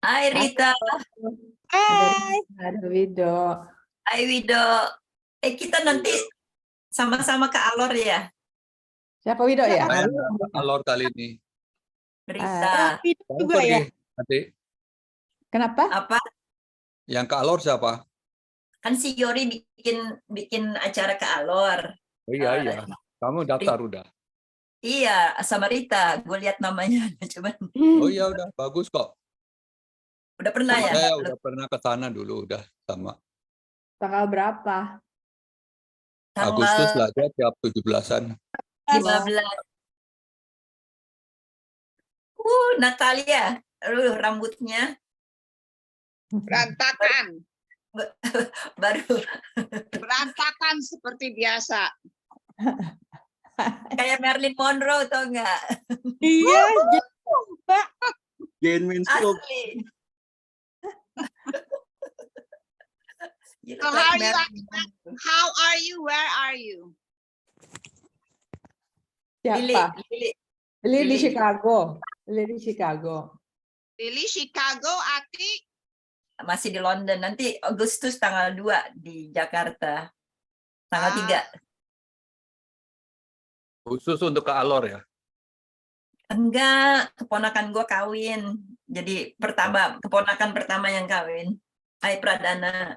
Hai Rita, Ada Hai. Rita, ada Wido. hai Wido. Kita nanti sama-sama ke Alor ya, Siapa Wido ya? Siapa? Saya Alor kali ini. Rita. Itu Kamu juga pergi, ya. adik. Kenapa? Apa? Yang ke Alor siapa? Kan si Yori bikin acara ke Alor. Oh iya, iya. Kamu daftar udah? Iya, sama Rita. Gue lihat namanya, cuman Oh iya, udah. Bagus kok. udah pernah ya. Saya udah pernah ke sana dulu, udah sama. Tanggal berapa? Agustus Tanggal lah, dia tiap 17-an. 15. Natalia, rambutnya Berantakan. baru Berantakan seperti biasa. kayak Marilyn Monroe, tau nggak? Iya. Jane Winslow. Asli. You So look how like are you? Marilyn Monroe. How are you? Where are you? Lili, Siapa? Lili. Lili di Lili. Chicago. Lili di Chicago. Lili Chicago, Ati. Masih di London. Nanti Agustus tanggal 2 di Jakarta. Tanggal 3. Khusus untuk ke Alor ya? Enggak, keponakan gue kawin. Jadi keponakan pertama yang kawin. Hai Pradana.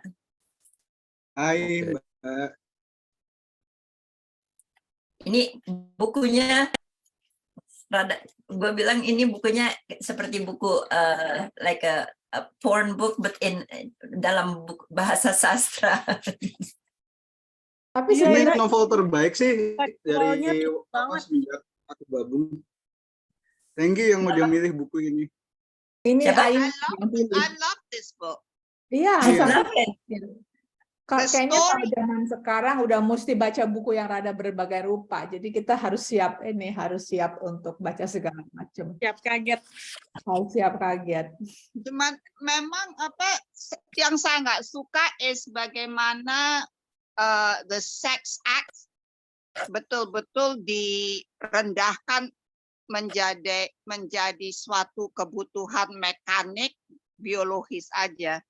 Hai Oke. Mbak. Ini bukunya gue bilang ini bukunya seperti buku like a porn book but dalam bahasa sastra. Tapi Ini sebenarnya novel terbaik sih Novelnya dari tuh banget. semenjak aku gabung. Thank you yang udah milih buku ini. ini Siapa? Ain I yang pilih. love this book. Iya, Iya. sama. The Kayaknya kalau story. zaman sekarang udah mesti baca buku yang rada berbagai rupa. Jadi kita harus siap untuk baca segala macam. Siap kaget. Harus siap kaget. Cuman memang yang saya nggak suka is bagaimana the sex act betul-betul direndahkan menjadi suatu kebutuhan mekanik biologis aja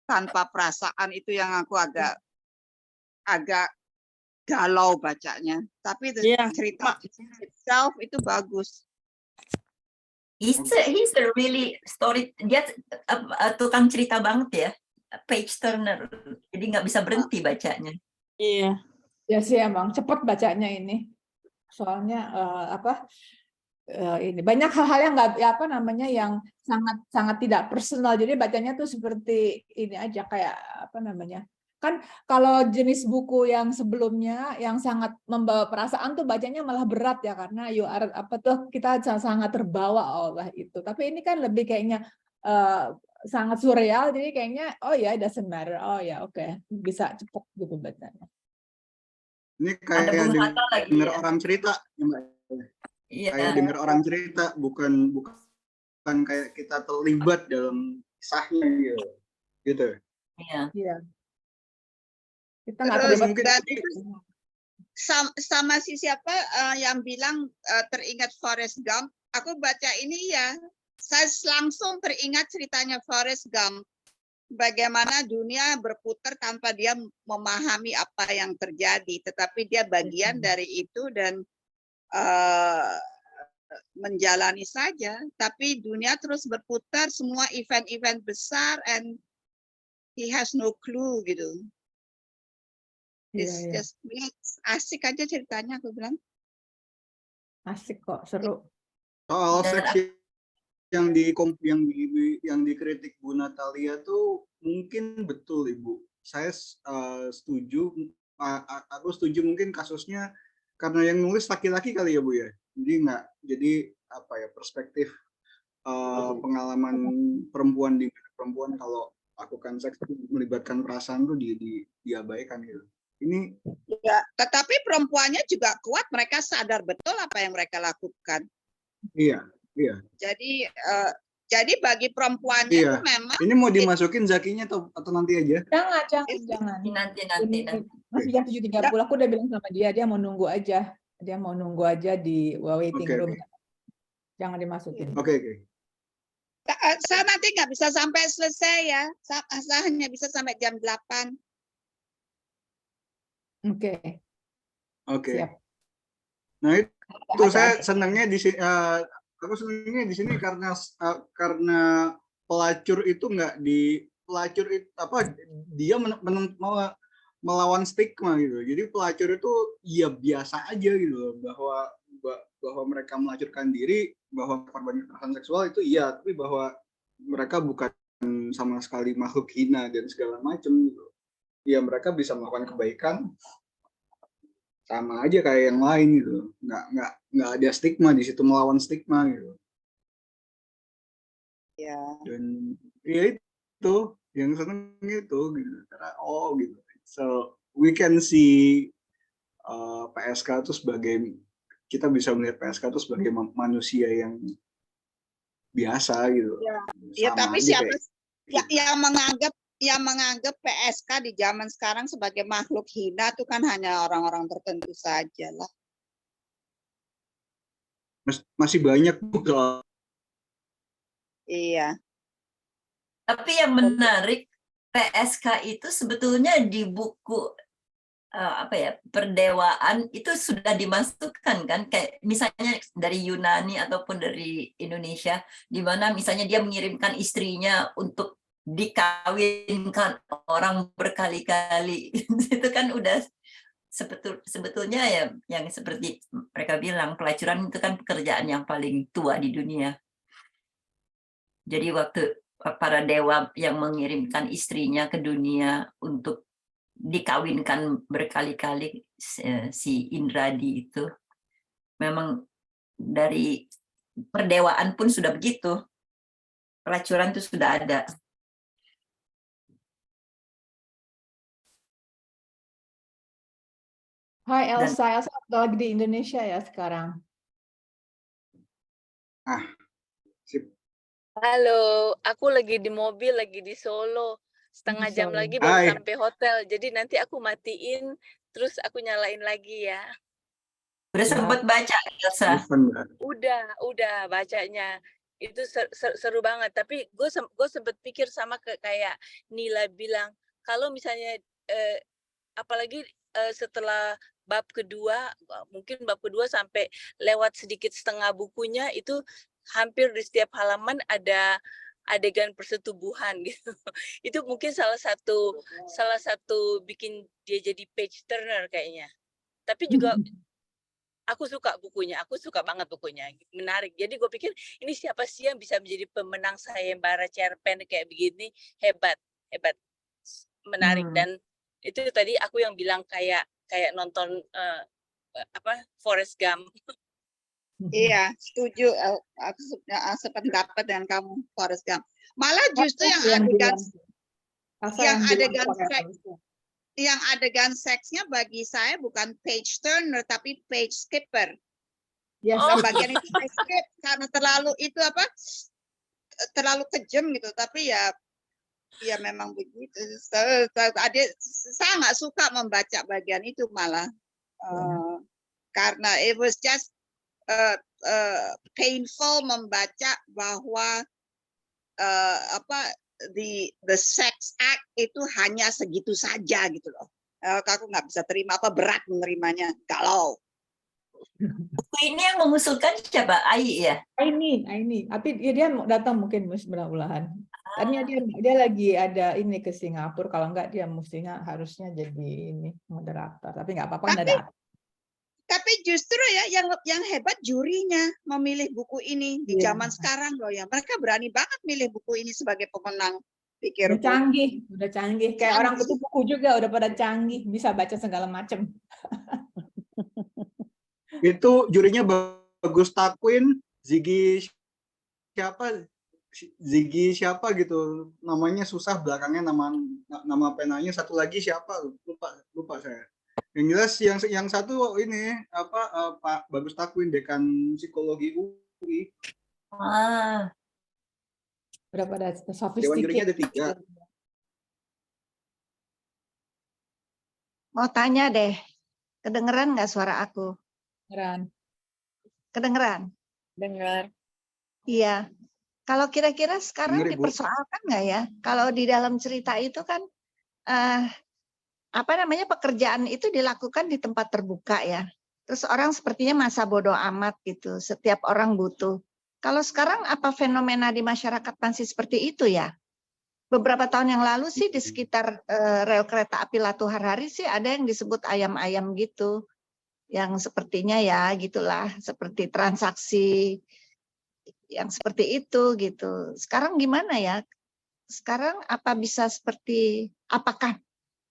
tanpa perasaan. Itu yang aku agak galau bacanya. Tapi cerita itself itu bagus. He's a really story. Dia tukang cerita banget ya. Page turner. Jadi nggak bisa berhenti bacanya. Iya. Ya sih emang cepet bacanya ini. Soalnya ini banyak hal-hal yang nggak yang sangat tidak personal. Jadi bacanya tuh seperti ini aja kayak kan kalau jenis buku yang sebelumnya yang sangat membawa perasaan tuh bacanya malah berat ya karena kita sangat terbawa oleh itu. Tapi ini kan lebih kayaknya sangat surreal. Jadi kayaknya it doesn't matter. Oke. Bisa cepet gitu bacanya. Ini Ada kayak Bung Hatta lagi denger ya. orang cerita, ya Mbak. Iya. Kayak denger orang cerita, bukan kayak kita terlibat dalam kisahnya gitu. Iya. Iya. Kita nggak Terus terlibat. mungkin dan itu sama si siapa yang bilang teringat Forrest Gump. Aku baca ini ya, saya langsung teringat ceritanya Forrest Gump. Bagaimana dunia berputar tanpa dia memahami apa yang terjadi, tetapi dia bagian dari itu dan menjalani saja. Tapi dunia terus berputar, semua event-event besar, and he has no clue gitu. It's just asik aja ceritanya, aku bilang. Asik kok, seru. Soal Dan seksi yang dikritik Bu Natalia tuh mungkin betul Ibu. Saya setuju. Aku setuju mungkin kasusnya karena yang nulis laki-laki kali ya Bu ya. Jadi perspektif pengalaman perempuan di perempuan kalau lakukan seks itu melibatkan perasaan tuh diabaikan gitu. Ini ya, tetapi perempuannya juga kuat, mereka sadar betul apa yang mereka lakukan. Iya. Jadi bagi perempuannya itu memang ini mau dimasukin Zakinya atau nanti aja? Jangan. Nanti. Masih jam 7.30 aku udah bilang sama dia mau nunggu aja. Dia mau nunggu aja di waiting room. Jangan dimasukin. Oke. Saya nanti nggak bisa sampai selesai ya. Saya hanya bisa sampai jam 8. Oke, Oke. siap. Nah itu saya Ada. senangnya di sini. Aku senangnya di sini karena pelacur itu nggak di pelacur itu apa dia melawan stigma gitu. Jadi pelacur itu ya biasa aja gitu loh, bahwa mereka melacurkan diri, bahwa korban kekerasan seksual itu iya, tapi bahwa mereka bukan sama sekali makhluk hina dan segala macam gitu. Ya mereka bisa melakukan kebaikan sama aja kayak yang lain gitu. Nggak ada stigma di situ, melawan stigma gitu. Ya. Dan ya itu yang seneng itu gitu. Karena gitu. So we can see PSK itu sebagai, kita bisa melihat PSK itu sebagai manusia yang biasa gitu. Ya, Sama tapi aja siapa kayak yang menganggap PSK di zaman sekarang sebagai makhluk hina itu kan hanya orang-orang tertentu saja lah. masih banyak tuh. Iya. Tapi yang menarik, PSK itu sebetulnya di buku apa ya, perdewaan itu sudah dimasukkan kan, kayak misalnya dari Yunani ataupun dari Indonesia, di mana misalnya dia mengirimkan istrinya untuk dikawinkan orang berkali-kali. Itu kan udah sebetulnya ya, yang seperti mereka bilang, pelacuran itu kan pekerjaan yang paling tua di dunia. Jadi waktu para dewa yang mengirimkan istrinya ke dunia untuk dikawinkan berkali-kali, si Indradi itu memang dari perdewaan pun sudah begitu, pelacuran itu sudah ada. Hai Elsa lagi di Indonesia ya sekarang. Sip. Halo, aku lagi di mobil, lagi di Solo. Setengah jam Solo. lagi baru Hai. sampai hotel. Jadi nanti aku matiin, terus aku nyalain lagi ya. Udah sempat baca, Elsa? Udah bacanya. Itu seru banget. Tapi gue sempet pikir sama kayak Nila bilang, kalau misalnya apalagi setelah bab kedua, mungkin bab kedua sampai lewat sedikit setengah bukunya, itu hampir di setiap halaman ada adegan persetubuhan gitu. Itu mungkin salah satu bikin dia jadi page turner kayaknya. Tapi juga aku suka bukunya, aku suka banget bukunya, menarik. Jadi gue pikir ini siapa sih yang bisa menjadi pemenang sayembara cerpen kayak begini, hebat, menarik. Dan itu tadi aku yang bilang kayak nonton Forrest Gump. Iya, setuju. Aku sependapat dengan kamu, Forrest Gump. Malah justru yang adegan seksnya bagi saya bukan page turner tapi page skipper. Yes. Nah, bagian itu saya skip karena terlalu kejam gitu. Tapi ya memang begitu. Saya nggak suka membaca bagian itu malah karena it was just painful membaca bahwa the sex act itu hanya segitu saja gitu loh. Aku nggak bisa terima, berat menerimanya, galau. Buku ini yang mengusulkan siapa? Ai ya? Aini. Tapi dia mau datang mungkin mudah-mudahan. Tadinya dia lagi ada ini ke Singapura. Kalau enggak dia mestinya harusnya jadi ini moderator. Tapi nggak apa-apa nggak datang. Tapi justru ya yang hebat jurinya memilih buku ini di zaman sekarang loh ya. Mereka berani banget milih buku ini sebagai pemenang. Pikir Udah canggih. Kayak orang kutu buku juga udah pada canggih, bisa baca segala macam. Itu jurinya Bagus Takwin, Ziggy siapa gitu. Namanya susah belakangnya, nama penanya satu lagi siapa? Lupa saya. Yang jelas yang satu ini Pak Bagus Takwin, dekan psikologi UI. Udah pada Dewan jurinya ada 3. Mau tanya deh, kedengeran nggak suara aku? Kedengeran? Dengar. Iya. Kalau kira-kira sekarang Dengar, Ibu. dipersoalkan nggak ya? Kalau di dalam cerita itu kan apa namanya, pekerjaan itu dilakukan di tempat terbuka ya. Terus orang sepertinya masa bodoh amat gitu. Setiap orang butuh. Kalau sekarang apa fenomena di masyarakat masih seperti itu ya? Beberapa tahun yang lalu sih di sekitar rel kereta api Latuharhari sih ada yang disebut ayam-ayam gitu. Yang sepertinya ya gitulah, seperti transaksi yang seperti itu gitu. Sekarang gimana ya? Sekarang apa bisa seperti, apakah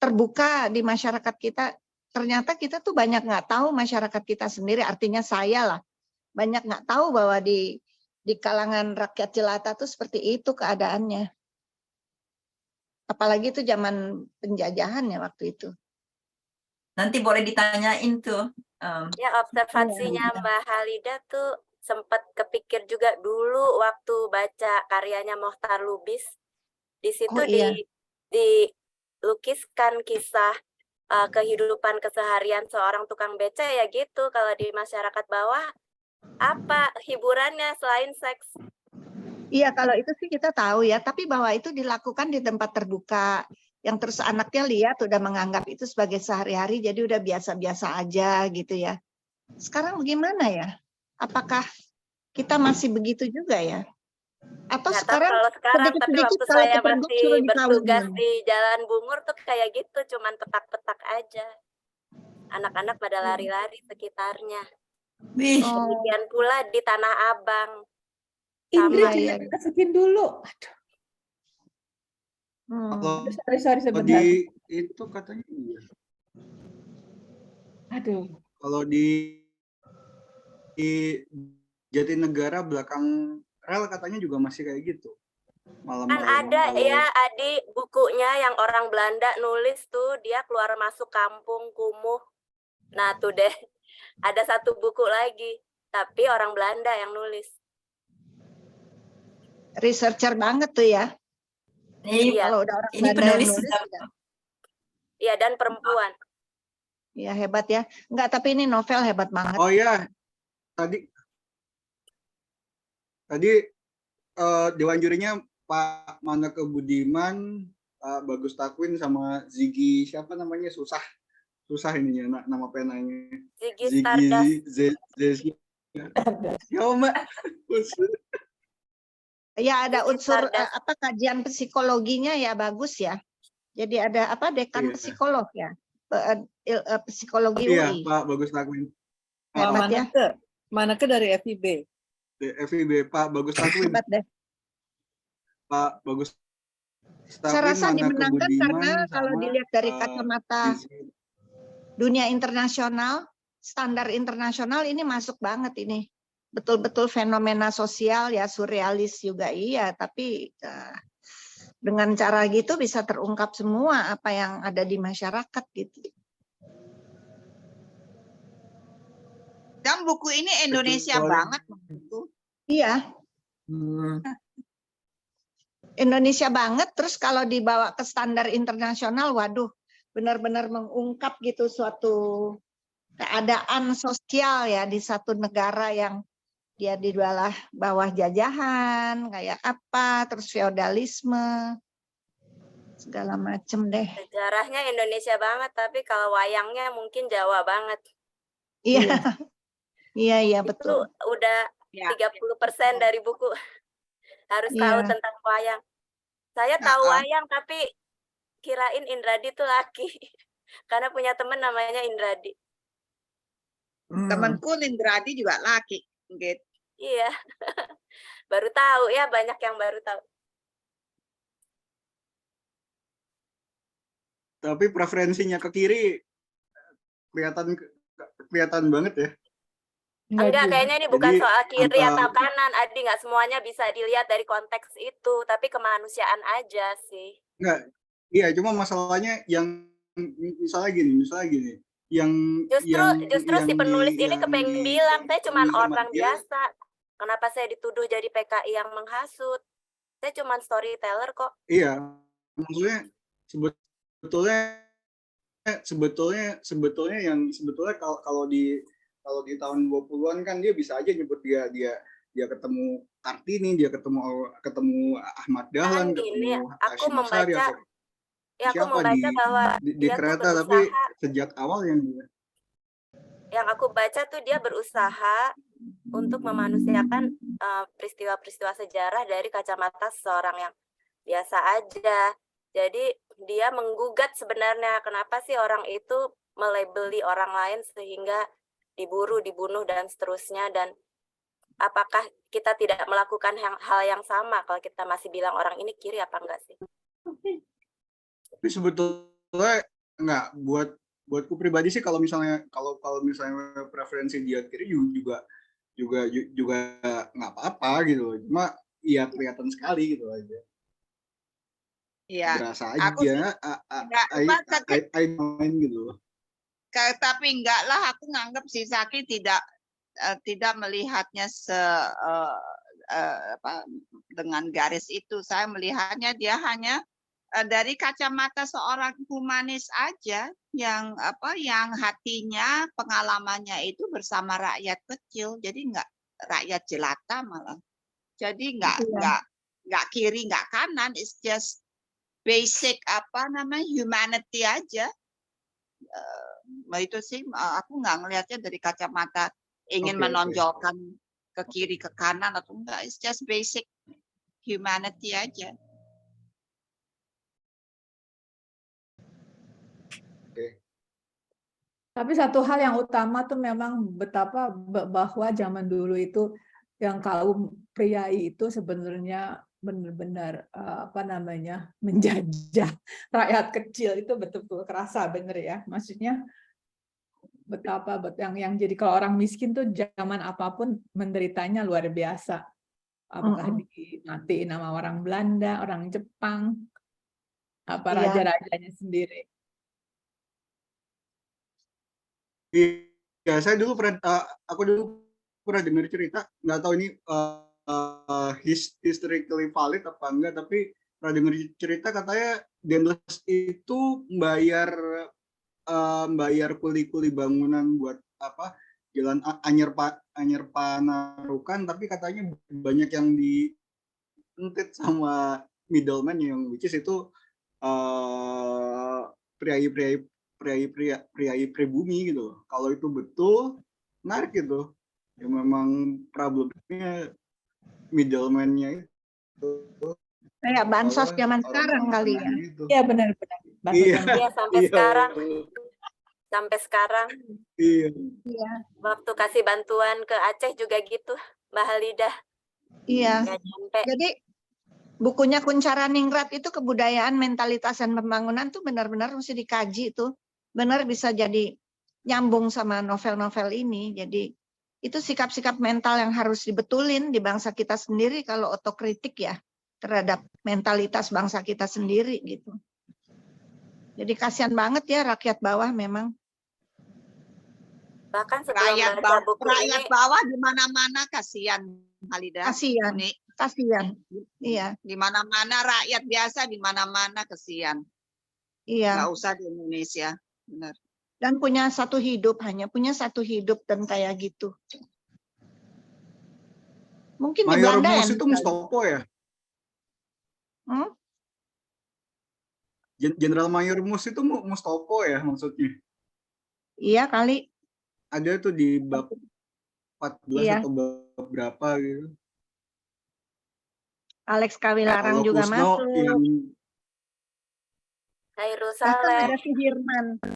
terbuka di masyarakat kita? Ternyata kita tuh banyak nggak tahu masyarakat kita sendiri, artinya saya lah, banyak nggak tahu bahwa di kalangan rakyat jelata tuh seperti itu keadaannya. Apalagi itu zaman penjajahan ya waktu itu. Nanti boleh ditanyain tuh. Ya, observasinya Mbak Halida tuh sempat kepikir juga dulu waktu baca karyanya Mohtar Lubis. Di situ Oh, iya. dilukiskan kisah kehidupan keseharian seorang tukang beca ya gitu. Kalau di masyarakat bawah apa hiburannya selain seks? Iya, kalau itu sih kita tahu ya, tapi bahwa itu dilakukan di tempat terbuka, yang terus anaknya lihat udah menganggap itu sebagai sehari-hari, jadi udah biasa-biasa aja gitu ya. Sekarang bagaimana ya? Apakah kita masih begitu juga ya? Atau Nggak tahu sekarang kalau sekarang, tapi sedikit-sedikit waktu kalau saya kepergok masih suruh bertugas dikawinin. di Jalan Bungur tuh kayak gitu, cuman petak-petak aja. Anak-anak pada lari-lari sekitarnya. Wih, Oh, Demikian pula di Tanah Abang. Ingrid, iya, jangan iya. masukin dulu. Aduh, Hmm. sorry Kalau sebentar. di itu katanya iya. Aduh, Kalau di Jatinegara belakang rel katanya juga masih kayak gitu. Kan Malam-malam ada kalau ya Adi bukunya yang orang Belanda nulis tuh, dia keluar masuk kampung kumuh. Nah tuh deh, ada satu buku lagi, tapi orang Belanda yang nulis. Researcher banget tuh ya. ini Iya, Kalau udah orang ini Belanda yang penulis nulis, sudah ya, iya dan perempuan. ya hebat ya. Enggak, tapi ini novel hebat banget. oh ya tadi Dewan jurinya Pak Maneke Budiman, Pak Bagus Takwin sama Ziggy siapa namanya susah ininya nama penanya Ziggy Stardust. Ziggy ya Mbak. Ya ada Ziggy unsur Stardust. apa kajian psikologinya ya bagus ya. Jadi ada apa dekan Iya. psikolog ya. Psikologi Iya UI. Pak Bagus Takwin, Hebat ya. Manake dari FIB. FIB Pak Bagus Takwin, Hebat deh. Pak Bagus Saya Takwin, rasa Maneke dimenangkan Budiman, karena kalau sama dilihat dari kacamata Ziggy. dunia internasional, standar internasional ini masuk banget ini. Betul-betul fenomena sosial ya, surrealis juga iya, tapi dengan cara gitu bisa terungkap semua apa yang ada di masyarakat gitu. Dan buku ini Indonesia Kecuali- banget menurutku. Iya, Indonesia banget. Terus kalau dibawa ke standar internasional, waduh, benar-benar mengungkap gitu suatu keadaan sosial ya di satu negara yang dia di bawah jajahan, kayak apa, terus feodalisme, segala macem deh. Sejarahnya Indonesia banget, tapi kalau wayangnya mungkin Jawa banget. Iya, iya Itu betul. udah Ya. 30% dari buku. Harus tahu Iya. tentang wayang. Saya tahu Heeh. wayang tapi kirain Indradi tuh laki. Karena punya temen namanya Indradi. Temanku Lindradi juga laki. Gitu. Iya. Baru tahu ya, banyak yang baru tahu. Tapi preferensinya ke kiri kelihatan banget ya. Enggak, kayaknya ini bukan Jadi, soal kiri antara- atau kanan, Adi. Nggak semuanya bisa dilihat dari konteks itu, tapi kemanusiaan aja sih. Enggak, iya cuma masalahnya yang misalnya gini, yang Justru si penulis ini kepengen bilang, saya cuma sama orang dia, biasa. Kenapa saya dituduh jadi PKI yang menghasut? Saya cuma storyteller kok. Iya, maksudnya sebetulnya kalau di tahun 20-an kan dia bisa aja nyebut dia ketemu Kartini, dia ketemu Ahmad Dahlan, gini, ketemu aku Hashim Ashari membaca, atau ya aku siapa membaca bahwa di dia tuh kereta, tapi berusaha, sejak awal yang aku baca tuh dia berusaha untuk memanusiakan peristiwa-peristiwa sejarah dari kacamata seseorang yang biasa aja. Jadi dia menggugat sebenarnya kenapa sih orang itu melabeli orang lain sehingga diburu, dibunuh, dan seterusnya. Dan apakah kita tidak melakukan hal yang sama kalau kita masih bilang orang ini kiri apa enggak sih? tapi sebetulnya nggak, buatku pribadi sih, kalau misalnya preferensi dia kiri juga nggak apa-apa gitu, cuma ya kelihatan sekali gitu aja, Iya, berasa aku sih aja I mind gitu. tapi enggak lah, aku nganggap si Zaki tidak melihatnya dengan garis itu. Saya melihatnya dia hanya dari kacamata seorang humanis aja yang hatinya, pengalamannya itu bersama rakyat kecil. Jadi enggak rakyat jelata malah. Jadi enggak kiri, enggak kanan, it's just basic humanity aja. Itu sih aku nggak ngelihatnya dari kacamata ingin menonjolkan ke kiri ke kanan atau enggak, it's just basic humanity aja. Tapi satu hal yang utama tuh memang betapa bahwa zaman dulu itu yang kaum priai itu sebenarnya benar-benar menjajah rakyat kecil, itu betul-betul kerasa, bener ya. Maksudnya betapa yang jadi kalau orang miskin tuh zaman apapun menderitanya luar biasa. Apakah dimatiin sama orang Belanda, orang Jepang, apa raja-rajanya sendiri. Iya, aku dulu pernah dengar cerita, nggak tahu ini historically valid apa enggak, tapi pernah dengar cerita katanya Dendles itu bayar kuli-kuli bangunan buat jalan Anyer Panarukan, tapi katanya banyak yang dientit sama middleman, yang which is itu priai pribumi gitu. Kalau itu betul, menarik gitu. Ya memang problemnya middleman-nya itu. Kayak bansos zaman sekarang kali ya. Iya benar-benar. Iya sampai sekarang. Sampai sekarang. Iya. Waktu kasih bantuan ke Aceh juga gitu, Mbak Halidah. Iya. Jadi bukunya Kunchara Ningrat itu kebudayaan, mentalitas, dan pembangunan tuh benar-benar mesti dikaji tuh. Benar bisa jadi nyambung sama novel-novel ini. Jadi itu sikap-sikap mental yang harus dibetulin di bangsa kita sendiri kalau otokritik ya terhadap mentalitas bangsa kita sendiri gitu. Jadi kasihan banget ya rakyat bawah memang. Bahkan sebelum baca buku rakyat ini, bawah di mana-mana kasihan, Halidah. Kasihan. Iya. Di mana-mana rakyat biasa, di mana-mana kasihan. Iya. Nggak usah di Indonesia. Benar. Dan hanya punya satu hidup dan kayak gitu. Mungkin di Mayor Belanda Mus itu Mustopo ya? Jenderal Mayor Mus itu Mustopo ya maksudnya? Iya kali. Ada tuh di bab 14 atau bab berapa gitu. Alex Kawilarang juga masuk. Hairul Bahkan Saleh. ada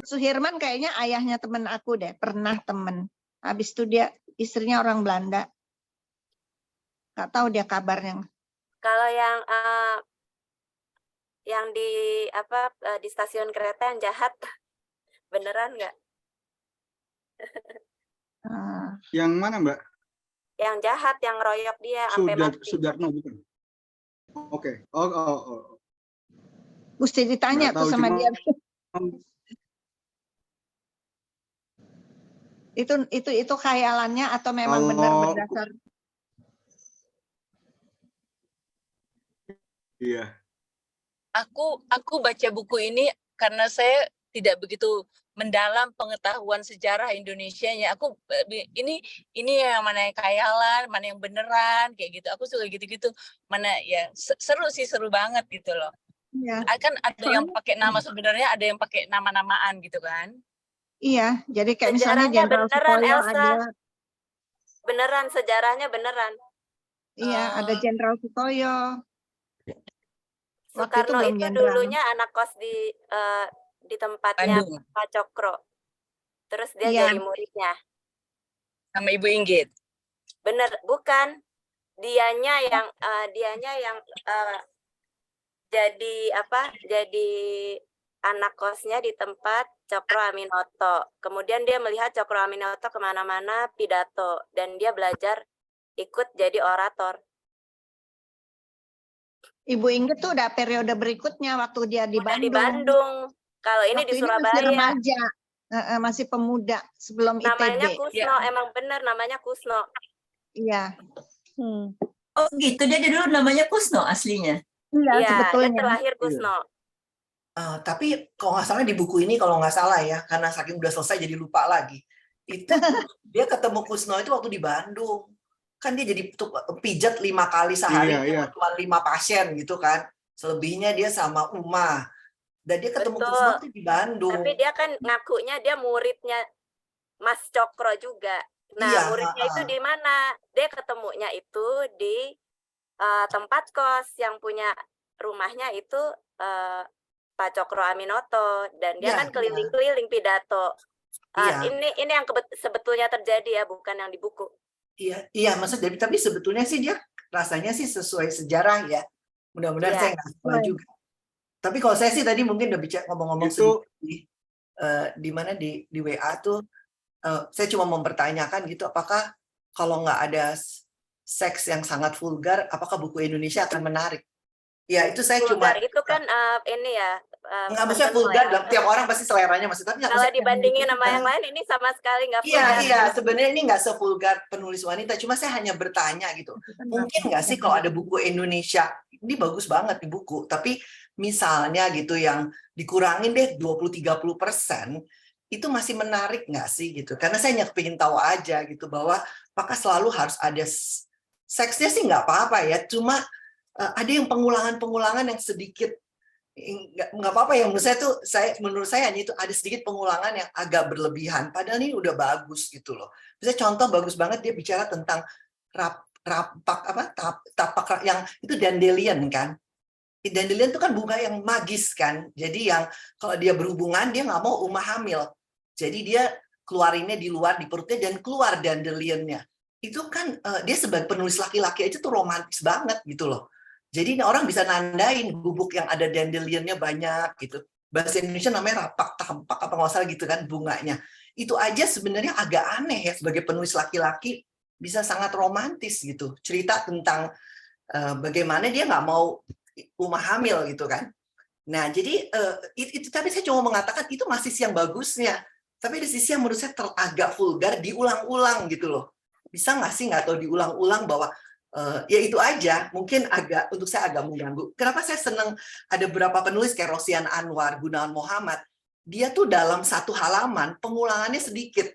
Suhirman kayaknya ayahnya temen aku deh, pernah temen. Habis itu dia istrinya orang Belanda. Nggak tahu dia kabarnya. Kalau yang di stasiun kereta yang jahat, beneran nggak? Yang mana, Mbak? Yang jahat, yang royok dia sampai mati. Sudarno bukan? Oke. Oh. Mesti ditanya tuh sama dia. Itu khayalannya atau memang benar berdasar? Iya. Aku baca buku ini karena saya tidak begitu mendalam pengetahuan sejarah Indonesianya. Aku ini yang mana yang khayalan, mana yang beneran kayak gitu. Aku suka gitu-gitu. Mana ya seru banget gitu loh. Iya. Kan ada yang pakai nama sebenarnya, ada yang pakai nama-namaan gitu kan. Iya, jadi kayak misalnya Sejarahnya Jenderal beneran, Sutoyo Elsa. ada. Beneran, sejarahnya beneran. Iya, ada Jenderal Sutoyo. Waktu itu Soekarno belum itu jenderal. dulunya anak kos di tempatnya Bandung. Pak Cokro. Terus dia Iya. jadi muridnya. Sama Ibu Inggit. Bener, bukan. Dianya yang jadi anak kosnya di tempat Cokro Aminoto. Kemudian dia melihat Cokro Aminoto kemana-mana pidato. Dan dia belajar ikut jadi orator. Ibu Inggit tuh udah periode berikutnya waktu dia di Udah Bandung. di Bandung. Kalau ini Waktu di masih Surabaya. remaja, masih pemuda sebelum Namanya ITB. Kusno, emang bener namanya Kusno. Iya. Oh gitu, dia dulu namanya Kusno aslinya. Iya, Iya, dia sebetulnya. terlahir Kusno. Tapi kalau nggak salah di buku ini kalau nggak salah ya, karena saking udah selesai jadi lupa lagi. Itu dia ketemu Kusno itu waktu di Bandung. Kan dia jadi pijat 5 kali sehari, Iya. cuma 5 pasien gitu kan. Selebihnya dia sama Uma. Dan dia ketemu Betul. Kusno tuh di Bandung. Tapi dia kan ngakunya dia muridnya Mas Cokro juga. Nah, Iya, muridnya itu di mana? Dia ketemunya itu di tempat kos yang punya rumahnya itu Pak Cokro Aminoto, dan dia Iya, kan keliling-keliling pidato. Iya. Ini yang sebetulnya terjadi ya, bukan yang di buku. Iya, maksud Debbie, tapi sebetulnya sih dia rasanya sih sesuai sejarah ya. Mudah-mudahan Iya. saya nggak salah juga. Tapi kalau saya sih tadi mungkin udah bicara ngomong-ngomong Itu- sedikit di mana di WA tuh saya cuma mempertanyakan gitu, apakah kalau nggak ada seks yang sangat vulgar, apakah buku Indonesia akan menarik? Ya itu saya Vulgar cuma itu kan ini ya. nggak maksudnya penuh vulgar, ya. tiap orang pasti seleranya maksudnya. Tapi nggak Kalau maksudnya dibandingin yang sama yang lain, ini sama sekali nggak Iya, vulgar. sebenarnya ini nggak sevulgar penulis wanita, cuma saya hanya bertanya gitu. Mungkin nggak sih kalau ada buku Indonesia, ini bagus banget nih buku, tapi misalnya gitu yang dikurangin deh 20-30%, itu masih menarik nggak sih gitu. Karena saya hanya kepingin tahu aja gitu, bahwa apakah selalu harus ada seksnya sih nggak apa-apa ya, cuma ada yang pengulangan-pengulangan yang sedikit nggak apa-apa ya, menurut saya hanya itu ada sedikit pengulangan yang agak berlebihan, padahal ini udah bagus gitu loh. Misalnya contoh bagus banget dia bicara tentang tapak yang itu dandelion kan. Dandelion itu kan bunga yang magis kan, jadi yang kalau dia berhubungan dia nggak mau Uma hamil, jadi dia keluarinnya di luar di perutnya dan keluar dandelionnya. Itu kan dia sebagai penulis laki-laki aja tuh romantis banget gitu loh. Jadi ini orang bisa nandain bubuk yang ada dandelionnya banyak gitu. Bahasa Indonesia namanya rapak tampak apa nggak salah gitu kan bunganya. Itu aja sebenarnya agak aneh ya, sebagai penulis laki-laki bisa sangat romantis gitu. Cerita tentang bagaimana dia nggak mau Uma hamil gitu kan. Nah jadi itu tapi saya cuma mengatakan itu masih yang bagusnya. Tapi di sisi yang menurut saya agak vulgar diulang-ulang gitu loh. Bisa nggak sih nggak tahu diulang-ulang bahwa ya itu aja, mungkin untuk saya agak mengganggu. Kenapa saya senang ada beberapa penulis kayak Rosian Anwar, Gunawan Muhammad, dia tuh dalam satu halaman pengulangannya sedikit.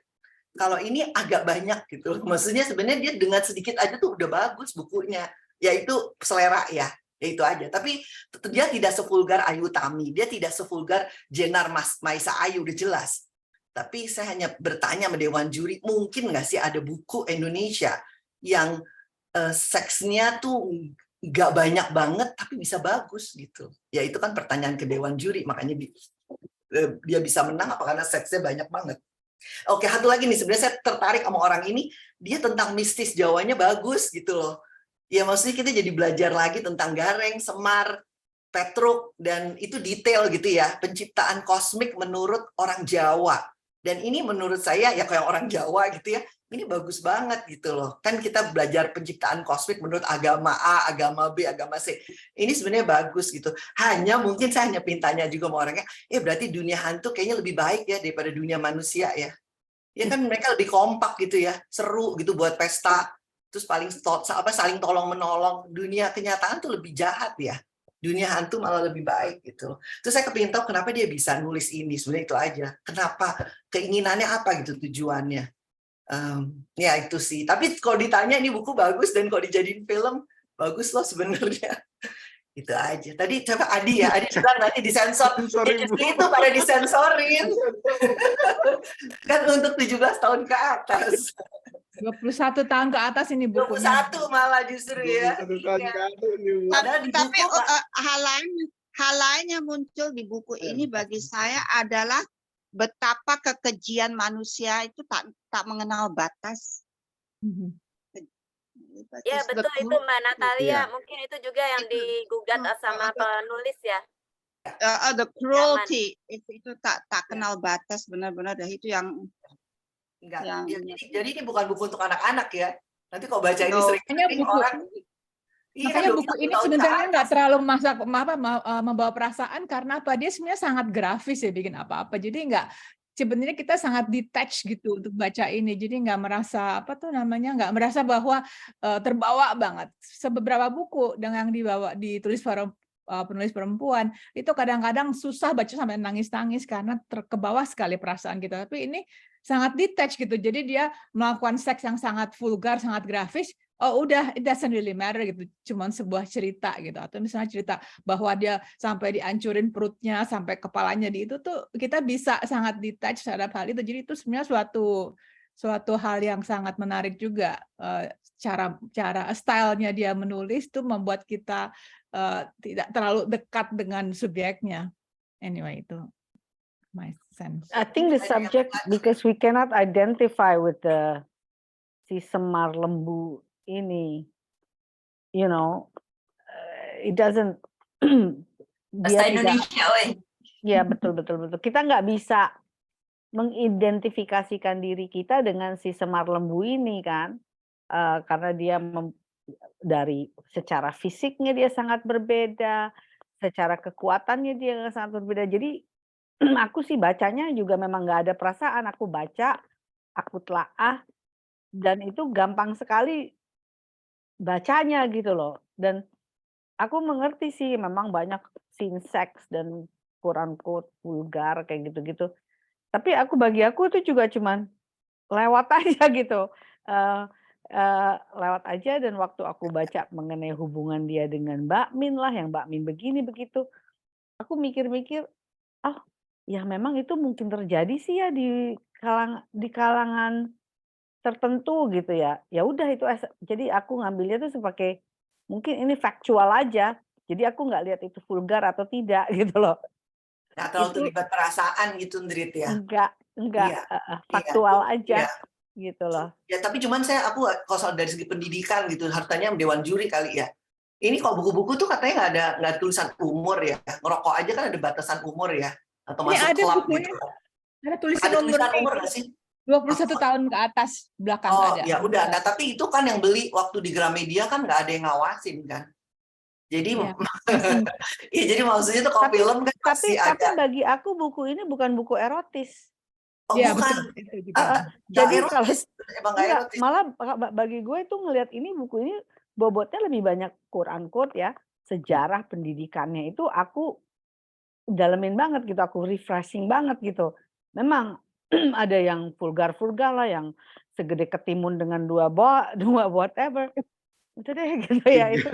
Kalau ini agak banyak gitu. Maksudnya sebenarnya dia dengan sedikit aja tuh udah bagus bukunya. Ya itu selera ya itu aja. Tapi dia tidak sevulgar Ayu Tami, dia tidak sevulgar Jenar Maisa Ayu, udah jelas. Tapi saya hanya bertanya sama Dewan Juri, mungkin nggak sih ada buku Indonesia yang seksnya tuh nggak banyak banget tapi bisa bagus gitu. Ya itu kan pertanyaan ke Dewan Juri, makanya dia bisa menang apa karena seksnya banyak banget. Oke, satu lagi nih, sebenarnya saya tertarik sama orang ini, dia tentang mistis Jawanya bagus gitu loh. Ya maksudnya kita jadi belajar lagi tentang Gareng, Semar, Petruk, dan itu detail gitu ya, penciptaan kosmik menurut orang Jawa. Dan ini menurut saya ya kayak orang Jawa gitu ya, ini bagus banget gitu loh. Kan kita belajar penciptaan kosmik menurut agama A, agama B, agama C. Ini sebenarnya bagus gitu. Hanya mungkin saya hanya pintanya juga sama orangnya, berarti dunia hantu kayaknya lebih baik ya daripada dunia manusia ya. Ya kan mereka lebih kompak gitu ya, seru gitu buat pesta. Terus saling tolong menolong. Dunia kenyataan tuh lebih jahat ya. dunia hantu malah lebih baik gitu. Terus saya kepingin tahu kenapa dia bisa nulis ini, sebenarnya itu aja. Kenapa, keinginannya apa gitu tujuannya. Ya itu sih. Tapi kalau ditanya ini buku bagus dan kalau dijadiin film bagus loh sebenarnya. Itu aja. Tadi coba Adi ya, Adi bilang nanti disensor. Sorry, Bu. Itu pada disensorin. Kan untuk 17 tahun ke atas. 21 tahun ke atas ini bukunya. 21 malah justru ya. Iya. Padahal di Tapi buku, Pak, hal lain yang muncul di buku ini bagi saya adalah betapa kekejian manusia itu tak mengenal batas. Mhm. That Ya is the betul itu cruel- Mbak Natalia. Iya. Mungkin itu juga yang Itu. digugat sama penulis ya. the cruelty itu tak kenal batas benar-benar dah itu yang enggak. yang Ya, jadi ini bukan buku untuk anak-anak ya. Nanti kalau baca ini No. sering Makanya buku- orang. Iya, Makanya 21 buku ini tahun ke sebenarnya atas. nggak terlalu membawa perasaan karena apa? Dia sebenarnya sangat grafis ya bikin apa-apa. Jadi sebenarnya kita sangat detach gitu untuk baca ini. Jadi nggak merasa nggak merasa bahwa terbawa banget. Sebeberapa buku yang ditulis para penulis perempuan itu kadang-kadang susah baca sampai nangis-nangis karena kebawa sekali perasaan kita. Tapi ini sangat detach gitu. Jadi dia melakukan seks yang sangat vulgar, sangat grafis. Oh udah, it doesn't really matter gitu, cuman sebuah cerita gitu, atau misalnya cerita bahwa dia sampai dihancurin perutnya, sampai kepalanya di itu tuh kita bisa sangat detach terhadap hal itu. Jadi itu sebenarnya suatu hal yang sangat menarik juga. Cara stylenya dia menulis tuh membuat kita tidak terlalu dekat dengan subjeknya. Anyway itu my sense. I think the subject, because we cannot identify with si Semar Lembu ini, it doesn't. Bahasa Indonesia, weh. Ya betul. Kita nggak bisa mengidentifikasikan diri kita dengan si Semar Lembu ini kan, karena dia dari secara fisiknya dia sangat berbeda, secara kekuatannya dia sangat berbeda. Jadi aku sih bacanya juga memang nggak ada perasaan. Aku baca, aku telaah, dan itu gampang sekali bacanya gitu loh. Dan aku mengerti sih memang banyak scene seks dan quote-unquote vulgar kayak gitu-gitu. Tapi bagi aku itu juga cuman lewat aja gitu. Lewat aja, dan waktu aku baca mengenai hubungan dia dengan Mbak Min lah, yang Mbak Min begini begitu, aku mikir-mikir, oh ya memang itu mungkin terjadi sih ya di kalangan tertentu gitu ya. Ya udah itu, jadi aku ngambilnya tuh sebagai mungkin ini faktual aja. Jadi aku nggak lihat itu vulgar atau tidak gitu loh. Nggak terlalu terlibat perasaan gitu, Ndrit ya. Enggak, Iya. faktual Iya. aja gitu loh. Ya tapi cuman aku kalau soal dari segi pendidikan gitu, hartanya dewan juri kali ya. Ini kalau buku-buku tuh katanya nggak ada tulisan umur ya. Ngerokok aja kan ada batasan umur ya. Atau Ini masuk ada klub bukunya. gitu. Ada tulisan Ada tulisan umurnya umur itu. nggak sih? 21 tahun ke atas belakang Oh ada. ya udah. Nah tapi itu kan yang beli waktu di Gramedia kan nggak ada yang ngawasin kan. Jadi Iya. ya jadi maksudnya tuh kalau film kan Tapi masih ada. bagi aku buku ini bukan buku erotis. Oh Iya, bukan. betul. Itu juga. Jadi kalau erotis. Emang nggak enggak, erotis. malah bagi gue itu ngelihat buku ini bobotnya lebih banyak quote-unquote ya, sejarah pendidikannya itu aku dalemin banget gitu, aku refreshing banget gitu. Memang ada yang vulgar-vulgar lah, yang segede ketimun dengan dua whatever. Itu deh gitu ya, itu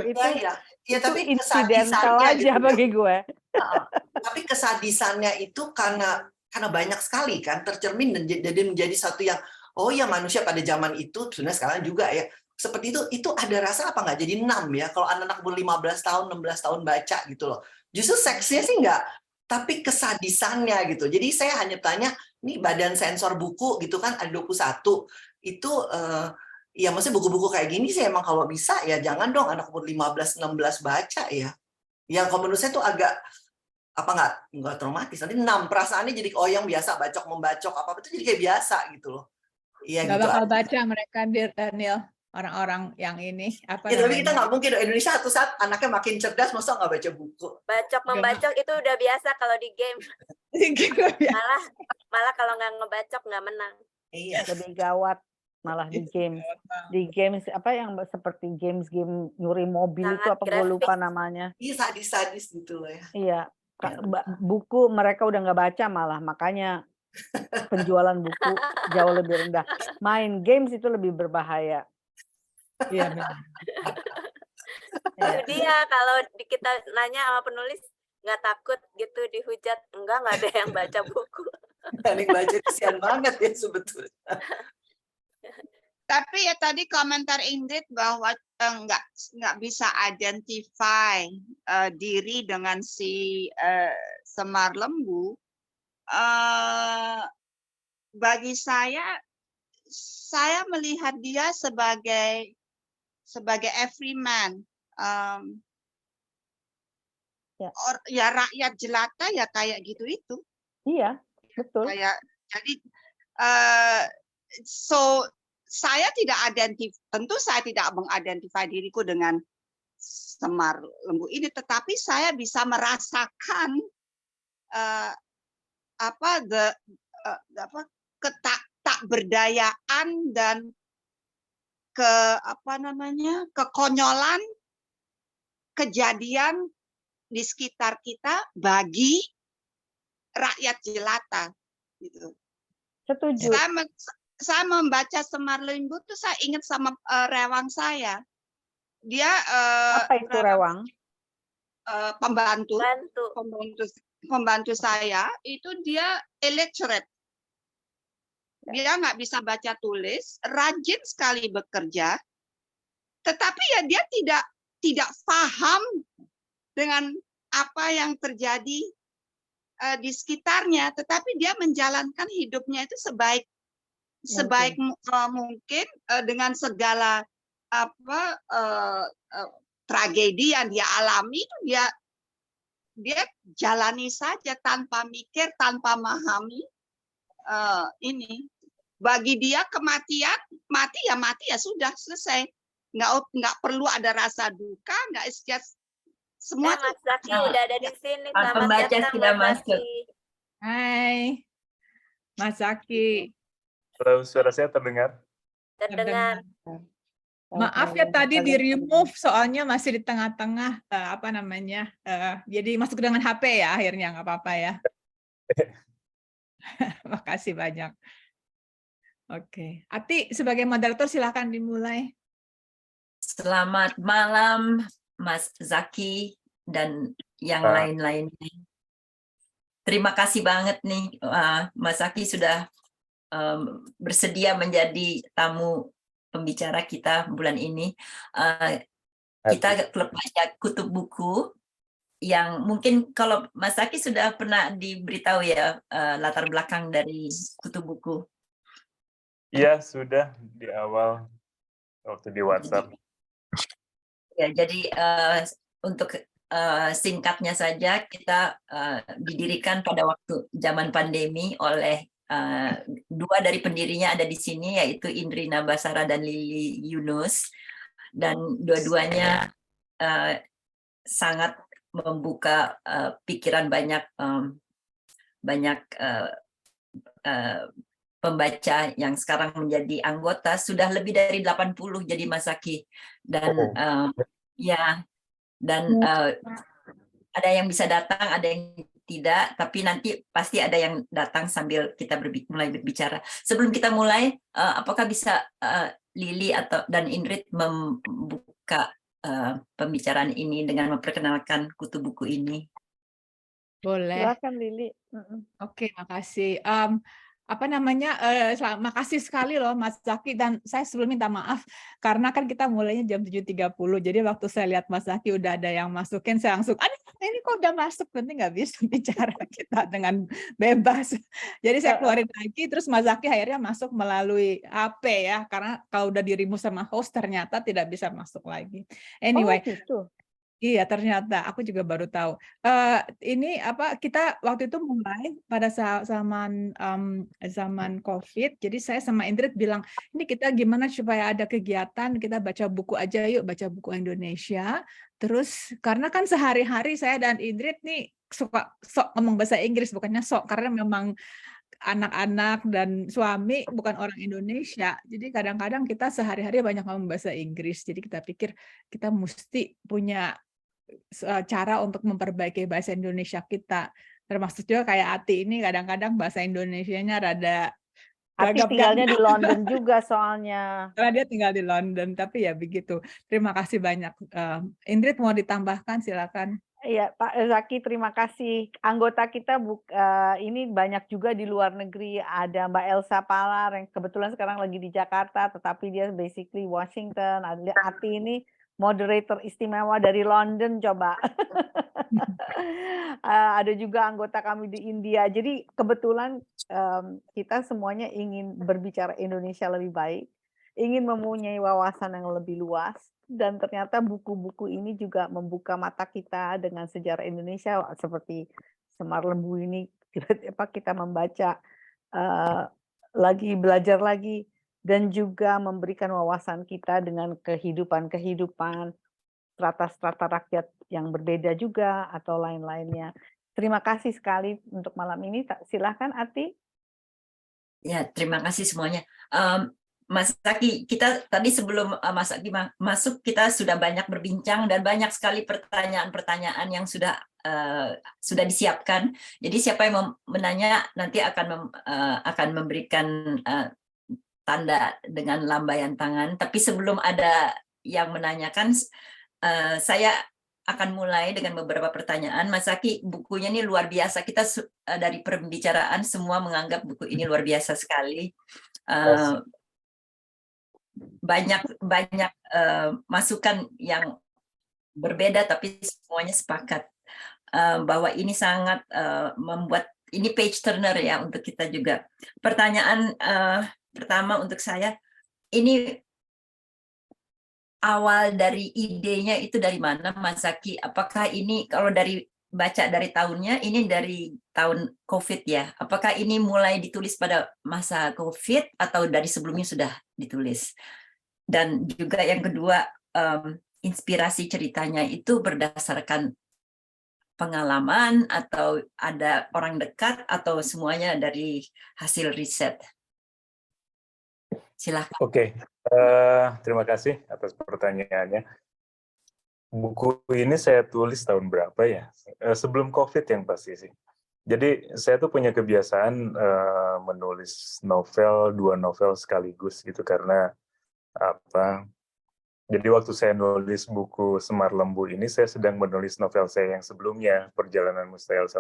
Ya itu tapi incidental kesadisannya aja gitu ya. bagi gue. Tapi kesadisannya itu karena banyak sekali kan tercermin dan jadi menjadi satu yang oh ya manusia pada zaman itu sebenarnya sekarang juga ya seperti itu ada rasa apa nggak jadi 6 ya kalau anak-anak ber-15 tahun 16 tahun baca gitu loh. Justru seksnya sih nggak, tapi kesadisannya gitu. Jadi saya hanya tanya nih badan sensor buku gitu kan ada 21 itu ya maksudnya buku-buku kayak gini sih emang kalau bisa ya jangan dong anak umur 15-16 baca ya. Yang kalau menurut saya tuh agak nggak traumatis. Nanti 6 perasaannya jadi yang biasa membacok apa itu jadi kayak biasa gitu loh. Iya Nggak gitu. bakal baca mereka, Daniel. Orang-orang yang ini Ya, tapi kita nggak mungkin Indonesia satu saat anaknya makin cerdas, masa nggak baca buku? Bacok membacok itu udah biasa kalau di game. Malah kalau nggak ngebacok nggak menang. Iya. Lebih gawat. malah di Itu games. gawat banget. Di games apa yang seperti games nyuri mobil itu Sangat apa gue lupa grafis. namanya. Iya, sadis-sadis gitu loh ya. Iya, buku mereka udah nggak baca malah, makanya penjualan buku jauh lebih rendah. Main games itu lebih berbahaya. Iya benar. Itu Iya. dia kalau kita nanya sama penulis nggak takut gitu dihujat, enggak ada yang baca buku. Nggak ada yang baca, kesian banget ya sebetulnya. Tapi ya tadi komentar Ingrid bahwa nggak bisa identify diri dengan si Semar Lembu. Bagi saya melihat dia sebagai everyman. Ya rakyat jelata ya kayak gitu itu. Iya, betul. Kayak jadi so saya tidak tentu saya tidak mengidentify diriku dengan Semar Lembu ini, tetapi saya bisa merasakan tak berdayaan dan kekonyolan kejadian di sekitar kita bagi rakyat jelata gitu. Setuju. Saya membaca Semar Lembu tuh saya ingat sama rewang saya. Dia Apa itu rewang? Pembantu saya itu dia illiterate. Dia nggak bisa baca tulis, rajin sekali bekerja, tetapi ya dia tidak paham dengan apa yang terjadi di sekitarnya, tetapi dia menjalankan hidupnya itu sebaik mungkin dengan segala tragedi yang dia alami itu dia jalani saja tanpa mikir, tanpa memahami ini. Bagi dia kematian, mati ya sudah selesai. Nggak perlu ada rasa duka, nggak semua. Mas Zaki udah ada di sini. Pembaca Selamat datang, sudah Mas masuk. Zaki. Hai, Mas Zaki. Suara saya terdengar? Terdengar. Maaf ya tadi di remove soalnya masih di tengah-tengah jadi masuk dengan HP ya akhirnya, nggak apa-apa ya. Makasih banyak. Oke, Ati sebagai moderator silakan dimulai. Selamat malam Mas Zaki dan yang lain-lainnya. Terima kasih banget nih Mas Zaki sudah bersedia menjadi tamu pembicara kita bulan ini. Kita klub baca kutub buku yang mungkin kalau Mas Zaki sudah pernah diberitahu ya latar belakang dari kutub buku. Iya, sudah di awal waktu di WhatsApp. Ya, jadi untuk singkatnya saja, kita didirikan pada waktu zaman pandemi oleh dua dari pendirinya ada di sini, yaitu Indri Nabasara dan Lili Yunus, dan dua-duanya sangat membuka pikiran banyak pembaca yang sekarang menjadi anggota, sudah lebih dari 80 jadi Mas Zaki. Dan ada yang bisa datang, ada yang tidak, tapi nanti pasti ada yang datang sambil kita mulai berbicara. Sebelum kita mulai, apakah bisa Lili dan Ingrid membuka pembicaraan ini dengan memperkenalkan kutub buku ini? Boleh. Silakan Lili. Oke, makasih. Makasih sekali loh Mas Zaki, dan saya sebelum minta maaf karena kan kita mulainya jam 7.30, jadi waktu saya lihat Mas Zaki udah ada yang masukin, saya langsung ini kok udah masuk, nanti nggak bisa bicara kita dengan bebas, jadi saya keluarin lagi, terus Mas Zaki akhirnya masuk melalui HP ya, karena kalau udah dirimu sama host ternyata tidak bisa masuk lagi. Anyway, gitu. Iya, ternyata aku juga baru tahu. Kita waktu itu mulai pada zaman COVID. Jadi saya sama Ingrid bilang, ini kita gimana supaya ada kegiatan, kita baca buku aja yuk, baca buku Indonesia. Terus karena kan sehari-hari saya dan Ingrid nih suka sok ngomong bahasa Inggris, bukannya sok, karena memang anak-anak dan suami bukan orang Indonesia. Jadi kadang-kadang kita sehari-hari banyak ngomong bahasa Inggris. Jadi kita pikir kita mesti punya cara untuk memperbaiki bahasa Indonesia kita. Termasuk juga kayak Ati ini kadang-kadang bahasa Indonesianya rada Ati tinggalnya di gagap-gagap. London juga soalnya. Karena dia tinggal di London, tapi ya begitu. Terima kasih banyak. Ingrid mau ditambahkan, silakan. Iya, Pak Zaki, terima kasih. Anggota kita ini banyak juga di luar negeri. Ada Mbak Elsa Palar yang kebetulan sekarang lagi di Jakarta, tetapi dia basically Washington. Ada Ati ini moderator istimewa dari London, coba. Ada juga anggota kami di India. Jadi kebetulan kita semuanya ingin berbicara Indonesia lebih baik, ingin mempunyai wawasan yang lebih luas. Dan ternyata buku-buku ini juga membuka mata kita dengan sejarah Indonesia seperti Semar Lembu ini. Tiba-tiba kita membaca lagi, belajar lagi, dan juga memberikan wawasan kita dengan kehidupan-kehidupan strata-strata rakyat yang berbeda juga atau lain-lainnya. Terima kasih sekali untuk malam ini. Silahkan Ati. Ya, terima kasih semuanya. Mas Zaki, kita tadi sebelum Mas Zaki masuk, kita sudah banyak berbincang dan banyak sekali pertanyaan-pertanyaan yang sudah disiapkan. Jadi siapa yang menanya nanti akan memberikan tanda dengan lambaian tangan. Tapi sebelum ada yang menanyakan, saya akan mulai dengan beberapa pertanyaan. Mas Zaki, bukunya ini luar biasa. Kita dari pembicaraan semua menganggap buku ini luar biasa sekali. Banyak masukan yang berbeda, tapi semuanya sepakat bahwa ini sangat membuat ini page turner ya untuk kita juga. Pertanyaan pertama untuk saya, ini awal dari idenya itu dari mana, Mas Zaki? Apakah ini kalau baca dari tahunnya, ini dari tahun COVID ya? Apakah ini mulai ditulis pada masa COVID atau dari sebelumnya sudah ditulis? Dan juga yang kedua, inspirasi ceritanya itu berdasarkan pengalaman atau ada orang dekat atau semuanya dari hasil riset? Silakan. Oke, terima kasih atas pertanyaannya. Buku ini saya tulis tahun berapa ya? Sebelum COVID yang pasti sih. Jadi saya tuh punya kebiasaan menulis novel, 2 novel sekaligus gitu karena apa? Jadi waktu saya nulis buku Semar Lembu ini, saya sedang menulis novel saya yang sebelumnya, Perjalanan Mustahil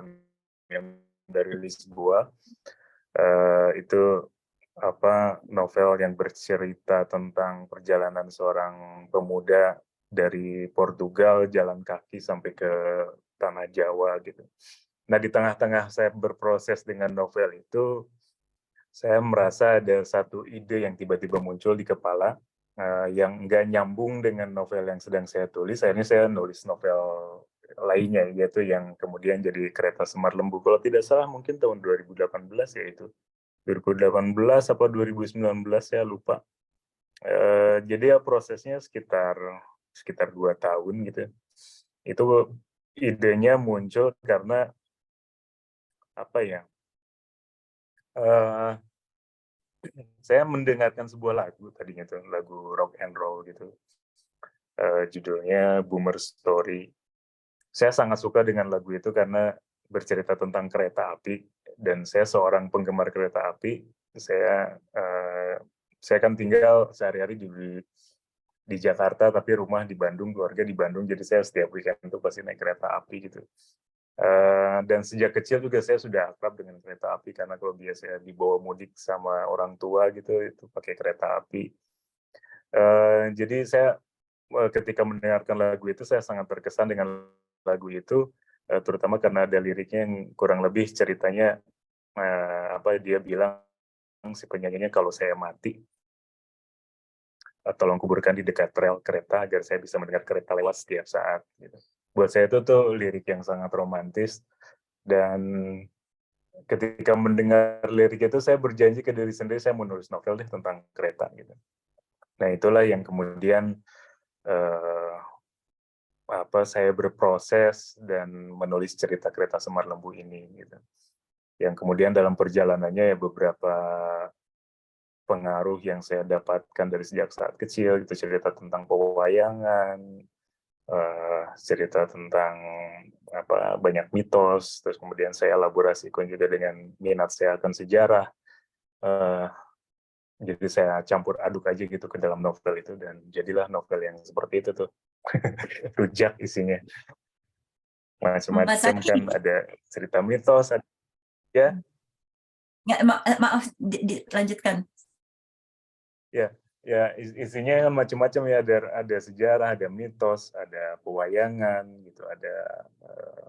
yang dari Lisboa. Itu novel yang bercerita tentang perjalanan seorang pemuda dari Portugal jalan kaki sampai ke tanah Jawa gitu. Nah, di tengah-tengah saya berproses dengan novel itu, saya merasa ada satu ide yang tiba-tiba muncul di kepala yang nggak nyambung dengan novel yang sedang saya tulis. Akhirnya saya nulis novel lainnya, yaitu yang kemudian jadi Kereta Semar Lembu. Kalau tidak salah mungkin tahun 2018 ya itu. 2018 apa 2019 saya lupa. Jadi ya prosesnya sekitar 2 tahun gitu. Itu idenya muncul karena apa ya? Saya mendengarkan sebuah lagu tadinya tuh, lagu rock and roll gitu. Judulnya Boomer Story. Saya sangat suka dengan lagu itu karena bercerita tentang kereta api dan saya seorang penggemar kereta api. Saya kan tinggal sehari-hari di Jakarta tapi rumah di Bandung, keluarga di Bandung, jadi saya setiap weekend itu pasti naik kereta api gitu. Dan sejak kecil juga saya sudah akrab dengan kereta api karena kalau biasa dibawa mudik sama orang tua gitu itu pakai kereta api. Jadi saya ketika mendengarkan lagu itu saya sangat terkesan dengan lagu itu, terutama karena ada liriknya yang kurang lebih ceritanya dia bilang si penyanyinya, kalau saya mati tolong kuburkan di dekat rel kereta agar saya bisa mendengar kereta lewat setiap saat gitu. Buat saya itu tuh lirik yang sangat romantis, dan ketika mendengar lirik itu saya berjanji ke diri sendiri saya mau nulis novel deh tentang kereta gitu. Nah itulah yang kemudian saya berproses dan menulis cerita Kereta Semar Lembu ini gitu. yang kemudian dalam perjalanannya ya beberapa pengaruh yang saya dapatkan dari sejak saat kecil, itu cerita tentang pewayangan, cerita tentang banyak mitos, terus kemudian saya elaborasikan juga dengan minat saya akan sejarah. Jadi saya campur aduk aja gitu ke dalam novel itu, dan jadilah novel yang seperti itu tuh. Rujak isinya. Macam-macam Masaki, kan, ada cerita mitos, ada ya. maaf, dilanjutkan. Ya, isinya kan macam-macam ya, ada sejarah, ada mitos, ada pewayangan gitu, ada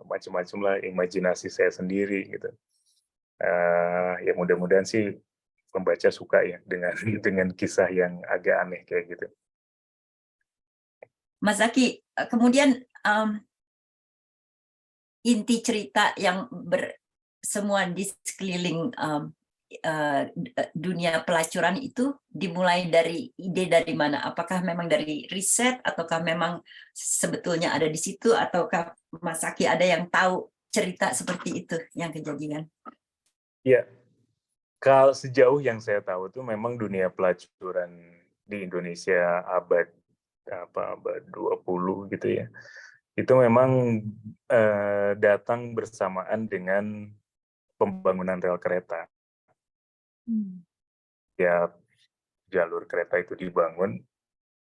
macam-macam lah, imajinasi saya sendiri gitu. Ya mudah-mudahan sih pembaca suka ya dengan kisah yang agak aneh kayak gitu. Mas Zaki, kemudian inti cerita yang semua di sekeliling dunia pelacuran itu dimulai dari ide dari mana? Apakah memang dari riset, ataukah memang sebetulnya ada di situ, ataukah Mas Zaki ada yang tahu cerita seperti itu yang kejadian? Ya, kalau sejauh yang saya tahu tuh memang dunia pelacuran di Indonesia abad 20 gitu ya. Itu memang datang bersamaan dengan pembangunan rel kereta. Ya, jalur kereta itu dibangun,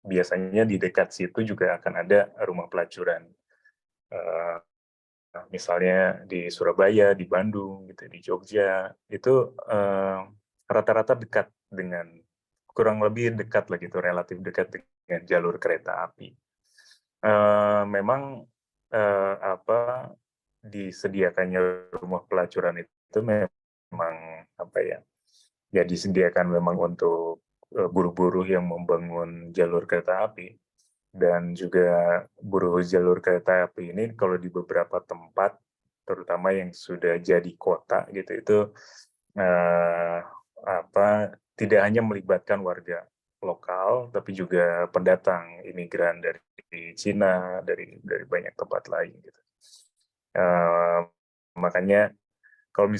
biasanya di dekat situ juga akan ada rumah pelacuran. Misalnya di Surabaya, di Bandung, gitu, di Jogja, itu rata-rata dekat dengan, kurang lebih dekat lah gitu, relatif dekat dengan jalur kereta api. Memang disediakannya rumah pelacuran itu memang ya disediakan memang untuk buruh-buruh yang membangun jalur kereta api, dan juga buruh jalur kereta api ini kalau di beberapa tempat terutama yang sudah jadi kota gitu, itu tidak hanya melibatkan warga lokal, tapi juga pendatang, imigran dari Cina, dari banyak tempat lain gitu. Makanya kalau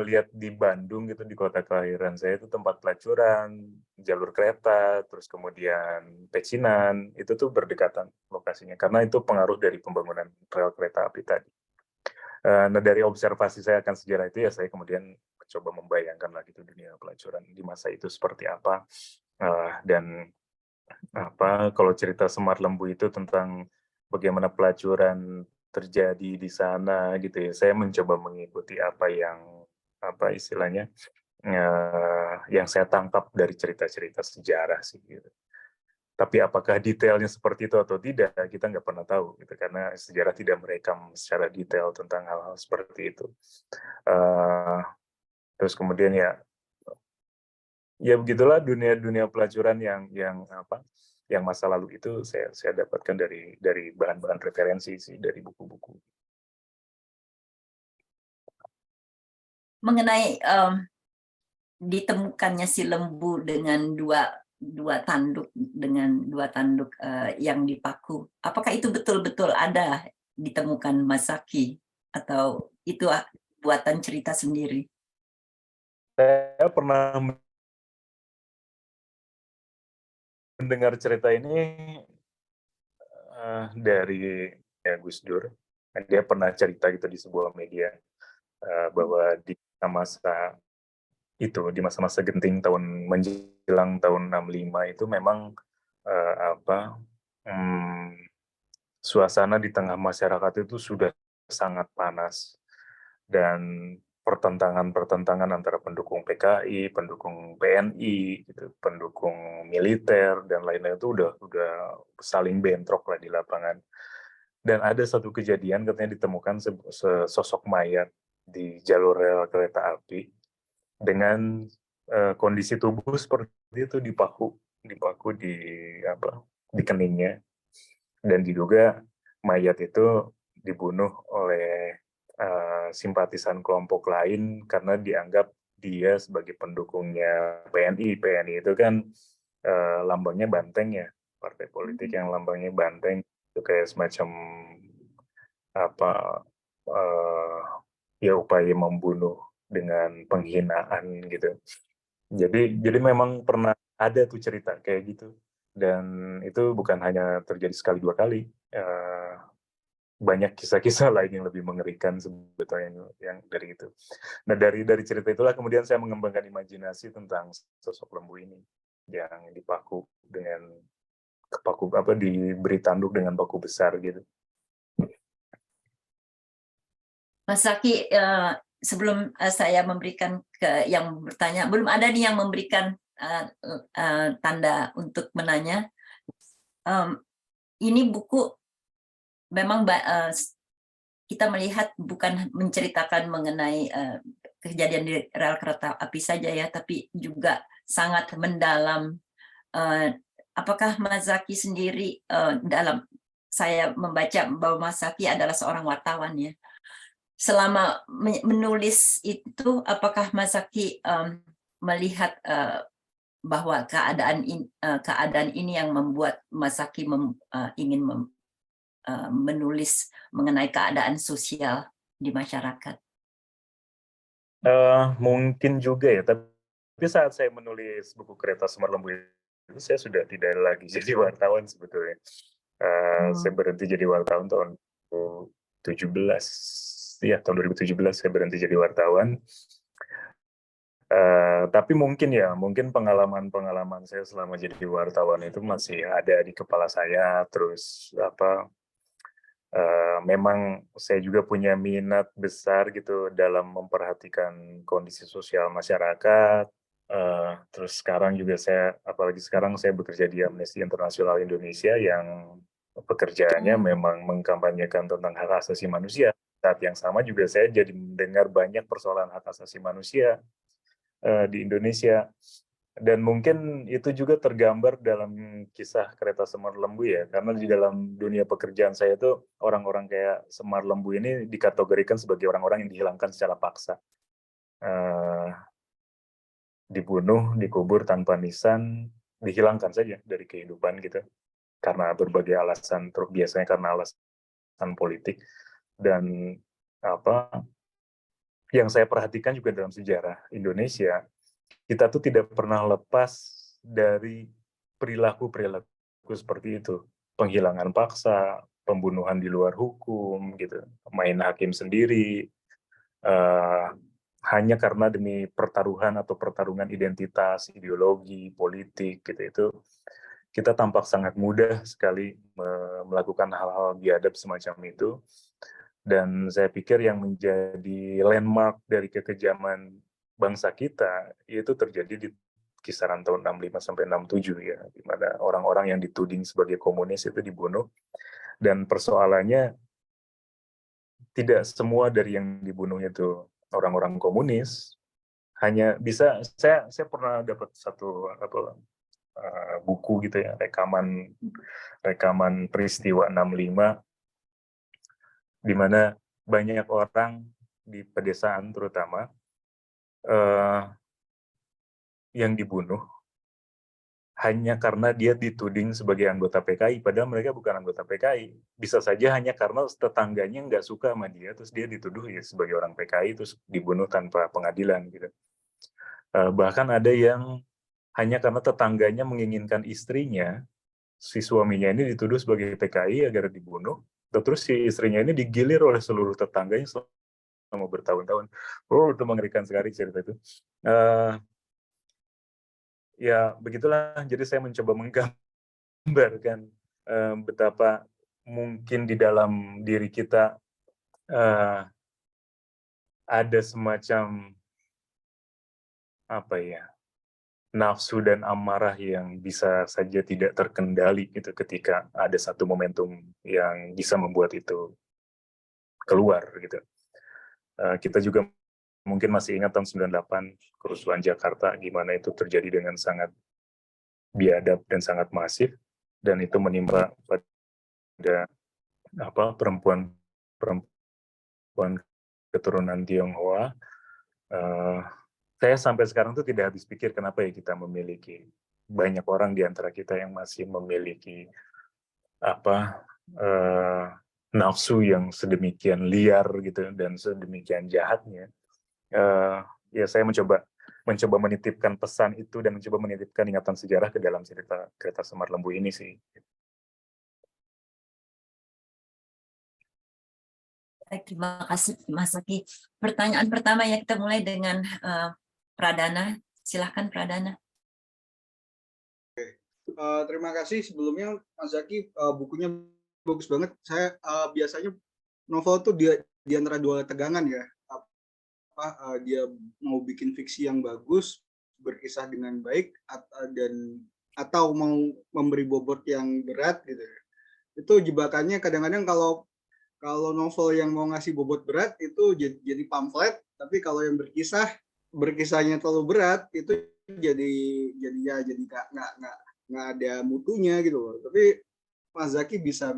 lihat di Bandung gitu, di kota kelahiran saya, itu tempat pelacuran, jalur kereta, terus kemudian pecinan, itu tuh berdekatan lokasinya, karena itu pengaruh dari pembangunan rel kereta api tadi. Nah, dari observasi saya akan sejarah itu ya, saya kemudian mencoba membayangkan lagi tuh dunia pelacuran di masa itu seperti apa. Dan kalau cerita Semar Lembu itu tentang bagaimana pelacuran terjadi di sana gitu ya, saya mencoba mengikuti apa yang istilahnya yang saya tangkap dari cerita-cerita sejarah sih gitu. Tapi apakah detailnya seperti itu atau tidak, kita nggak pernah tahu gitu, karena sejarah tidak merekam secara detail tentang hal-hal seperti itu. Terus kemudian ya begitulah dunia pelacuran yang masa lalu itu saya dapatkan dari bahan-bahan referensi sih, dari buku-buku. Mengenai ditemukannya si lembu dengan dua tanduk yang dipaku, apakah itu betul-betul ada ditemukan Mas Zaki, atau itu buatan cerita sendiri? Saya pernah mendengar cerita ini dari Gus Dur. Dia pernah cerita gitu di sebuah media bahwa di masa-masa genting menjelang tahun 65 itu memang suasana di tengah masyarakat itu sudah sangat panas, dan pertentangan antara pendukung PKI, pendukung PNI, gitu, pendukung militer dan lain-lain itu udah saling bentrok lah di lapangan. Dan ada satu kejadian katanya ditemukan sosok mayat di jalur rel kereta api dengan kondisi tubuh seperti itu, dipaku di keningnya, dan diduga mayat itu dibunuh oleh simpatisan kelompok lain karena dianggap dia sebagai pendukungnya PNI. PNI itu kan lambangnya banteng ya, partai politik yang lambangnya banteng, itu kayak semacam upaya membunuh dengan penghinaan gitu. Jadi memang pernah ada tuh cerita kayak gitu, dan itu bukan hanya terjadi sekali dua kali. Banyak kisah-kisah lain yang lebih mengerikan sebetulnya yang dari itu. Nah, dari cerita itulah kemudian saya mengembangkan imajinasi tentang sosok lembu ini yang diberi tanduk dengan paku besar gitu. Mas Zaki, sebelum saya memberikan ke yang bertanya, belum ada nih yang memberikan tanda untuk menanya. Ini buku memang kita melihat bukan menceritakan mengenai kejadian di rel kereta api saja ya, tapi juga sangat mendalam. Apakah Mas Zaki sendiri dalam saya membaca bahwa Mas Zaki adalah seorang wartawan ya. Selama menulis itu, apakah Mas Zaki melihat bahwa keadaan ini yang membuat Mas Zaki ingin menulis mengenai keadaan sosial di masyarakat? Mungkin juga ya, tapi saat saya menulis buku Kereta Semar Lembu itu saya sudah tidak lagi jadi wartawan sebetulnya. Saya berhenti jadi wartawan tahun 2017. Ya, tahun 2017 saya berhenti jadi wartawan. Tapi mungkin pengalaman saya selama jadi wartawan itu masih ada di kepala saya. Terus memang saya juga punya minat besar gitu dalam memperhatikan kondisi sosial masyarakat. Terus sekarang juga apalagi sekarang saya bekerja di Amnesty International Indonesia yang pekerjaannya memang mengkampanyekan tentang hak asasi manusia. Saat yang sama juga saya jadi mendengar banyak persoalan hak asasi manusia di Indonesia. Dan mungkin itu juga tergambar dalam kisah Kereta Semar Lembu ya, karena di dalam dunia pekerjaan saya itu orang-orang kayak Semar Lembu ini dikategorikan sebagai orang-orang yang dihilangkan secara paksa. Dibunuh, dikubur tanpa nisan, dihilangkan saja dari kehidupan gitu. Karena berbagai alasan, terus biasanya karena alasan politik. Dan yang saya perhatikan juga dalam sejarah Indonesia, kita tuh tidak pernah lepas dari perilaku seperti itu. Penghilangan paksa, pembunuhan di luar hukum, gitu, main hakim sendiri, hanya karena demi pertarungan identitas, ideologi, politik, gitu. Itu kita tampak sangat mudah sekali melakukan hal-hal biadab semacam itu. Dan saya pikir yang menjadi landmark dari kekejaman bangsa kita itu terjadi di kisaran tahun 65 sampai 67 ya, di mana orang-orang yang dituding sebagai komunis itu dibunuh. Dan persoalannya tidak semua dari yang dibunuh itu orang-orang komunis. Hanya bisa saya pernah dapat satu buku gitu ya, rekaman peristiwa 65 di mana banyak orang di pedesaan terutama yang dibunuh hanya karena dia dituding sebagai anggota PKI, padahal mereka bukan anggota PKI. Bisa saja hanya karena tetangganya nggak suka sama dia, terus dia dituduh ya sebagai orang PKI, terus dibunuh tanpa pengadilan gitu. Bahkan ada yang hanya karena tetangganya menginginkan istrinya, si suaminya ini dituduh sebagai PKI agar dibunuh, terus si istrinya ini digilir oleh seluruh tetangganya selama bertahun-tahun. Itu mengerikan sekali cerita itu. Ya begitulah, jadi saya mencoba menggambarkan betapa mungkin di dalam diri kita ada semacam nafsu dan amarah yang bisa saja tidak terkendali gitu ketika ada satu momentum yang bisa membuat itu keluar gitu. Kita juga mungkin masih ingat tahun 98 kerusuhan Jakarta, gimana itu terjadi dengan sangat biadab dan sangat masif, dan itu menimpa pada perempuan keturunan Tionghoa. Saya sampai sekarang tuh tidak habis pikir kenapa ya kita memiliki banyak orang di antara kita yang masih memiliki nafsu yang sedemikian liar gitu dan sedemikian jahatnya. Ya saya mencoba menitipkan pesan itu dan mencoba menitipkan ingatan sejarah ke dalam cerita Kereta Semar Lembu ini sih. Baik, terima kasih Mas Zaki. Pertanyaan pertama ya, kita mulai dengan Pradana. Silahkan Pradana. Terima kasih sebelumnya Mas Zaki, bukunya bagus banget. Saya biasanya novel tuh di antara dua tegangan ya. Dia mau bikin fiksi yang bagus, berkisah dengan baik, atau mau memberi bobot yang berat gitu. Itu jebakannya kadang-kadang kalau novel yang mau ngasih bobot berat itu jadi pamflet, tapi kalau yang berkisahnya terlalu berat itu jadi nggak ada mutunya gitu loh. Tapi Mas Zaki bisa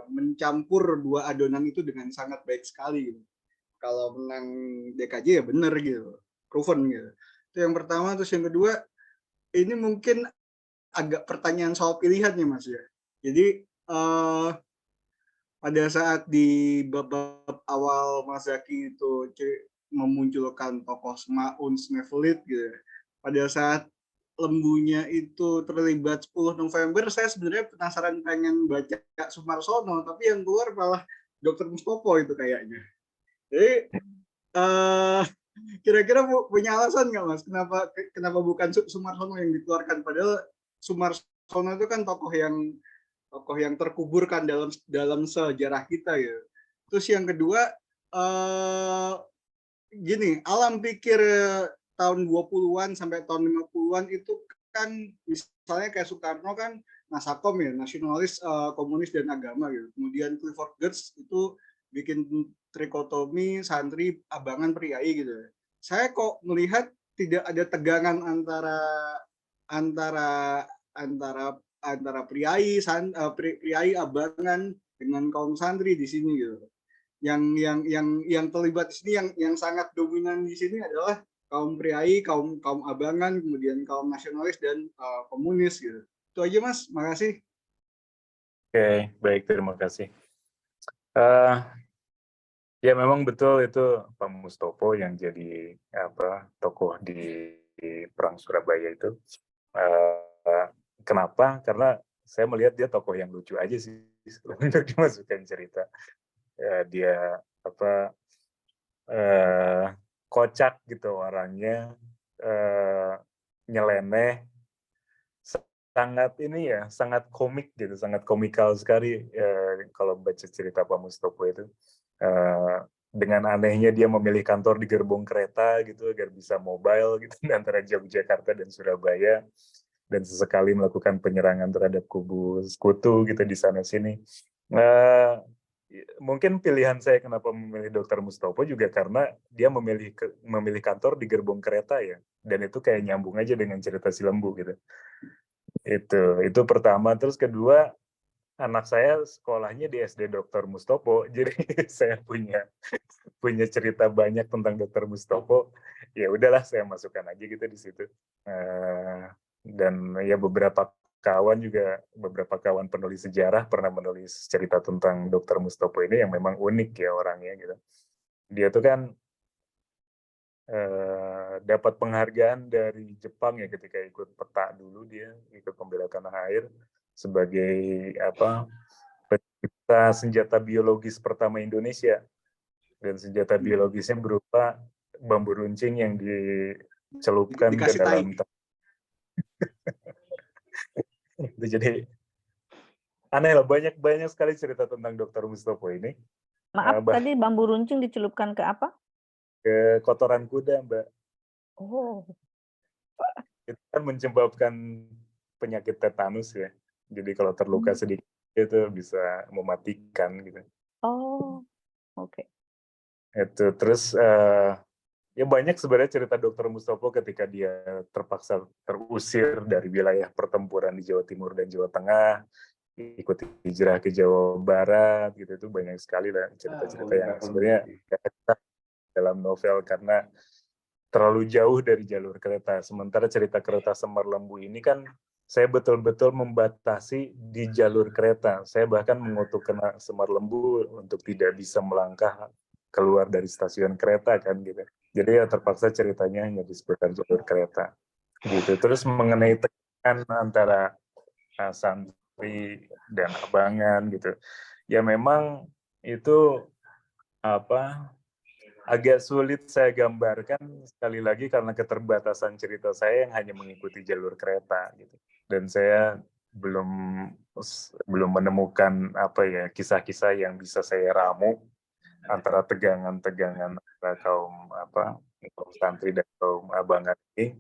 mencampur dua adonan itu dengan sangat baik sekali gitu. Kalau menang DKJ ya bener gitu, proven gitu. Itu yang pertama. Terus yang kedua, ini mungkin agak pertanyaan soal pilihan ya Mas ya. Jadi pada saat di bab awal Mas Zaki itu memunculkan tokoh Semaun Snevelit gitu. Pada saat lembunya itu terlibat 10 November, saya sebenarnya penasaran pengen baca Sumarsono, tapi yang keluar malah Dr. Mustopo itu kayaknya. Jadi kira-kira punya alasan nggak Mas? Kenapa bukan Sumarsono yang dikeluarkan? Padahal Sumarsono itu kan tokoh yang terkuburkan dalam sejarah kita ya. Terus yang kedua, gini, alam pikir tahun 20-an sampai tahun 50-an itu kan misalnya kayak Soekarno kan Nasakom ya, nasionalis, komunis dan agama gitu. Kemudian Clifford Geertz itu bikin trikotomi santri, abangan, priai gitu. Saya kok melihat tidak ada tegangan antara priai, abangan dengan kaum santri di sini gitu. Yang terlibat di sini yang sangat dominan di sini adalah kaum priai, kaum abangan, kemudian kaum nasionalis dan komunis gitu. Itu aja Mas, makasih. Oke, baik, terima kasih. Ya memang betul itu Pak Mustopo yang jadi tokoh di Perang Surabaya itu. Kenapa? Karena saya melihat dia tokoh yang lucu aja sih untuk dimasukkan cerita. Dia kocak gitu orangnya, nyeleneh, sangat komik gitu, sangat komikal sekali kalau baca cerita Pak Mustopo itu. Dengan anehnya dia memilih kantor di gerbong kereta gitu agar bisa mobile gitu antara Yogyakarta dan Surabaya, dan sesekali melakukan penyerangan terhadap kubu sekutu gitu di sana sini. Mungkin pilihan saya kenapa memilih Dr. Mustopo juga karena dia memilih kantor di gerbong kereta ya, dan itu kayak nyambung aja dengan cerita si lembu gitu. Itu pertama. Terus kedua, anak saya sekolahnya di SD Dr. Mustopo, jadi saya punya cerita banyak tentang Dr. Mustopo. Ya udahlah, saya masukkan aja gitu di situ. Dan ya beberapa kawan penulis sejarah pernah menulis cerita tentang Dr. Mustopo ini yang memang unik ya orangnya gitu. Dia tuh kan dapat penghargaan dari Jepang ya ketika ikut peta dulu, dia ikut membela tanah air sebagai pencipta senjata biologis pertama Indonesia, dan senjata biologisnya berupa bambu runcing yang dicelupkan ke dalam itu. Jadi aneh lah, banyak sekali cerita tentang Dr. Mustopo ini. Maaf, tadi bambu runcing dicelupkan ke apa? Ke kotoran kuda, Mbak. Oh. Itu kan menyebabkan penyakit tetanus ya. Jadi kalau terluka sedikit itu bisa mematikan gitu. Oh, oke. Itu terus ya banyak sebenarnya cerita Dr. Mustopo ketika dia terpaksa terusir dari wilayah pertempuran di Jawa Timur dan Jawa Tengah, ikut hijrah ke Jawa Barat gitu. Itu banyak sekali lah cerita-cerita yang sebenarnya dalam novel karena terlalu jauh dari jalur kereta. Sementara cerita Kereta Semar Lembu ini kan saya betul-betul membatasi di jalur kereta. Saya bahkan mengutuk kena Semar Lembu untuk tidak bisa melangkah keluar dari stasiun kereta kan gitu. Jadi ya terpaksa ceritanya hanya disebutkan jalur kereta gitu. Terus mengenai tegangan antara santri dan abangan gitu, ya memang itu agak sulit saya gambarkan, sekali lagi karena keterbatasan cerita saya yang hanya mengikuti jalur kereta gitu. Dan saya belum menemukan kisah-kisah yang bisa saya ramu antara tegangan-tegangan antara kaum santri dan kaum abangan ini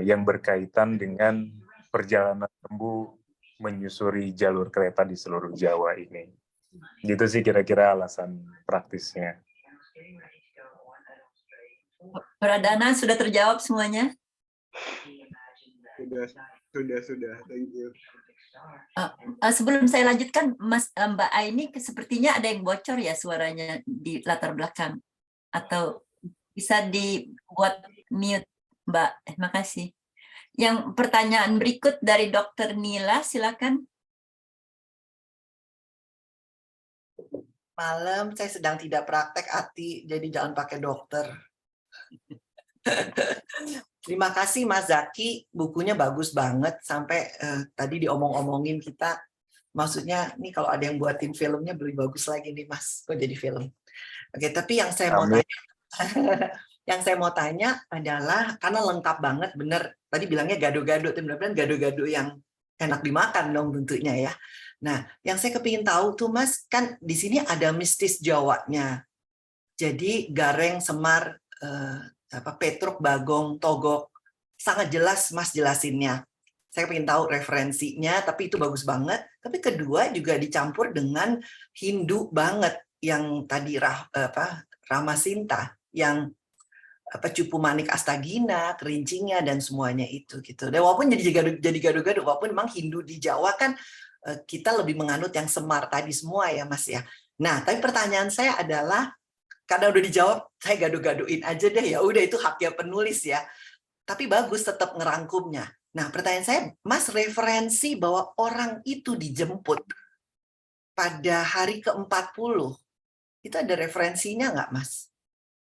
yang berkaitan dengan perjalanan Lembu menyusuri jalur kereta di seluruh Jawa ini. Gitu sih kira-kira alasan praktisnya. Pradana, sudah terjawab semuanya? Sudah. Thank you. Sebelum saya lanjutkan, Mbak Aini, sepertinya ada yang bocor ya suaranya di latar belakang. Atau bisa dibuat mute, Mbak. Makasih. Yang pertanyaan berikut dari Dr. Nila, silakan. Malam, saya sedang tidak praktek, Ati, jadi jangan pakai dokter. Terima kasih Mas Zaki, bukunya bagus banget sampai tadi diomong-omongin kita. Maksudnya nih kalau ada yang buatin filmnya lebih bagus lagi nih Mas, kok jadi film. Oke, tapi yang saya mau tanya, adalah karena lengkap banget, bener. Tadi bilangnya gado-gado, benar-benar gado-gado yang enak dimakan dong tentunya ya. Nah, yang saya kepingin tahu tuh Mas, kan di sini ada mistis Jawanya. Jadi Gareng, Semar, Petruk, Bagong, Togok, sangat jelas Mas jelasinnya. Saya pengen tahu referensinya, tapi itu bagus banget. Tapi kedua juga dicampur dengan Hindu banget, yang tadi Ramasinta, yang Cupu Manik Astagina, Kerincingnya dan semuanya itu gitu. Dan walaupun jadi gado-gado, walaupun memang Hindu di Jawa kan kita lebih menganut yang Semar tadi semua ya Mas ya. Nah, tapi pertanyaan saya adalah, karena udah dijawab, saya gado-gadoin aja deh, ya udah itu haknya penulis ya. Tapi bagus tetap ngerangkumnya. Nah, pertanyaan saya, Mas, referensi bahwa orang itu dijemput pada hari ke-40, itu ada referensinya nggak, Mas?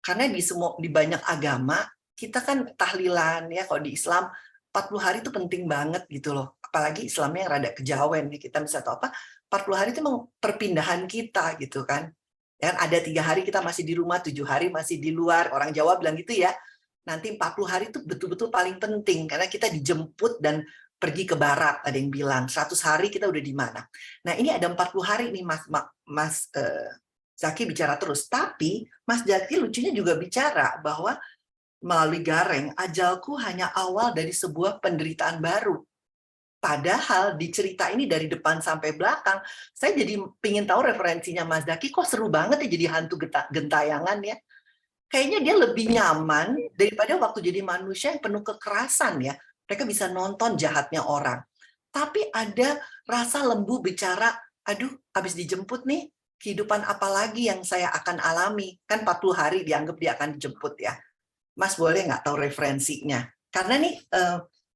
Karena di banyak agama, kita kan tahlilan ya, kalau di Islam 40 hari itu penting banget gitu loh. Apalagi Islamnya yang rada kejawen, kita bisa tahu 40 hari itu memang perpindahan kita gitu kan. Dan ada 3 hari kita masih di rumah, 7 hari masih di luar. Orang Jawa bilang gitu ya. Nanti 40 hari itu betul-betul paling penting karena kita dijemput dan pergi ke barat, ada yang bilang 100 hari kita udah di mana. Nah, ini ada 40 hari nih Mas Zaki bicara terus, tapi Mas Zaki lucunya juga bicara bahwa melalui Gareng, ajalku hanya awal dari sebuah penderitaan baru. Padahal di cerita ini dari depan sampai belakang, saya jadi pingin tahu referensinya Mas Zaki, kok seru banget ya jadi hantu gentayangan ya. Kayaknya dia lebih nyaman daripada waktu jadi manusia yang penuh kekerasan ya. Mereka bisa nonton jahatnya orang. Tapi ada rasa lembu bicara, aduh habis dijemput nih, kehidupan apa lagi yang saya akan alami? Kan 40 hari dianggap dia akan dijemput ya. Mas boleh nggak tahu referensinya? Karena nih,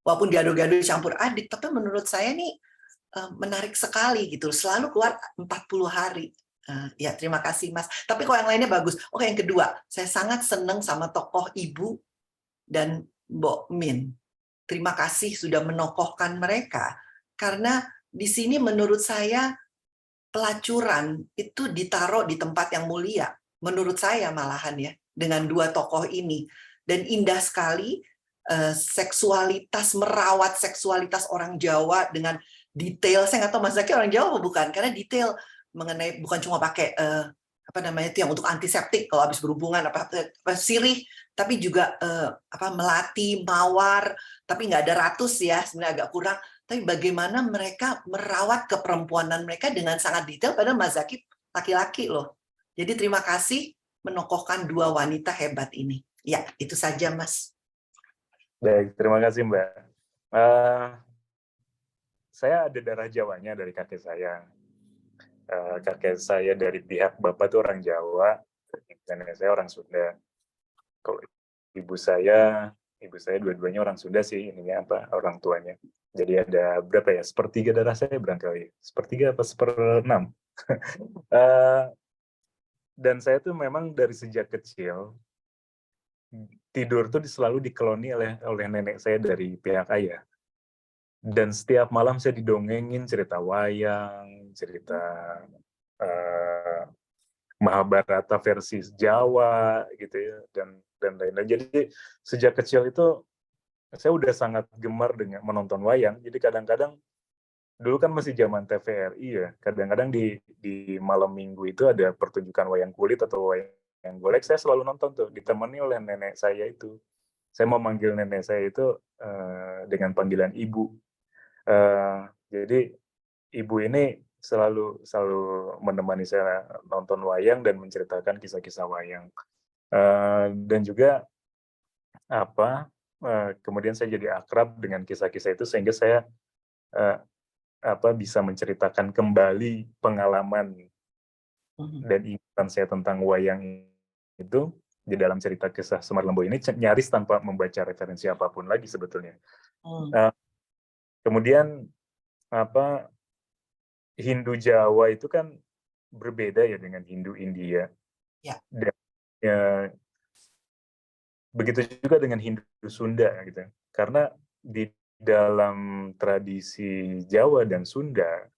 walaupun gado-gado campur adik, tapi menurut saya nih menarik sekali gitu. Selalu keluar 40 hari. Ya, terima kasih Mas. Tapi kalau yang lainnya bagus. Oke, yang kedua, saya sangat senang sama tokoh Ibu dan Mbok Min. Terima kasih sudah menokohkan mereka. Karena di sini menurut saya pelacuran itu ditaruh di tempat yang mulia. Menurut saya malahan ya, dengan dua tokoh ini. Dan indah sekali seksualitas, merawat seksualitas orang Jawa dengan detail. Saya nggak tahu Mas Zaki orang Jawa apa bukan, karena detail mengenai bukan cuma pakai itu yang untuk antiseptik kalau habis berhubungan sirih, tapi juga melati, mawar, tapi nggak ada ratus ya, sebenarnya agak kurang. Tapi bagaimana mereka merawat keperempuanan mereka dengan sangat detail, padahal Mas Zaki laki-laki loh. Jadi terima kasih menokohkan dua wanita hebat ini. Ya, itu saja Mas. Baik, terima kasih Mbak. Saya ada darah Jawanya dari kakek saya. Kakek saya dari pihak bapak itu orang Jawa, nenek saya orang Sunda. Kalau ibu saya dua-duanya orang Sunda sih, ininya orang tuanya. Jadi ada berapa ya? 1/3 darah saya barangkali. 1/3 apa 1/6. Dan saya tuh memang dari sejak kecil tidur tuh selalu dikeloni oleh nenek saya dari pihak ayah. Dan setiap malam saya didongengin cerita wayang, cerita Mahabharata versi Jawa gitu ya, dan lain-lain. Jadi sejak kecil itu saya udah sangat gemar dengan menonton wayang. Jadi kadang-kadang dulu kan masih zaman TVRI ya, kadang-kadang di malam minggu itu ada pertunjukan wayang kulit atau wayang golek, saya selalu nonton tuh, ditemani oleh nenek saya itu. Saya mau manggil nenek saya itu dengan panggilan ibu. Jadi ibu ini selalu menemani saya nonton wayang dan menceritakan kisah-kisah wayang. Dan juga kemudian saya jadi akrab dengan kisah-kisah itu sehingga saya bisa menceritakan kembali pengalaman dan ingatan saya tentang wayang itu di dalam cerita kisah Semar Lembu ini nyaris tanpa membaca referensi apapun lagi sebetulnya. Kemudian Hindu Jawa itu kan berbeda ya dengan Hindu India. Ya. Dan begitu juga dengan Hindu Sunda gitu. Karena di dalam tradisi Jawa dan Sunda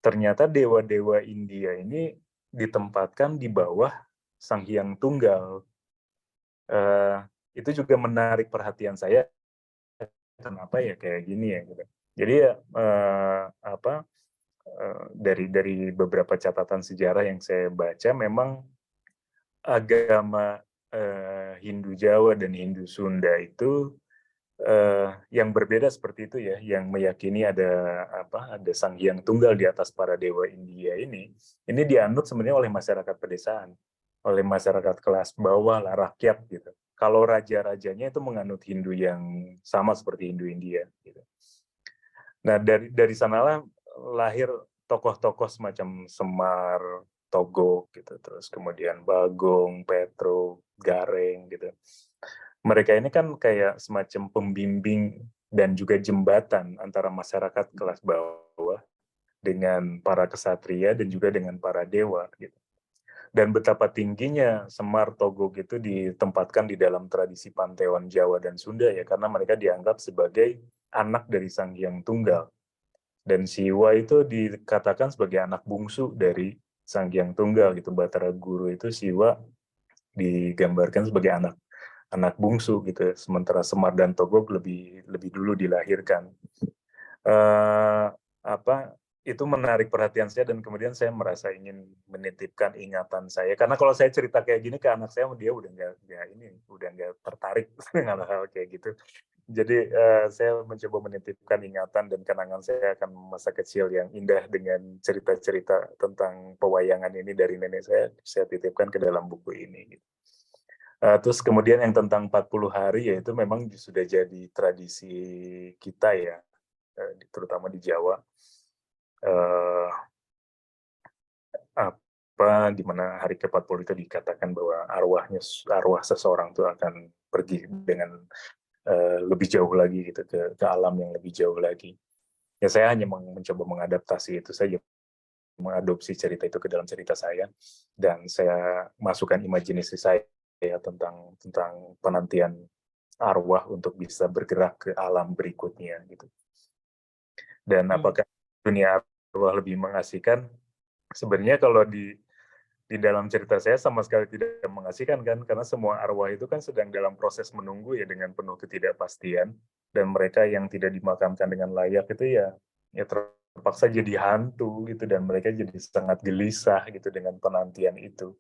ternyata dewa-dewa India ini ditempatkan di bawah Sang Hyang Tunggal. Itu juga menarik perhatian saya. Kenapa ya kayak gini ya gitu. Jadi dari beberapa catatan sejarah yang saya baca, memang agama Hindu Jawa dan Hindu Sunda itu yang berbeda seperti itu ya, yang meyakini ada Sang Hyang Tunggal di atas para dewa India ini dianut sebenarnya oleh masyarakat pedesaan, oleh masyarakat kelas bawah lah, rakyat gitu. Kalau raja-rajanya itu menganut Hindu yang sama seperti Hindu India gitu. Nah, dari sanalah lahir tokoh-tokoh semacam Semar, Togog gitu, terus kemudian Bagong, Petro, Gareng gitu. Mereka ini kan kayak semacam pembimbing dan juga jembatan antara masyarakat kelas bawah dengan para kesatria dan juga dengan para dewa gitu. Dan betapa tingginya Semar, Togog itu ditempatkan di dalam tradisi panteon Jawa dan Sunda ya, karena mereka dianggap sebagai anak dari Sang Hyang Tunggal. Dan Siwa itu dikatakan sebagai anak bungsu dari Sang Hyang Tunggal gitu. Batara Guru itu Siwa digambarkan sebagai anak bungsu gitu. Sementara Semar dan Togog lebih dulu dilahirkan. Itu menarik perhatian saya dan kemudian saya merasa ingin menitipkan ingatan saya. Karena kalau saya cerita kayak gini ke anak saya, dia udah nggak tertarik dengan hal kayak gitu. Jadi saya mencoba menitipkan ingatan dan kenangan saya akan masa kecil yang indah dengan cerita-cerita tentang pewayangan ini dari nenek saya titipkan ke dalam buku ini. Terus kemudian yang tentang 40 hari, yaitu memang sudah jadi tradisi kita ya, terutama di Jawa. Di mana hari ke-40 itu dikatakan bahwa arwah seseorang itu akan pergi dengan lebih jauh lagi gitu ke alam yang lebih jauh lagi. Ya saya hanya mencoba mengadaptasi itu saja, mengadopsi cerita itu ke dalam cerita saya, dan saya masukkan imajinasi saya tentang penantian arwah untuk bisa bergerak ke alam berikutnya gitu. Dan apakah dunia arwah lebih mengasihkan? Sebenarnya kalau di dalam cerita saya sama sekali tidak mengasihkan kan, karena semua arwah itu kan sedang dalam proses menunggu ya dengan penuh ketidakpastian, dan mereka yang tidak dimakamkan dengan layak itu ya terpaksa jadi hantu gitu, dan mereka jadi sangat gelisah gitu dengan penantian itu.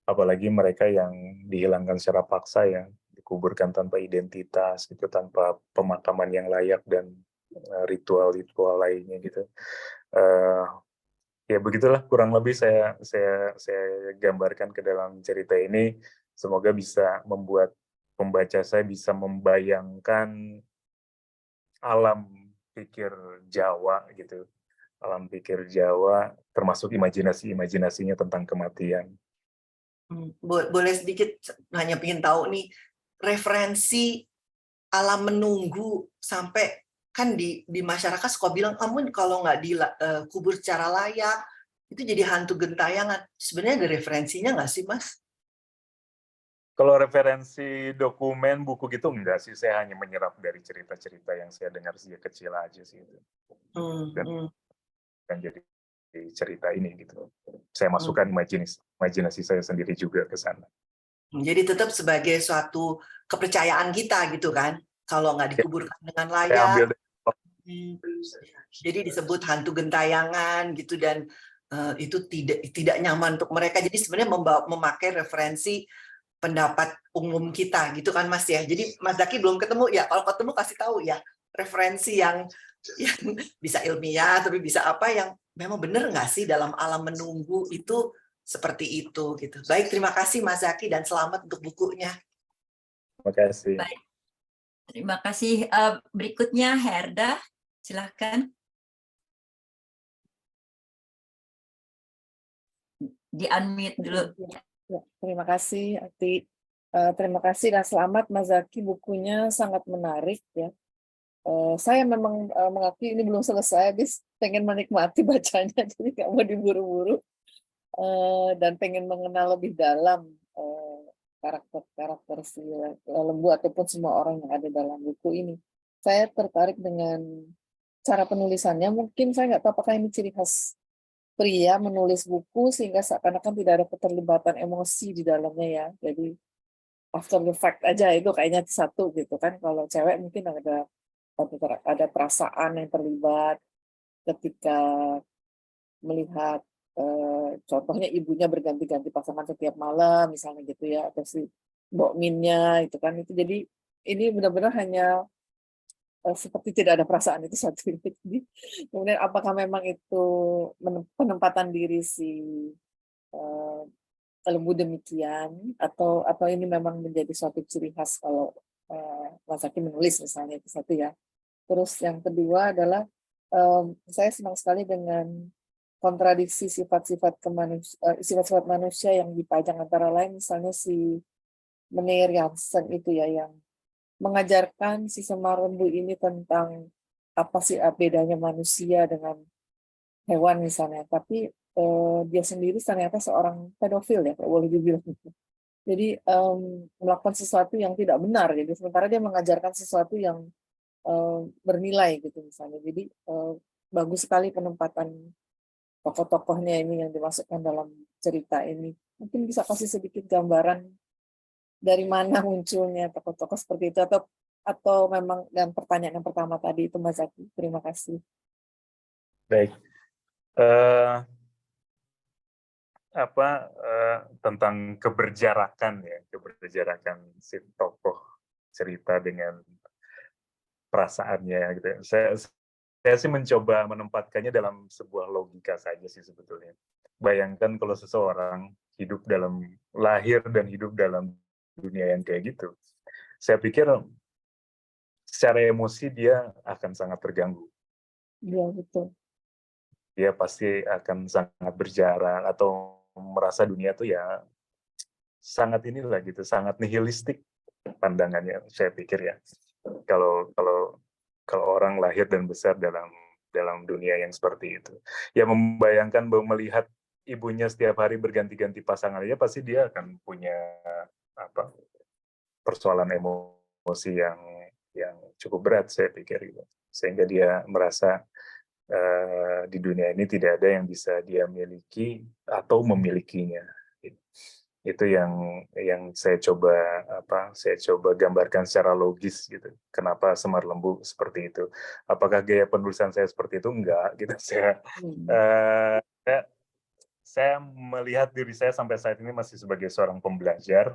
Apalagi mereka yang dihilangkan secara paksa ya, dikuburkan tanpa identitas gitu, tanpa pemakaman yang layak dan ritual-ritual lainnya gitu. Ya begitulah kurang lebih saya gambarkan ke dalam cerita ini. Semoga bisa membuat pembaca saya bisa membayangkan alam pikir Jawa gitu, alam pikir Jawa termasuk imajinasinya tentang kematian. Boleh sedikit, hanya ingin tahu nih referensi alam menunggu, sampai kan di masyarakat suka bilang, kamu kalau nggak dikubur secara layak itu jadi hantu gentayangan. Sebenarnya ada referensinya nggak sih, Mas? Kalau referensi dokumen, buku gitu enggak sih, saya hanya menyerap dari cerita-cerita yang saya dengar sejak kecil aja sih itu. Dan jadi cerita ini gitu. Saya masukkan imajinasi saya sendiri juga ke sana. Jadi tetap sebagai suatu kepercayaan kita gitu kan. Kalau nggak dikuburkan dengan Saya layak, ambil jadi disebut hantu gentayangan gitu, dan itu tidak nyaman untuk mereka. Jadi sebenarnya memakai referensi pendapat umum kita gitu kan Mas ya. Jadi Mas Zaki belum ketemu ya. Kalau ketemu kasih tahu ya referensi yang bisa ilmiah tapi bisa apa yang memang benar nggak sih dalam alam menunggu itu seperti itu gitu. Baik, terima kasih Mas Zaki dan selamat untuk bukunya. Terima kasih. Baik. Terima kasih. Berikutnya Herda, silakan. Di-unmute dulu. Ya, terima kasih, Ati. Terima kasih dan selamat Mas Zaki, bukunya sangat menarik ya. Saya memang mengakui ini belum selesai, habis pengen menikmati bacanya, jadi nggak mau diburu-buru. Dan pengen mengenal lebih dalam karakter-karakter si Lembu ataupun semua orang yang ada dalam buku ini. Saya tertarik dengan cara penulisannya. Mungkin saya nggak tahu apakah ini ciri khas pria menulis buku sehingga seakan-akan tidak ada keterlibatan emosi di dalamnya ya. Jadi after the fact aja itu kayaknya satu gitu kan. Kalau cewek mungkin ada perasaan yang terlibat ketika melihat contohnya ibunya berganti-ganti pasangan setiap malam misalnya gitu ya, atau si Mbok Minnya itu kan, itu jadi ini benar-benar hanya seperti tidak ada perasaan, itu satu. Jadi kemudian apakah memang itu penempatan diri si Lembu demikian, atau ini memang menjadi suatu ciri khas kalau Mas Zaki menulis misalnya, itu satu ya. Terus yang kedua adalah saya senang sekali dengan kontradiksi sifat-sifat manusia yang dipajang, antara lain misalnya si Meneer Jansen itu ya, yang mengajarkan si Semar Lembu ini tentang apa sih bedanya manusia dengan hewan misalnya, tapi dia sendiri ternyata seorang pedofil ya, kalau boleh dibilang gitu. Jadi melakukan sesuatu yang tidak benar, jadi sementara dia mengajarkan sesuatu yang bernilai gitu misalnya. Jadi bagus sekali penempatan tokoh-tokohnya ini yang dimasukkan dalam cerita ini. Mungkin bisa kasih sedikit gambaran dari mana munculnya tokoh-tokoh seperti itu, atau memang, dan pertanyaan yang pertama tadi itu Mas Zaki. Terima kasih. Baik. Tentang keberjarakan si tokoh cerita dengan perasaannya gitu. Saya sih mencoba menempatkannya dalam sebuah logika saja sih sebetulnya. Bayangkan kalau seseorang lahir dan hidup dalam dunia yang kayak gitu. Saya pikir secara emosi dia akan sangat terganggu. Iya, betul. Dia pasti akan sangat berjarak atau merasa dunia tuh ya sangat sangat nihilistik pandangannya, saya pikir ya. Kalau orang lahir dan besar dalam dunia yang seperti itu, ya membayangkan bahwa melihat ibunya setiap hari berganti-ganti pasangan aja, pasti dia akan punya persoalan emosi yang cukup berat, saya pikir gitu. Sehingga dia merasa di dunia ini tidak ada yang bisa dia miliki atau memilikinya. Itu yang saya coba gambarkan secara logis gitu. Kenapa Semar Lembu seperti itu? Apakah gaya penulisan saya seperti itu? Enggak gitu. Saya melihat diri saya sampai saat ini masih sebagai seorang pembelajar.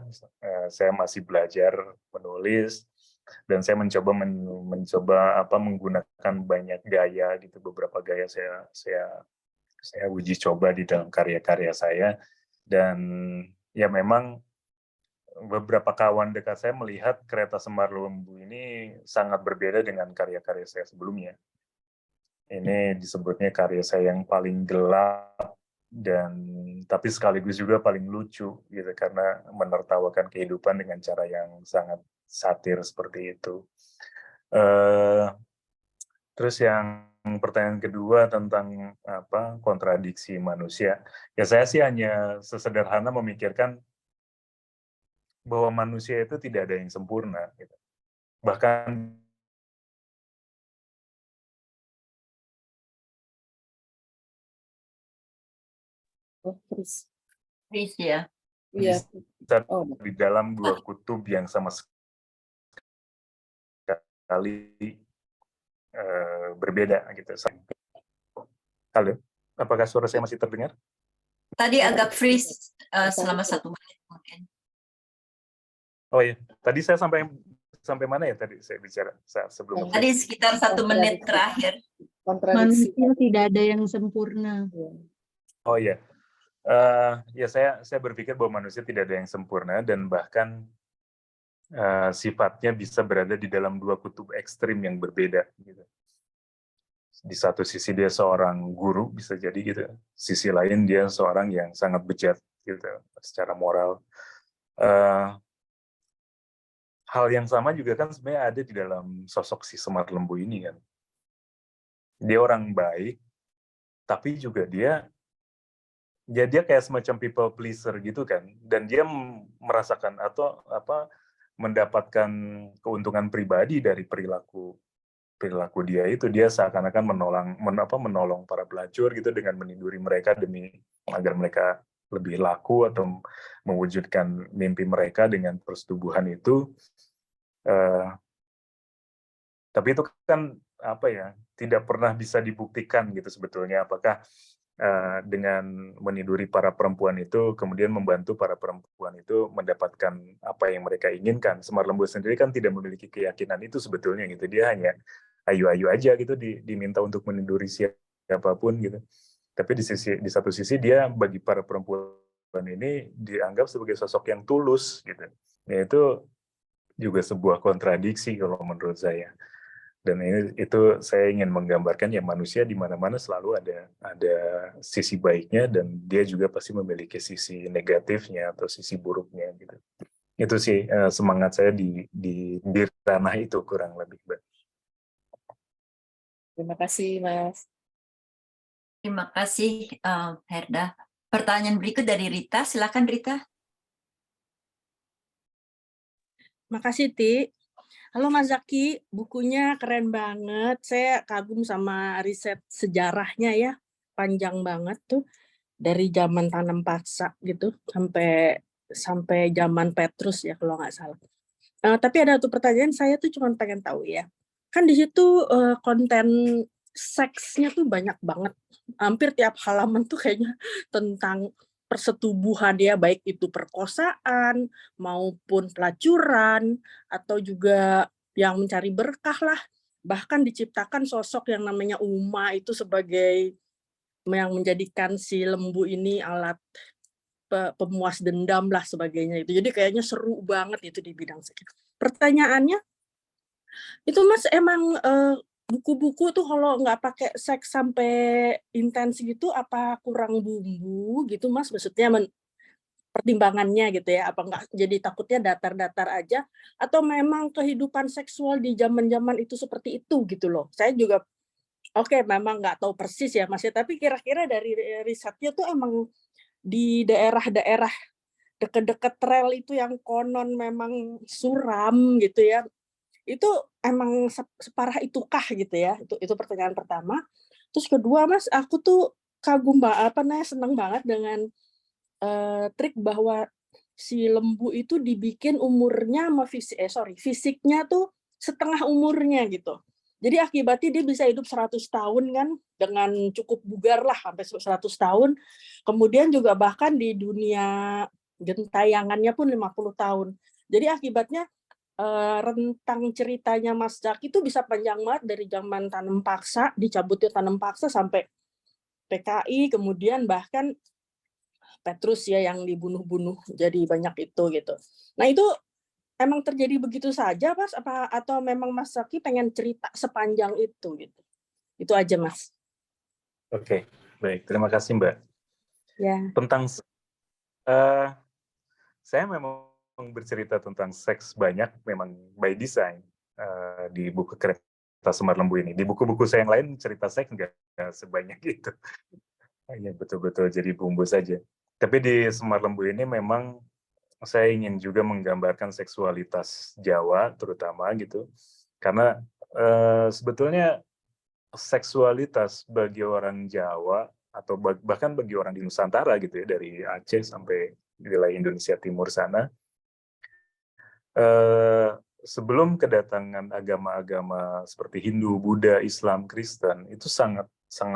Saya masih belajar menulis, dan saya mencoba menggunakan banyak gaya gitu. Beberapa gaya saya uji coba di dalam karya-karya saya, dan ya memang beberapa kawan dekat saya melihat Kereta Semar Lembu ini sangat berbeda dengan karya-karya saya sebelumnya. Ini disebutnya karya saya yang paling gelap, dan tapi sekaligus juga paling lucu gitu, karena menertawakan kehidupan dengan cara yang sangat satir seperti itu. Terus yang pertanyaan kedua tentang kontradiksi manusia, ya saya sih hanya sesederhana memikirkan bahwa manusia itu tidak ada yang sempurna. Gitu. Bahkan Terus, Chris ya. iya. bisa Oh, di dalam dua kutub yang sama sekali berbeda gitu. Halo, apakah suara saya masih terdengar? Tadi agak freeze selama 1 menit mungkin. Oh iya, tadi saya sampai mana ya tadi saya bicara sebelum Tadi sekitar 1 menit terakhir. Kontradiksi. Manusia tidak ada yang sempurna. Oh iya, ya saya berpikir bahwa manusia tidak ada yang sempurna dan bahkan sifatnya bisa berada di dalam dua kutub ekstrim yang berbeda. Gitu. Di satu sisi dia seorang guru bisa jadi gitu, sisi lain dia seorang yang sangat bejat gitu secara moral. Hal yang sama juga kan sebenarnya ada di dalam sosok si Semar Lembu ini kan. Dia orang baik, tapi juga dia kayak semacam people pleaser gitu kan, dan dia merasakan atau mendapatkan keuntungan pribadi dari perilaku dia itu. Dia seakan-akan menolong para pelacur gitu dengan meniduri mereka demi agar mereka lebih laku atau mewujudkan mimpi mereka dengan persetubuhan itu. Tapi itu kan tidak pernah bisa dibuktikan gitu sebetulnya, apakah dengan meniduri para perempuan itu kemudian membantu para perempuan itu mendapatkan apa yang mereka inginkan. Semar Lembu sendiri kan tidak memiliki keyakinan itu sebetulnya gitu. Dia hanya ayu-ayu aja gitu diminta untuk meniduri siapapun gitu. Tapi di satu sisi dia bagi para perempuan ini dianggap sebagai sosok yang tulus gitu. Ya itu juga sebuah kontradiksi kalau menurut saya. Dan itu saya ingin menggambarkan ya manusia di mana-mana selalu ada sisi baiknya dan dia juga pasti memiliki sisi negatifnya atau sisi buruknya gitu. Itu sih semangat saya di ranah itu kurang lebih. Terima kasih, Mas. Terima kasih, Herda. Pertanyaan berikut dari Rita. Silakan, Rita. Makasih, Ti. Halo Mas Zaki, bukunya keren banget. Saya kagum sama riset sejarahnya ya. Panjang banget tuh. Dari zaman tanam paksa gitu sampai zaman Petrus ya kalau nggak salah. Tapi ada satu pertanyaan, saya tuh cuma pengen tahu ya. Kan di situ konten seksnya tuh banyak banget. Hampir tiap halaman tuh kayaknya tentang persetubuhan ya, baik itu perkosaan maupun pelacuran atau juga yang mencari berkah lah. Bahkan diciptakan sosok yang namanya Uma itu sebagai yang menjadikan si lembu ini alat pemuas dendam lah sebagainya itu. Jadi kayaknya seru banget itu di bidang seks. Pertanyaannya, itu Mas emang buku-buku tuh kalau nggak pakai seks sampai intens gitu, apa kurang bumbu gitu Mas? Maksudnya pertimbangannya gitu ya, apa nggak jadi takutnya datar-datar aja, atau memang kehidupan seksual di zaman-zaman itu seperti itu gitu loh. Saya juga memang nggak tahu persis ya Mas ya, tapi kira-kira dari risetnya tuh emang di daerah-daerah deket-deket rel itu yang konon memang suram gitu ya, itu emang separah itukah gitu ya? Itu pertanyaan pertama. Terus kedua Mas, aku tuh kagum seneng banget dengan trik bahwa si lembu itu dibikin umurnya sama fisiknya tuh setengah umurnya gitu. Jadi akibatnya dia bisa hidup 100 tahun kan, dengan cukup bugar lah sampai 100 tahun. Kemudian juga bahkan di dunia gentayangannya pun 50 tahun. Jadi akibatnya rentang ceritanya Mas Zaki itu bisa panjang banget dari zaman tanam paksa, dicabutnya tanam paksa sampai PKI, kemudian bahkan Petrus ya yang dibunuh-bunuh jadi banyak itu gitu. Nah itu emang terjadi begitu saja Mas, atau memang Mas Zaki pengen cerita sepanjang itu gitu? Itu aja Mas. Oke, baik. Terima kasih Mbak. Ya. Tentang saya memang bercerita tentang seks banyak memang by design di buku Kereta Semar Lembu ini. Di buku-buku saya yang lain cerita seks nggak sebanyak itu. Hanya betul-betul jadi bumbu saja. Tapi di Semar Lembu ini memang saya ingin juga menggambarkan seksualitas Jawa terutama gitu, karena sebetulnya seksualitas bagi orang Jawa atau bahkan bagi orang di Nusantara gitu ya, dari Aceh sampai wilayah Indonesia Timur sana, sebelum kedatangan agama-agama seperti Hindu, Buddha, Islam, Kristen, itu sangat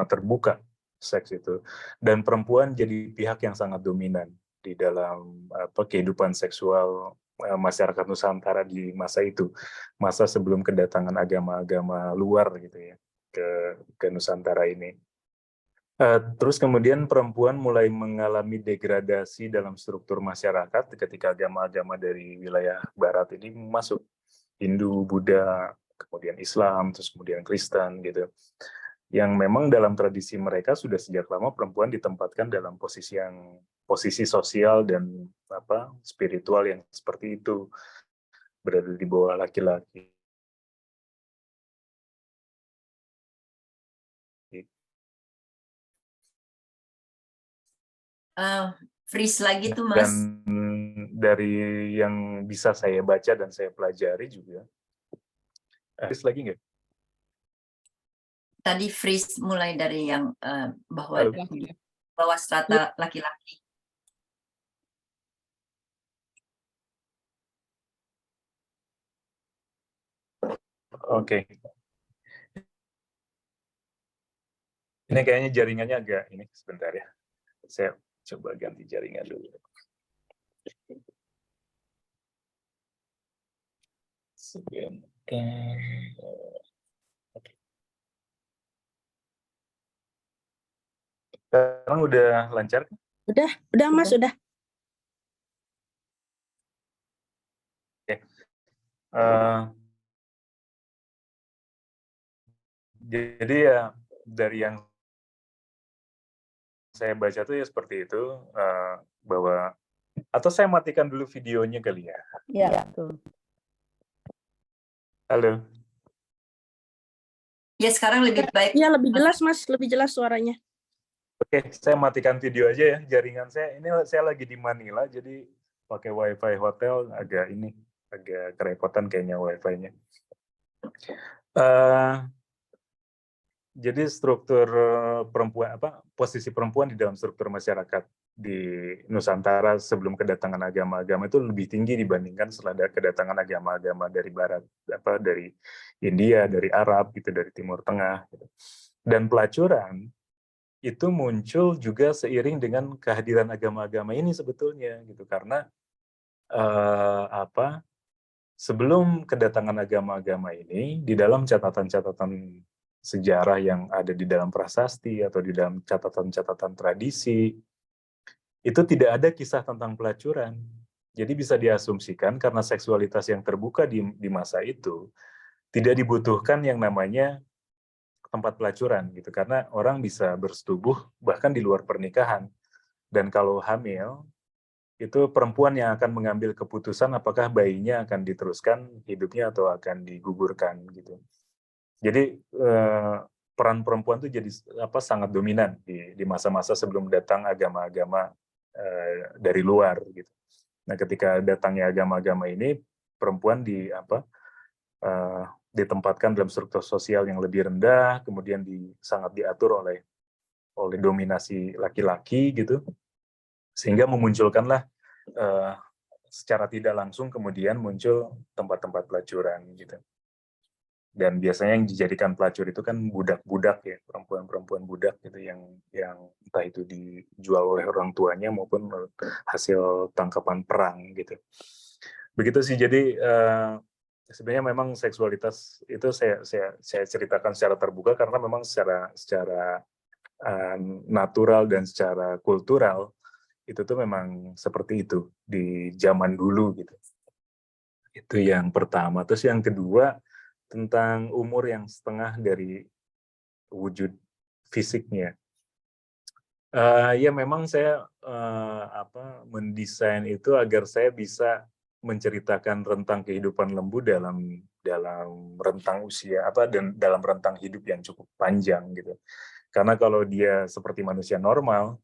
terbuka seks itu, dan perempuan jadi pihak yang sangat dominan di dalam kehidupan seksual masyarakat Nusantara di masa itu, masa sebelum kedatangan agama-agama luar gitu ya ke Nusantara ini. Terus kemudian perempuan mulai mengalami degradasi dalam struktur masyarakat ketika agama-agama dari wilayah barat ini masuk, Hindu, Buddha, kemudian Islam, terus kemudian Kristen gitu. Yang memang dalam tradisi mereka sudah sejak lama perempuan ditempatkan dalam posisi sosial dan spiritual yang seperti itu, berada di bawah laki-laki. Freeze lagi tuh Mas. Dan dari yang bisa saya baca dan saya pelajari juga, freeze lagi nggak? Tadi freeze mulai dari yang bahwa bawah strata laki-laki. Oke. Ini kayaknya jaringannya agak ini, sebentar ya. Saya coba ganti jaringan dulu. Sebentar. Oke. Sekarang udah lancar? Udah Mas, udah. Oke. Jadi ya dari yang saya baca tuh ya seperti itu, bahwa atau saya matikan dulu videonya kali ya. Iya, betul. Halo. Ya sekarang lebih baik. Iya lebih jelas Mas, lebih jelas suaranya. Oke, saya matikan video aja ya. Jaringan saya ini, saya lagi di Manila, jadi pakai WiFi hotel agak kerepotan kayaknya WiFi-nya. Jadi struktur perempuan, posisi perempuan di dalam struktur masyarakat di Nusantara sebelum kedatangan agama-agama itu lebih tinggi dibandingkan setelah kedatangan agama-agama dari barat, dari India, dari Arab gitu, dari Timur Tengah gitu. Dan pelacuran itu muncul juga seiring dengan kehadiran agama-agama ini sebetulnya gitu, karena sebelum kedatangan agama-agama ini, di dalam catatan-catatan sejarah yang ada di dalam prasasti atau di dalam catatan-catatan tradisi, itu tidak ada kisah tentang pelacuran. Jadi bisa diasumsikan karena seksualitas yang terbuka di masa itu, tidak dibutuhkan yang namanya tempat pelacuran gitu, karena orang bisa bersetubuh bahkan di luar pernikahan. Dan kalau hamil, itu perempuan yang akan mengambil keputusan apakah bayinya akan diteruskan hidupnya atau akan digugurkan gitu. Jadi peran perempuan itu jadi sangat dominan di masa-masa sebelum datang agama-agama dari luar gitu. Nah, ketika datangnya agama-agama ini, perempuan ditempatkan dalam struktur sosial yang lebih rendah, kemudian sangat diatur oleh dominasi laki-laki gitu, sehingga memunculkanlah secara tidak langsung kemudian muncul tempat-tempat pelacuran gitu. Dan biasanya yang dijadikan pelacur itu kan budak-budak ya, perempuan-perempuan budak gitu, yang entah itu dijual oleh orang tuanya maupun hasil tangkapan perang gitu. Begitu sih. Jadi sebenarnya memang seksualitas itu saya ceritakan secara terbuka karena memang secara natural dan secara kultural itu tuh memang seperti itu di zaman dulu gitu. Itu yang pertama. Terus yang kedua, tentang umur yang setengah dari wujud fisiknya. Ya memang saya mendesain itu agar saya bisa menceritakan rentang kehidupan lembu dalam rentang usia dan dalam rentang hidup yang cukup panjang gitu. Karena kalau dia seperti manusia normal,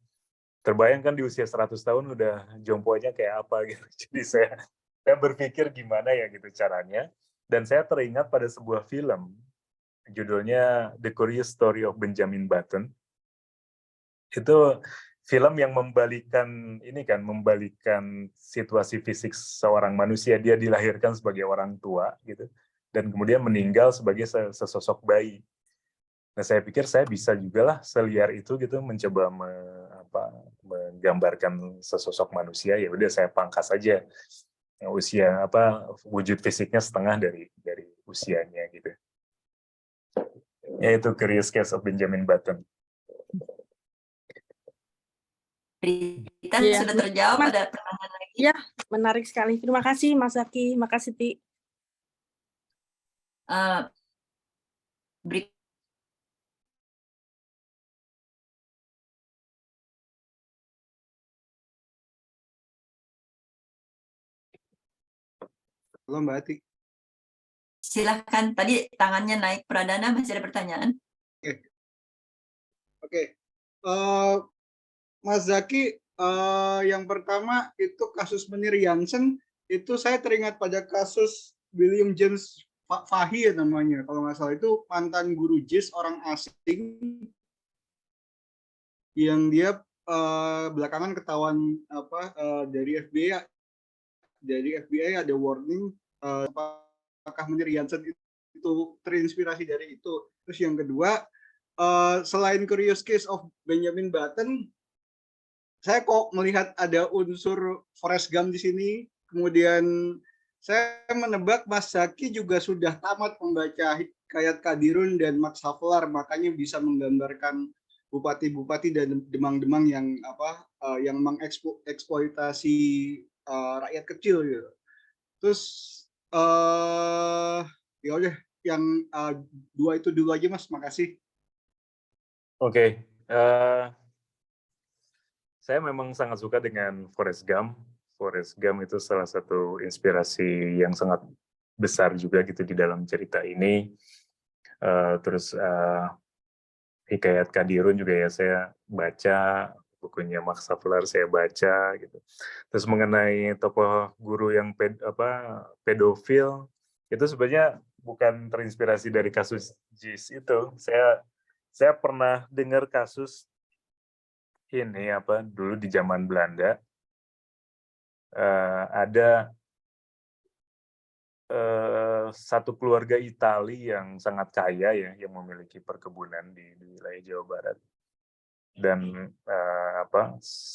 terbayangkan di usia 100 tahun udah jomponya kayak apa gitu. Jadi saya berpikir gimana ya gitu caranya. Dan saya teringat pada sebuah film, judulnya The Curious Story of Benjamin Button. Itu film yang membalikan situasi fisik seorang manusia. Dia dilahirkan sebagai orang tua gitu, dan kemudian meninggal sebagai sesosok bayi. Nah, saya pikir saya bisa juga lah seliar itu gitu, mencoba menggambarkan sesosok manusia. Ya udah, saya pangkas aja usia wujud fisiknya setengah dari usianya gitu. Yaitu Curious Case of Benjamin Button. Rita Iya, sudah terjawab, Mas. ada pertanyaan lagi? Ya, menarik sekali. Terima kasih Mas Zaki, makasih Ti. Berikut Halo Mbak Ati. silahkan, tadi tangannya naik. Pradana, masih ada pertanyaan? Oke. Mas Zaki, yang pertama itu kasus Munir Jansen, itu saya teringat pada kasus William James Fahey namanya, kalau nggak salah, itu mantan guru JIS orang asing yang dia belakangan ketahuan dari FBI. Dari FBI ada warning apakah Munir Jansen itu terinspirasi dari itu. Terus yang kedua, selain Curious Case of Benjamin Button, saya kok melihat ada unsur Forrest Gump di sini. Kemudian saya menebak Mas Zaki juga sudah tamat membaca Hikayat Qadirun dan Max Havelaar, makanya bisa menggambarkan bupati-bupati dan demang-demang yang yang mengeksploitasi rakyat kecil gitu. Terus ya udah, yang dua itu dulu aja Mas, makasih. Oke. Saya memang sangat suka dengan Forrest Gump. Forrest Gump itu salah satu inspirasi yang sangat besar juga gitu di dalam cerita ini. Terus Hikayat Qadirun juga ya saya baca, bukunya Max Havelaar saya baca gitu. Terus mengenai tokoh guru yang pedofil, itu sebenarnya bukan terinspirasi dari kasus JIS itu. Saya pernah dengar kasus ini dulu di zaman Belanda, ada satu keluarga Itali yang sangat kaya ya, yang memiliki perkebunan di wilayah Jawa Barat. Dan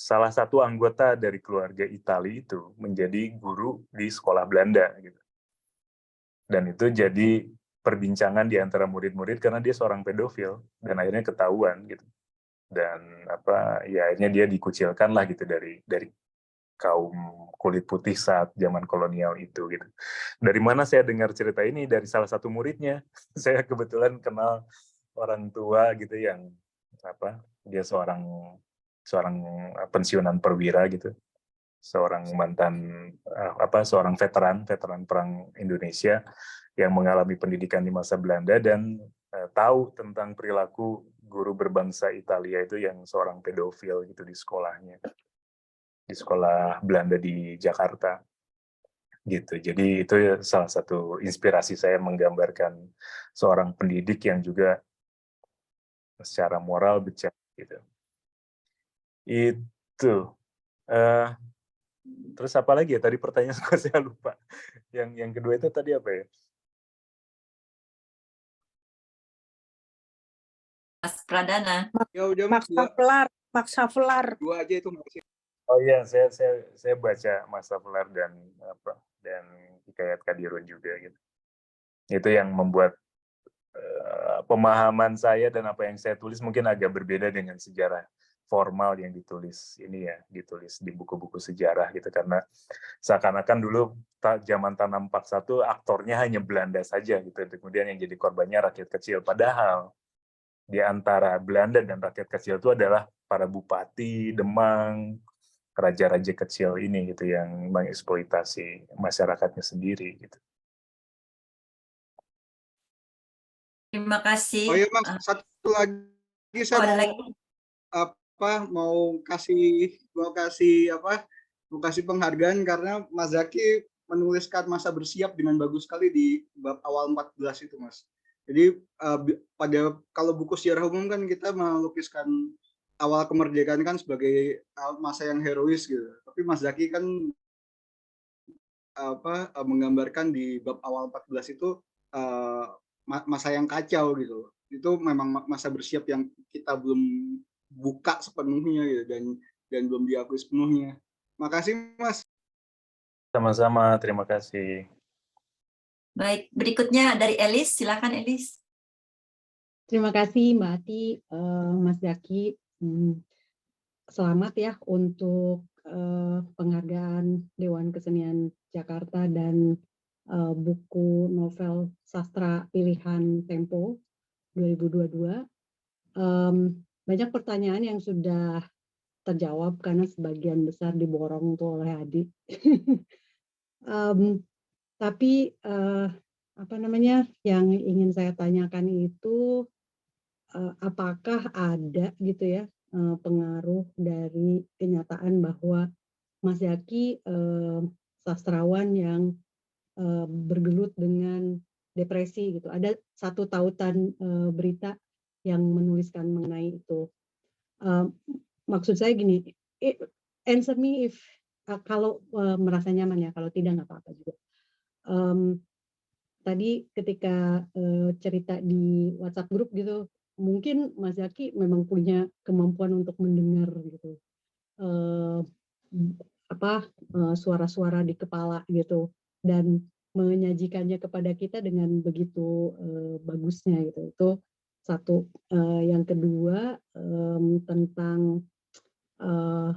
salah satu anggota dari keluarga Itali itu menjadi guru di sekolah Belanda gitu. Dan itu jadi perbincangan di antara murid-murid karena dia seorang pedofil dan akhirnya ketahuan gitu. Dan ya akhirnya dia dikucilkan lah gitu dari kaum kulit putih saat zaman kolonial itu gitu. Dari mana saya dengar cerita ini? Dari salah satu muridnya. Saya kebetulan kenal orang tua gitu yang dia seorang pensiunan perwira gitu. Seorang mantan seorang veteran perang Indonesia yang mengalami pendidikan di masa Belanda dan tahu tentang perilaku guru berbangsa Italia itu yang seorang pedofil gitu di sekolahnya, di sekolah Belanda di Jakarta gitu. Jadi itu salah satu inspirasi saya menggambarkan seorang pendidik yang juga secara moral becek gitu. Itu terus apa lagi ya tadi pertanyaan saya lupa. Yang kedua itu tadi apa ya? Mas Pradana. Ya udah Max Havelaar. Dua aja itu, makasih. Oh iya, saya baca Max Havelaar dan Hikayat Qadirun juga gitu. Itu yang membuat pemahaman saya dan apa yang saya tulis mungkin agak berbeda dengan sejarah formal yang ditulis di buku-buku sejarah gitu, karena seakan-akan dulu zaman Tanam Paksa itu aktornya hanya Belanda saja gitu, kemudian yang jadi korbannya rakyat kecil, padahal di antara Belanda dan rakyat kecil itu adalah para bupati, demang, raja-raja kecil ini gitu yang mengeksploitasi masyarakatnya sendiri gitu. Terima kasih. Oh iya Mas, satu lagi saya mau mau kasih penghargaan karena Mas Zaki menuliskan masa bersiap dengan bagus sekali di bab awal 14 itu, Mas. Jadi kalau buku sejarah umum kan kita melukiskan awal kemerdekaan kan sebagai masa yang herois gitu. Tapi Mas Zaki kan menggambarkan di bab awal 14 itu masa yang kacau gitu. Itu memang masa bersiap yang kita belum buka sepenuhnya gitu, dan belum diakui sepenuhnya. Makasih, Mas. Sama-sama, terima kasih. Baik, berikutnya dari Elis, silakan Elis. Terima kasih Mbak Ati, Mas Zaki. Selamat ya untuk penghargaan Dewan Kesenian Jakarta dan buku novel sastra pilihan Tempo 2022. Banyak pertanyaan yang sudah terjawab karena sebagian besar diborong tuh oleh Adi. Tapi yang ingin saya tanyakan itu apakah ada gitu ya pengaruh dari kenyataan bahwa Mas Zaki sastrawan yang bergelut dengan depresi gitu. Ada satu tautan berita yang menuliskan mengenai itu. Maksud saya gini, answer me if kalau merasa nyaman ya, kalau tidak nggak apa-apa juga. Tadi ketika cerita di WhatsApp grup gitu, mungkin Mas Zaki memang punya kemampuan untuk mendengar gitu suara-suara di kepala gitu dan menyajikannya kepada kita dengan begitu bagusnya gitu. Itu satu. Yang kedua tentang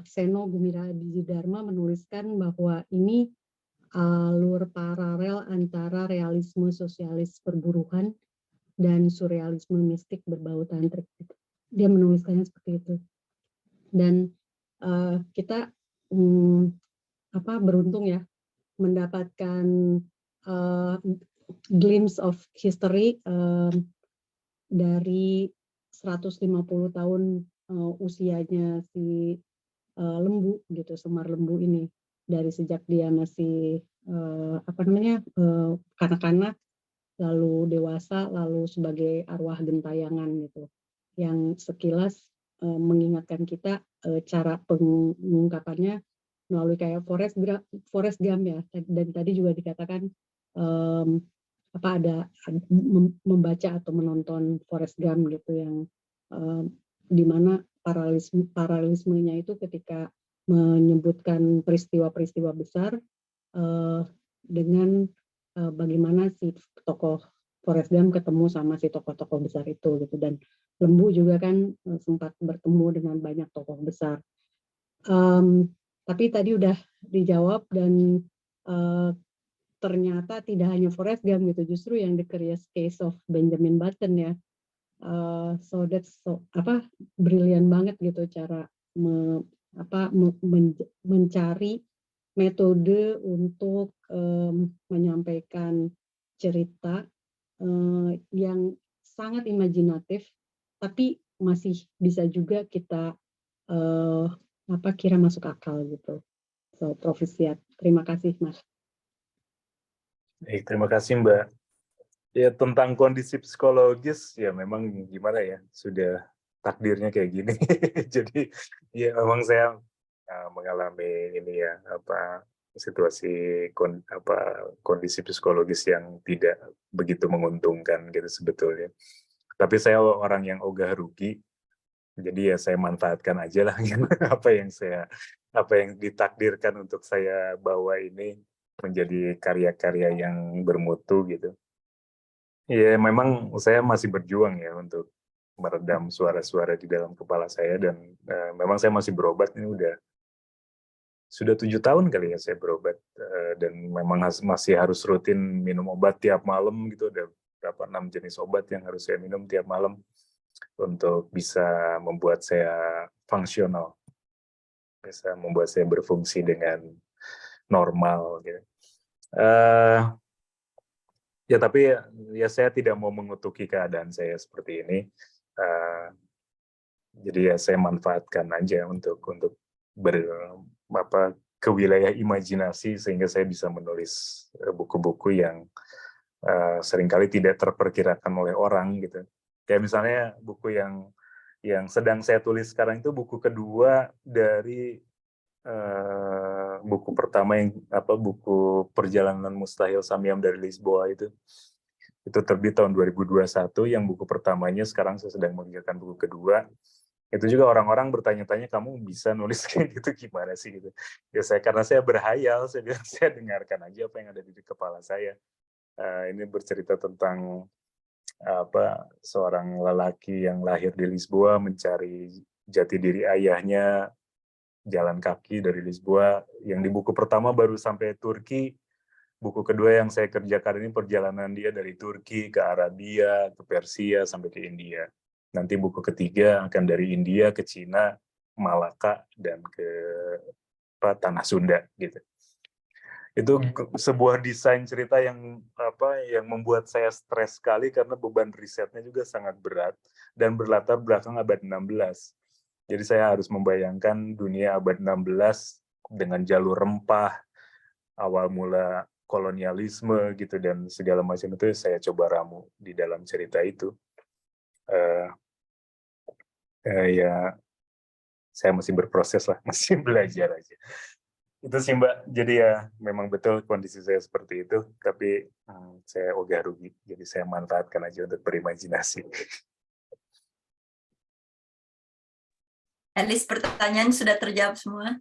Seno Gumilardidarma menuliskan bahwa ini alur paralel antara realisme sosialis perburuhan dan surrealisme mistik berbau tantrik. Dia menuliskannya seperti itu. Dan kita beruntung ya mendapatkan glimpse of history dari 150 tahun usianya si Lembu gitu, Semar Lembu ini, dari sejak dia masih kanak-kanak, lalu dewasa, lalu sebagai arwah gentayangan gitu, yang sekilas mengingatkan kita cara pengungkapannya melalui kayak Forrest Gump ya, dan tadi juga dikatakan ada membaca atau menonton Forrest Gump gitu, yang di mana paralelismenya itu ketika menyebutkan peristiwa-peristiwa besar dengan bagaimana si tokoh Forrest Gump ketemu sama si tokoh-tokoh besar itu gitu, dan Lembu juga kan sempat bertemu dengan banyak tokoh besar. Tapi tadi udah dijawab dan ternyata tidak hanya Forrest Gump gitu, justru yang The Curious Case of Benjamin Button ya. So that's brilian banget gitu cara mencari metode untuk menyampaikan cerita yang sangat imajinatif, tapi masih bisa juga kita kira masuk akal gitu. So, Profesiat. Terima kasih, Mas. Terima kasih, Mbak. Ya, tentang kondisi psikologis, ya memang gimana ya, sudah takdirnya kayak gini. Jadi, ya memang saya mengalami ini ya, situasi kondisi psikologis yang tidak begitu menguntungkan gitu sebetulnya. Tapi saya orang yang ogah rugi, jadi ya saya manfaatkan aja lah gitu, apa yang ditakdirkan untuk saya bawa ini menjadi karya-karya yang bermutu gitu. Ya memang saya masih berjuang ya untuk meredam suara-suara di dalam kepala saya, dan memang saya masih berobat, ini sudah 7 tahun kali ya saya berobat, dan memang masih harus rutin minum obat tiap malam gitu, ada berapa 6 jenis obat yang harus saya minum tiap malam untuk bisa membuat saya fungsional, bisa membuat saya berfungsi dengan normal gitu. Ya tapi ya saya tidak mau mengutuki keadaan saya seperti ini. Jadi ya saya manfaatkan aja untuk ke wilayah imajinasi sehingga saya bisa menulis buku-buku yang seringkali tidak terperkirakan oleh orang gitu. Kayak misalnya buku yang sedang saya tulis sekarang itu buku kedua dari buku pertama yang buku Perjalanan Mustahil Samyam dari Lisboa itu terbit tahun 2021. Yang buku pertamanya sekarang saya sedang mengerjakan buku kedua. Itu juga orang-orang bertanya-tanya, kamu bisa nulis kayak gitu gimana sih gitu. Ya karena saya berhayal, saya bilang saya dengarkan aja apa yang ada di kepala saya. Ini bercerita tentang seorang lelaki yang lahir di Lisboa mencari jati diri ayahnya, jalan kaki dari Lisboa. Yang di buku pertama baru sampai Turki. Buku kedua yang saya kerjakan ini perjalanan dia dari Turki ke Arabia, ke Persia, sampai ke India. Nanti buku ketiga akan dari India ke Cina, Malaka, dan ke Tanah Sunda gitu. Itu sebuah desain cerita yang membuat saya stres sekali karena beban risetnya juga sangat berat dan berlatar belakang abad 16. Jadi saya harus membayangkan dunia abad 16 dengan jalur rempah, awal mula kolonialisme gitu dan segala macam itu saya coba ramu di dalam cerita itu. Ya saya masih berproses lah, masih belajar aja. Itu sih Mbak, jadi ya memang betul kondisi saya seperti itu, tapi saya ogah rugi, jadi saya manfaatkan aja untuk berimajinasi. Elis, pertanyaan sudah terjawab semua.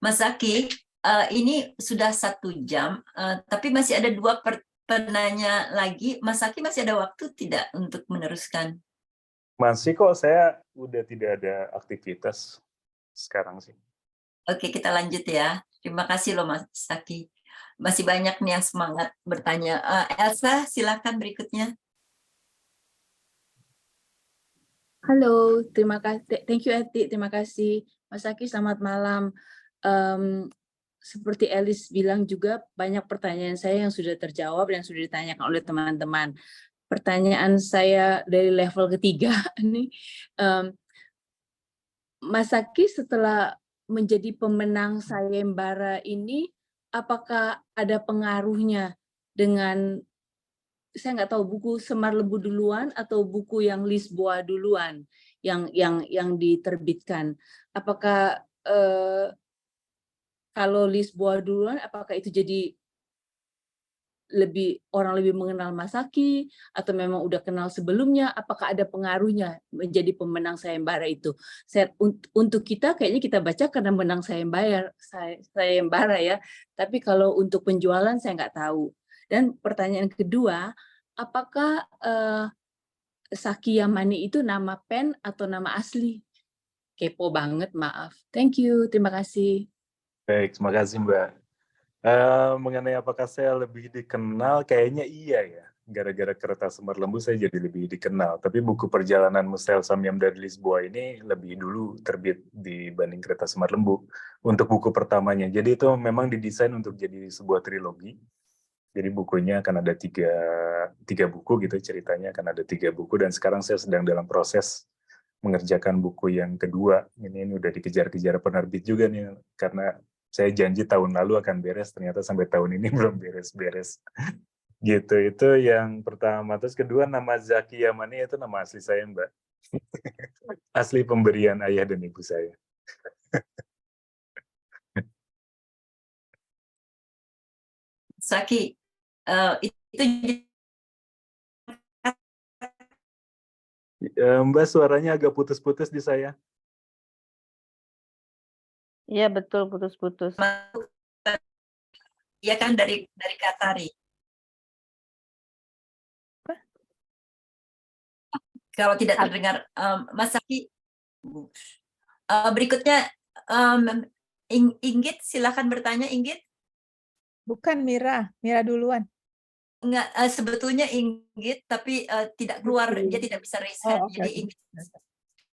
Mas Zaki, ini sudah 1 jam, tapi masih ada 2 penanya lagi. Mas Zaki masih ada waktu tidak untuk meneruskan? Masih kok, saya udah tidak ada aktivitas sekarang sih. Oke, kita lanjut ya. Terima kasih loh Mas Zaki. Masih banyak nih yang semangat bertanya. Elsa, silakan berikutnya. Halo, terima kasih. Thank you, Eti. Terima kasih. Mas Zaki, selamat malam. Seperti Elis bilang juga, banyak pertanyaan saya yang sudah terjawab, yang sudah ditanyakan oleh teman-teman. Pertanyaan saya dari level ketiga nih, Mas Zaki setelah menjadi pemenang sayembara ini, apakah ada pengaruhnya dengan, saya nggak tahu, buku Semar Lembu duluan atau buku yang Lisboa duluan yang diterbitkan? Apakah kalau Lisboa duluan, apakah itu jadi orang lebih mengenal Mas Zaki atau memang udah kenal sebelumnya? Apakah ada pengaruhnya menjadi pemenang sayembara itu? Untuk kita kayaknya kita baca karena menang sayembara ya. Tapi kalau untuk penjualan saya nggak tahu. Dan pertanyaan kedua, apakah Zaki Yamani itu nama pen atau nama asli? Kepo banget, maaf. Thank you, terima kasih. Baik, terima kasih Mbak. Mengenai apakah saya lebih dikenal, kayaknya iya ya. Gara-gara Kertas Semar Lembu saya jadi lebih dikenal. Tapi buku Perjalanan Mustahil Samyam dari Lisboa ini lebih dulu terbit dibanding Kertas Semar Lembu untuk buku pertamanya. Jadi itu memang didesain untuk jadi sebuah trilogi. Jadi bukunya akan ada tiga buku gitu, ceritanya akan ada 3 buku. Dan sekarang saya sedang dalam proses mengerjakan buku yang kedua. Ini udah dikejar-kejar penerbit juga nih, karena saya janji tahun lalu akan beres, ternyata sampai tahun ini belum beres-beres. Gitu, itu yang pertama. Terus kedua, nama Zaki Yamani itu nama asli saya, Mbak. Asli pemberian ayah dan ibu saya. Zaki, itu Mbak, suaranya agak putus-putus di saya. Iya betul, putus-putus. Iya kan dari Katari. Kalau tidak terdengar, Mas Zaki, berikutnya Inggit, silakan bertanya Inggit. Bukan Mira duluan. Enggak, sebetulnya Inggit, tapi tidak keluar, dia tidak bisa riset. Oh, okay, jadi Inggit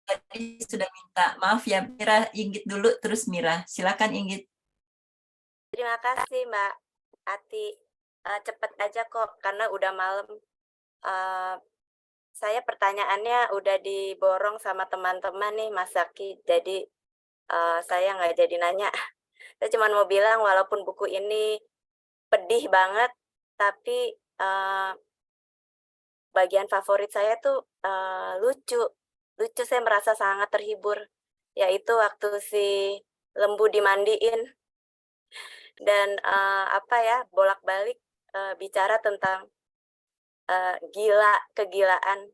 tadi sudah minta maaf ya, Mira, Inggit dulu, terus Mira. Silakan Inggit. Terima kasih Mbak Ati. Cepet aja kok, karena udah malam. saya pertanyaannya udah diborong sama teman-teman nih Mas Zaki, jadi saya nggak jadi nanya. Saya cuma mau bilang walaupun buku ini pedih banget, tapi bagian favorit saya tuh lucu. Lucu, saya merasa sangat terhibur, yaitu waktu si lembu dimandiin dan bolak-balik bicara tentang kegilaan.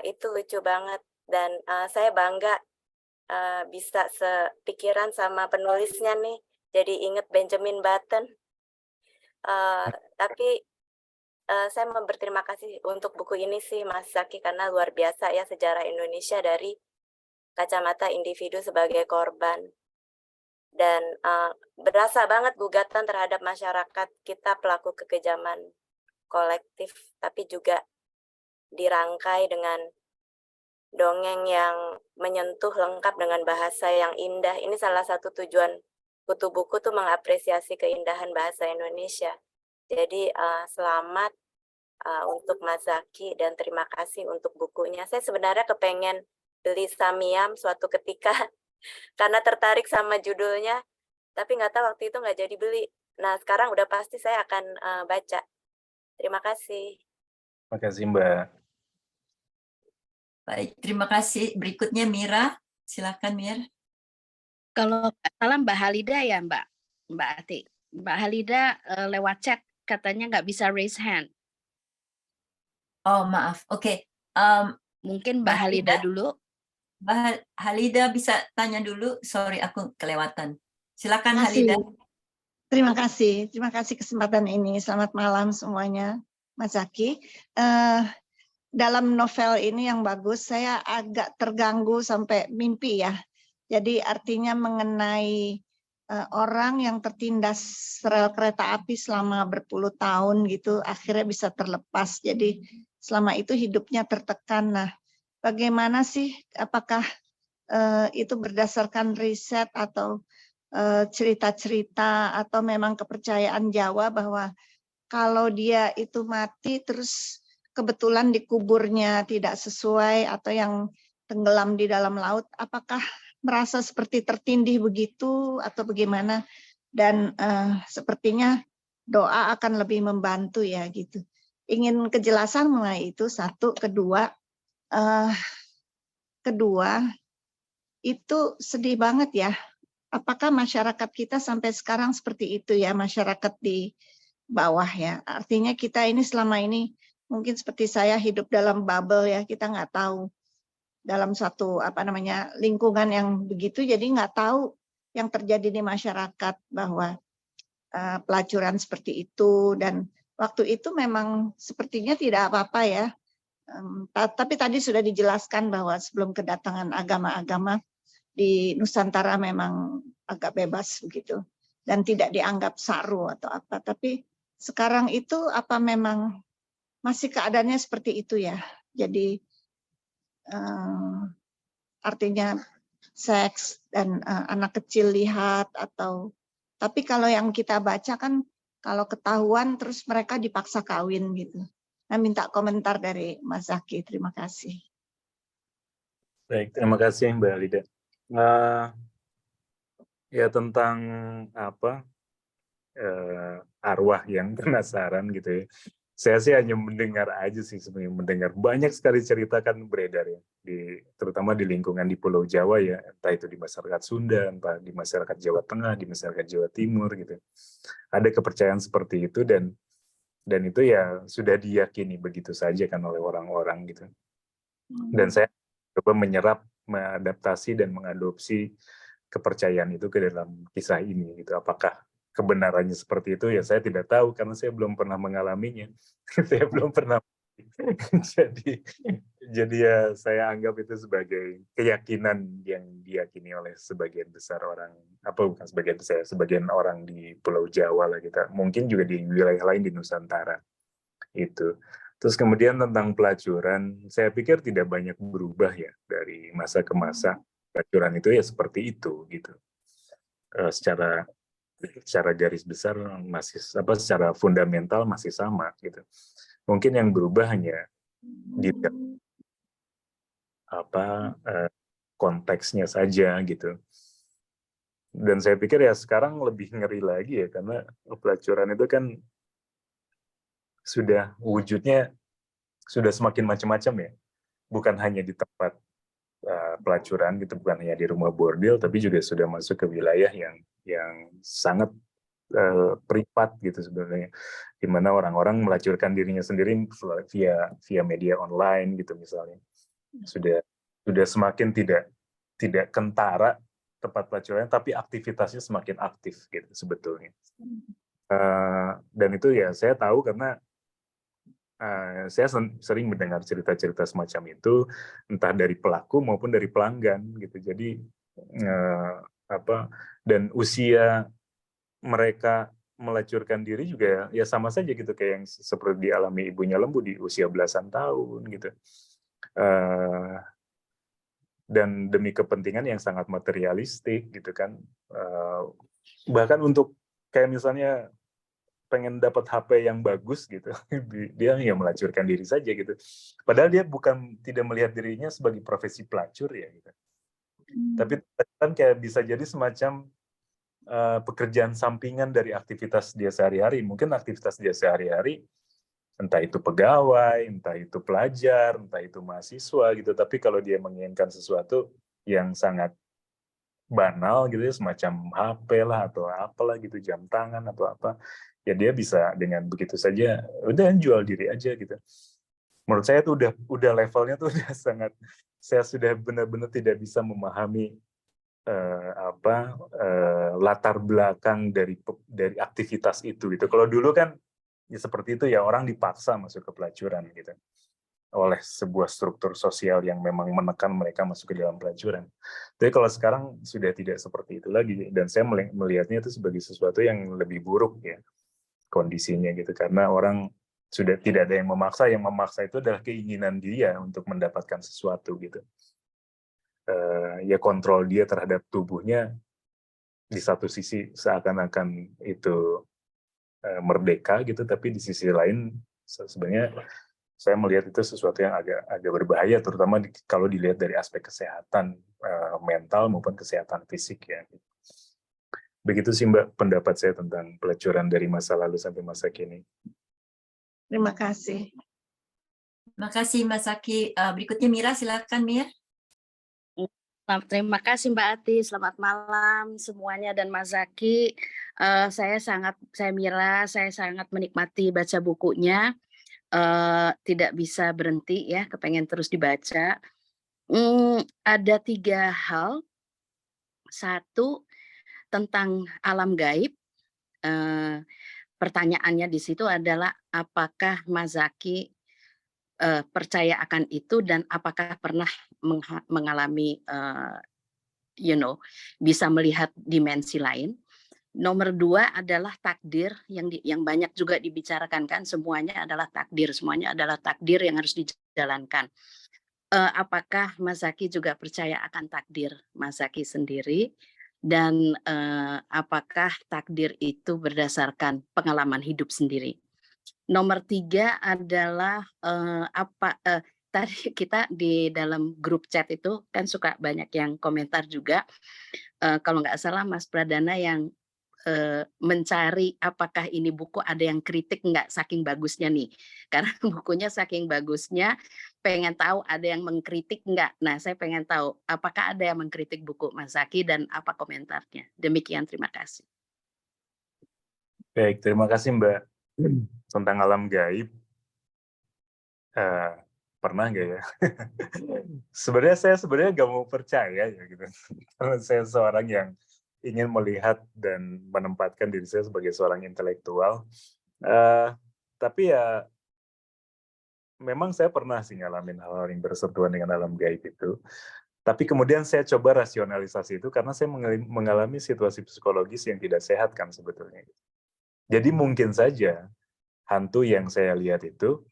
Itu lucu banget dan saya bangga bisa sepikiran sama penulisnya nih. Jadi inget Benjamin Button. Tapi saya mau berterima kasih untuk buku ini sih Mas Zaki, karena luar biasa ya sejarah Indonesia dari kacamata individu sebagai korban. Dan berasa banget gugatan terhadap masyarakat kita pelaku kekejaman kolektif, tapi juga dirangkai dengan dongeng yang menyentuh lengkap dengan bahasa yang indah. Ini salah satu tujuan kutu buku tuh mengapresiasi keindahan bahasa Indonesia. Jadi selamat untuk Mas Zaki dan terima kasih untuk bukunya. Saya sebenarnya kepengen beli Samyam suatu ketika karena tertarik sama judulnya, tapi nggak tahu waktu itu nggak jadi beli. Nah sekarang udah pasti saya akan baca. Terima kasih. Terima kasih Mbak. Baik, terima kasih. Berikutnya Mira, silakan Mir. Kalau nggak salah Mbak Halida ya Mbak Ati. Mbak Halida lewat chat katanya nggak bisa raise hand. Oh maaf, oke. Mungkin Mbak Halida dulu. Mbak Halida bisa tanya dulu. Sorry, aku kelewatan. Silakan Terima kasih. Halida. Terima kasih kesempatan ini. Selamat malam semuanya, Mas Zaki. Dalam novel ini yang bagus, saya agak terganggu sampai mimpi ya. Jadi artinya mengenai orang yang tertindas rel kereta api selama berpuluh tahun gitu, akhirnya bisa terlepas. Jadi selama itu hidupnya tertekan. Nah, bagaimana sih? Apakah itu berdasarkan riset atau cerita-cerita atau memang kepercayaan Jawa bahwa kalau dia itu mati terus kebetulan dikuburnya tidak sesuai atau yang tenggelam di dalam laut, apakah merasa seperti tertindih begitu atau bagaimana? Dan sepertinya doa akan lebih membantu ya gitu. Ingin kejelasan mengenai itu satu, kedua itu sedih banget ya. Apakah masyarakat kita sampai sekarang seperti itu ya, masyarakat di bawah ya. Artinya kita ini selama ini mungkin seperti saya hidup dalam bubble ya, kita nggak tahu dalam satu lingkungan yang begitu, jadi nggak tahu yang terjadi di masyarakat bahwa pelacuran seperti itu, dan waktu itu memang sepertinya tidak apa-apa ya. Tapi tadi sudah dijelaskan bahwa sebelum kedatangan agama-agama di Nusantara memang agak bebas begitu dan tidak dianggap saru atau apa. Tapi sekarang itu apa memang masih keadaannya seperti itu ya? Jadi artinya seks dan anak kecil lihat atau, tapi kalau yang kita baca kan kalau ketahuan terus mereka dipaksa kawin gitu. Nah, minta komentar dari Mas Zaki. Terima kasih. Baik, terima kasih Mbak Lida. Ya tentang arwah yang penasaran gitu ya. Saya sih hanya mendengar aja sih sebenarnya, mendengar banyak sekali cerita kan beredar ya, terutama di lingkungan di Pulau Jawa ya, entah itu di masyarakat Sunda, entah di masyarakat Jawa Tengah, di masyarakat Jawa Timur gitu. Ada kepercayaan seperti itu dan itu ya sudah diyakini begitu saja kan oleh orang-orang gitu. Dan saya coba menyerap, mengadaptasi dan mengadopsi kepercayaan itu ke dalam kisah ini gitu. Apakah kebenarannya seperti itu ya saya tidak tahu karena saya belum pernah mengalaminya. Saya belum pernah. jadi ya saya anggap itu sebagai keyakinan yang diyakini oleh sebagian besar orang, bukan sebagian besar, sebagian orang di Pulau Jawa lah kita. Mungkin juga di wilayah lain di Nusantara itu. Terus kemudian tentang pelacuran, saya pikir tidak banyak berubah ya dari masa ke masa. Pelacuran itu ya seperti itu gitu. Secara garis besar masih secara fundamental masih sama gitu. Mungkin yang berubah hanya dilihat konteksnya saja gitu. Dan saya pikir ya sekarang lebih ngeri lagi ya, karena pelacuran itu kan sudah wujudnya sudah semakin macam-macam ya. Bukan hanya di tempat pelacuran gitu, bukan hanya di rumah bordil, tapi juga sudah masuk ke wilayah yang sangat privat gitu sebenarnya, di mana orang-orang melacurkan dirinya sendiri via media online gitu misalnya. Sudah semakin tidak kentara tempat pelacuran, tapi aktivitasnya semakin aktif gitu sebetulnya. Dan itu ya saya tahu karena saya sering mendengar cerita-cerita semacam itu, entah dari pelaku maupun dari pelanggan gitu. Jadi dan usia mereka melacurkan diri juga ya sama saja gitu, kayak yang seperti dialami ibunya Lembu di usia belasan tahun gitu. Dan demi kepentingan yang sangat materialistik gitu kan. Bahkan untuk kayak misalnya pengen dapat HP yang bagus gitu, dia ya melacurkan diri saja gitu. Padahal dia tidak melihat dirinya sebagai profesi pelacur ya gitu. Tapi kan kayak bisa jadi semacam pekerjaan sampingan dari aktivitas dia sehari-hari. Mungkin aktivitas dia sehari-hari entah itu pegawai, entah itu pelajar, entah itu mahasiswa gitu. Tapi kalau dia menginginkan sesuatu yang sangat banal gitu ya, semacam HP lah atau apalah gitu, jam tangan atau apa, ya dia bisa dengan begitu saja udah jual diri aja gitu. Menurut saya tuh udah levelnya tuh udah sangat, saya sudah benar-benar tidak bisa memahami latar belakang dari aktivitas itu gitu. Kalau dulu kan ya seperti itu ya, orang dipaksa masuk ke pelacuran gitu oleh sebuah struktur sosial yang memang menekan mereka masuk ke dalam pelacuran. Tapi kalau sekarang sudah tidak seperti itu lagi, dan saya melihatnya itu sebagai sesuatu yang lebih buruk ya kondisinya gitu, karena orang sudah tidak ada yang memaksa itu adalah keinginan dia untuk mendapatkan sesuatu gitu. Ya kontrol dia terhadap tubuhnya di satu sisi seakan-akan itu merdeka gitu, tapi di sisi lain sebenarnya saya melihat itu sesuatu yang agak berbahaya, terutama kalau dilihat dari aspek kesehatan mental maupun kesehatan fisik ya. Begitu sih Mbak pendapat saya tentang pelacuran dari masa lalu sampai masa kini. Terima kasih. Terima kasih Mas Zaki. Berikutnya Mira, silakan Mira. Terima kasih Mbak Ati, selamat malam semuanya dan Mas Zaki. Saya Mira, saya sangat menikmati baca bukunya. Tidak bisa berhenti ya, kepengen terus dibaca. Ada 3 hal. 1 tentang alam gaib. Pertanyaannya di situ adalah apakah Mas Zaki percaya akan itu dan apakah pernah mengalami bisa melihat dimensi lain. Nomor 2 adalah takdir yang banyak juga dibicarakan kan, semuanya adalah takdir yang harus dijalankan. Apakah Mas Zaki juga percaya akan takdir Mas Zaki sendiri, dan apakah takdir itu berdasarkan pengalaman hidup sendiri. Nomor 3 adalah tadi kita di dalam grup chat itu kan suka banyak yang komentar juga, kalau nggak salah Mas Pradana yang mencari apakah ini buku ada yang kritik nggak saking bagusnya nih, karena bukunya saking bagusnya pengen tahu ada yang mengkritik nggak. Nah saya pengen tahu apakah ada yang mengkritik buku Mas Zaki dan apa komentarnya. Demikian, terima kasih. Baik, terima kasih Mbak. Tentang alam gaib, pernah nggak ya? Saya sebenarnya nggak mau percaya ya gitu. Karena saya seorang yang ingin melihat dan menempatkan diri saya sebagai seorang intelektual. Tapi ya memang saya pernah sih ngalamin hal-hal yang bersentuhan dengan alam gaib itu. Tapi kemudian saya coba rasionalisasi itu karena saya mengalami situasi psikologis yang tidak sehat kan sebetulnya. Jadi mungkin saja hantu yang saya lihat itu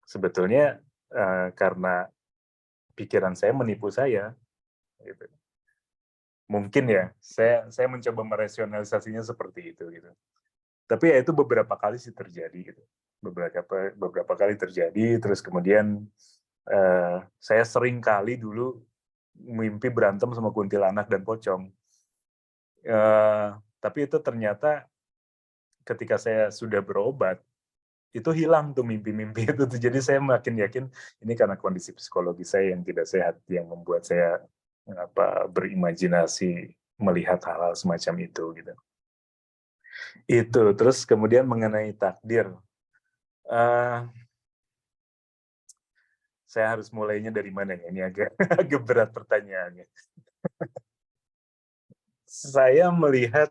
sebetulnya karena pikiran saya menipu saya. Gitu. Mungkin ya, saya mencoba merasionalisasinya seperti itu. Gitu. Tapi ya itu beberapa kali sih terjadi. Gitu. beberapa kali terjadi. Terus kemudian saya sering kali dulu mimpi berantem sama kuntilanak dan pocong. Tapi itu ternyata ketika saya sudah berobat, itu hilang tuh mimpi-mimpi itu. Jadi saya makin yakin ini karena kondisi psikologi saya yang tidak sehat yang membuat saya berimajinasi melihat hal-hal semacam itu gitu. Itu terus kemudian mengenai takdir. Saya harus mulainya dari mana ya? Ini agak berat pertanyaannya. Saya melihat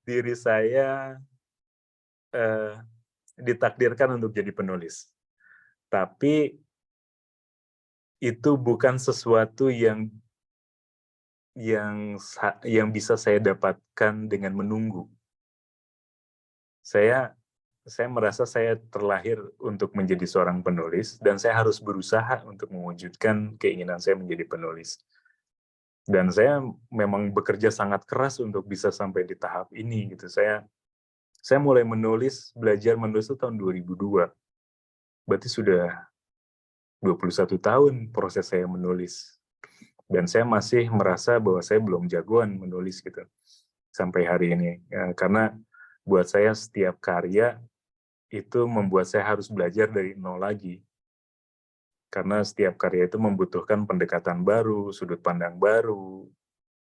diri saya ditakdirkan untuk jadi penulis. Tapi itu bukan sesuatu yang bisa saya dapatkan dengan menunggu. Saya merasa saya terlahir untuk menjadi seorang penulis dan saya harus berusaha untuk mewujudkan keinginan saya menjadi penulis. Dan saya memang bekerja sangat keras untuk bisa sampai di tahap ini gitu. Saya mulai belajar menulis itu tahun 2002. Berarti sudah 21 tahun proses saya menulis. Dan saya masih merasa bahwa saya belum jagoan menulis gitu sampai hari ini. Ya, karena buat saya setiap karya itu membuat saya harus belajar dari nol lagi. Karena setiap karya itu membutuhkan pendekatan baru, sudut pandang baru,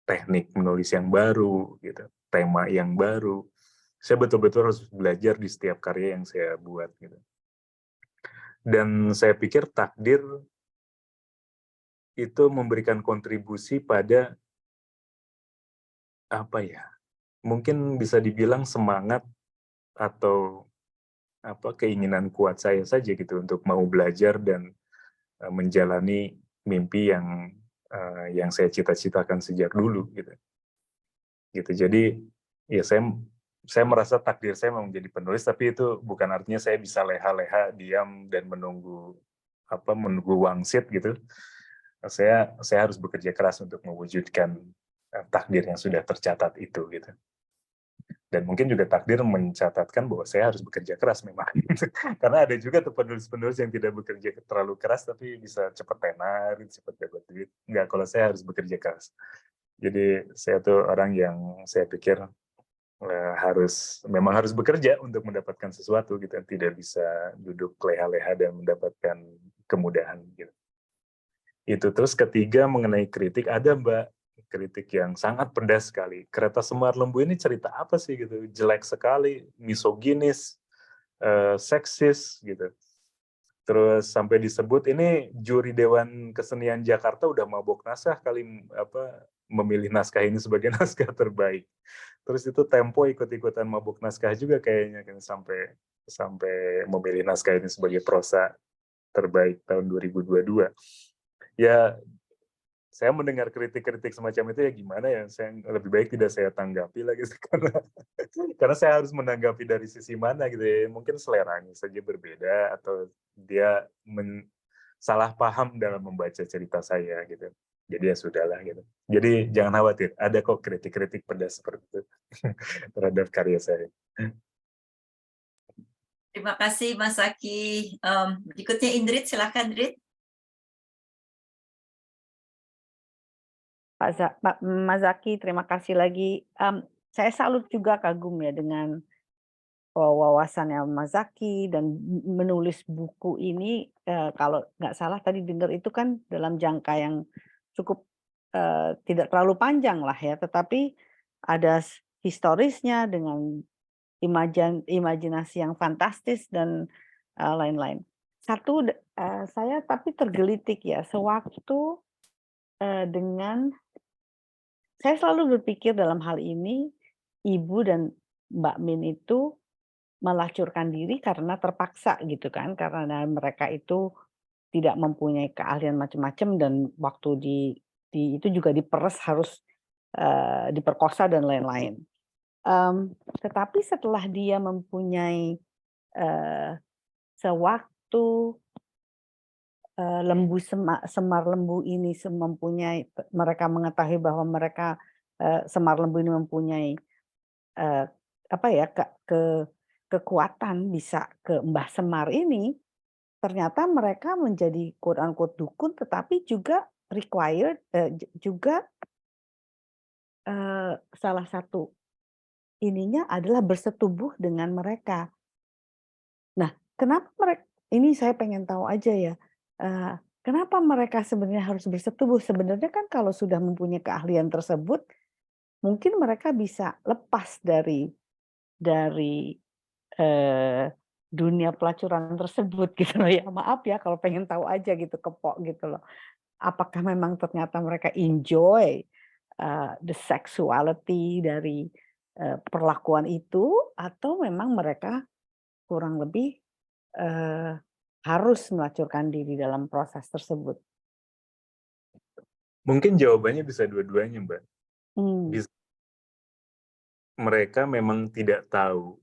teknik menulis yang baru, gitu, tema yang baru. Saya betul-betul harus belajar di setiap karya yang saya buat. Gitu. Dan saya pikir takdir itu memberikan kontribusi pada mungkin bisa dibilang semangat atau keinginan kuat saya saja gitu untuk mau belajar dan menjalani mimpi yang saya cita-citakan sejak dulu gitu. Jadi ya saya merasa takdir saya mau menjadi penulis, tapi itu bukan artinya saya bisa leha-leha diam dan menunggu wangsit gitu. Saya harus bekerja keras untuk mewujudkan takdir yang sudah tercatat itu gitu. Dan mungkin juga takdir mencatatkan bahwa saya harus bekerja keras memang. Karena ada juga tuh penulis-penulis yang tidak bekerja terlalu keras tapi bisa cepat tenar, cepat dapat duit. Enggak, kalau saya harus bekerja keras. Jadi saya tuh orang yang saya pikir memang harus bekerja untuk mendapatkan sesuatu gitu, tidak bisa duduk leha-leha dan mendapatkan kemudahan gitu. Itu terus ketiga mengenai kritik, ada Mbak kritik yang sangat pedas sekali. Kereta Semar Lembu ini cerita apa sih gitu? Jelek sekali, misoginis, seksis gitu. Terus sampai disebut ini juri Dewan Kesenian Jakarta udah mabok naskah kali memilih naskah ini sebagai naskah terbaik. Terus itu Tempo ikut-ikutan mabok naskah juga kayaknya kan sampai memilih naskah ini sebagai prosa terbaik tahun 2022. Ya saya mendengar kritik-kritik semacam itu ya gimana ya, saya lebih baik tidak saya tanggapi lagi karena saya harus menanggapi dari sisi mana gitu ya, mungkin seleranya saja berbeda atau dia salah paham dalam membaca cerita saya gitu, jadi ya sudahlah gitu. Jadi jangan khawatir, ada kok kritik-kritik pedas seperti itu terhadap karya saya. Terima kasih Mas Zaki. Berikutnya Indrit, silakan Indrit. Pak Mas Zaki, terima kasih lagi. Saya salut juga kagum ya dengan wawasannya Mas Zaki dan menulis buku ini. Kalau nggak salah tadi dengar itu kan dalam jangka yang cukup tidak terlalu panjang lah ya, tetapi ada historisnya dengan imajinasi yang fantastis dan lain-lain. Satu, saya tapi tergelitik ya sewaktu dengan saya selalu berpikir dalam hal ini, Ibu dan Mbak Min itu melacurkan diri karena terpaksa gitu kan, karena mereka itu tidak mempunyai keahlian macam-macam dan waktu itu juga diperes harus diperkosa dan lain-lain. Tetapi setelah dia mempunyai sewaktu Semar Lembu ini mempunyai, mereka mengetahui bahwa Semar Lembu ini mempunyai kekuatan bisa ke Mbah Semar ini, ternyata mereka menjadi quote unquote dukun, tetapi juga required juga salah satu ininya adalah bersetubuh dengan mereka. Nah, kenapa mereka ini saya pengen tahu aja ya, kenapa mereka sebenarnya harus bersetubuh? Sebenarnya kan kalau sudah mempunyai keahlian tersebut, mungkin mereka bisa lepas dari dunia pelacuran tersebut gitu loh ya. Maaf ya kalau pengen tahu aja gitu, kepok gitu loh. Apakah memang ternyata mereka enjoy the sexuality dari perlakuan itu, atau memang mereka kurang lebih harus melacurkan diri dalam proses tersebut? Mungkin jawabannya bisa dua-duanya, Mbak. Bisa, mereka memang tidak tahu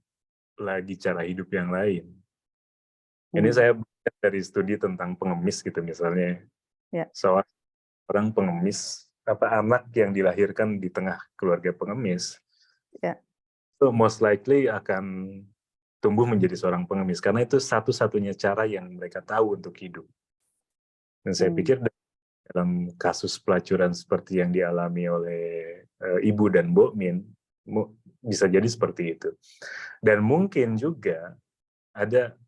lagi cara hidup yang lain. Ini saya belajar dari studi tentang pengemis gitu misalnya. Ya. Seorang pengemis, anak yang dilahirkan di tengah keluarga pengemis, ya. So most likely akan tumbuh menjadi seorang pengemis karena itu satu-satunya cara yang mereka tahu untuk hidup. Dan saya pikir dalam kasus pelacuran seperti yang dialami oleh Ibu dan Mbok Min, bisa jadi seperti itu. Dan mungkin juga ada,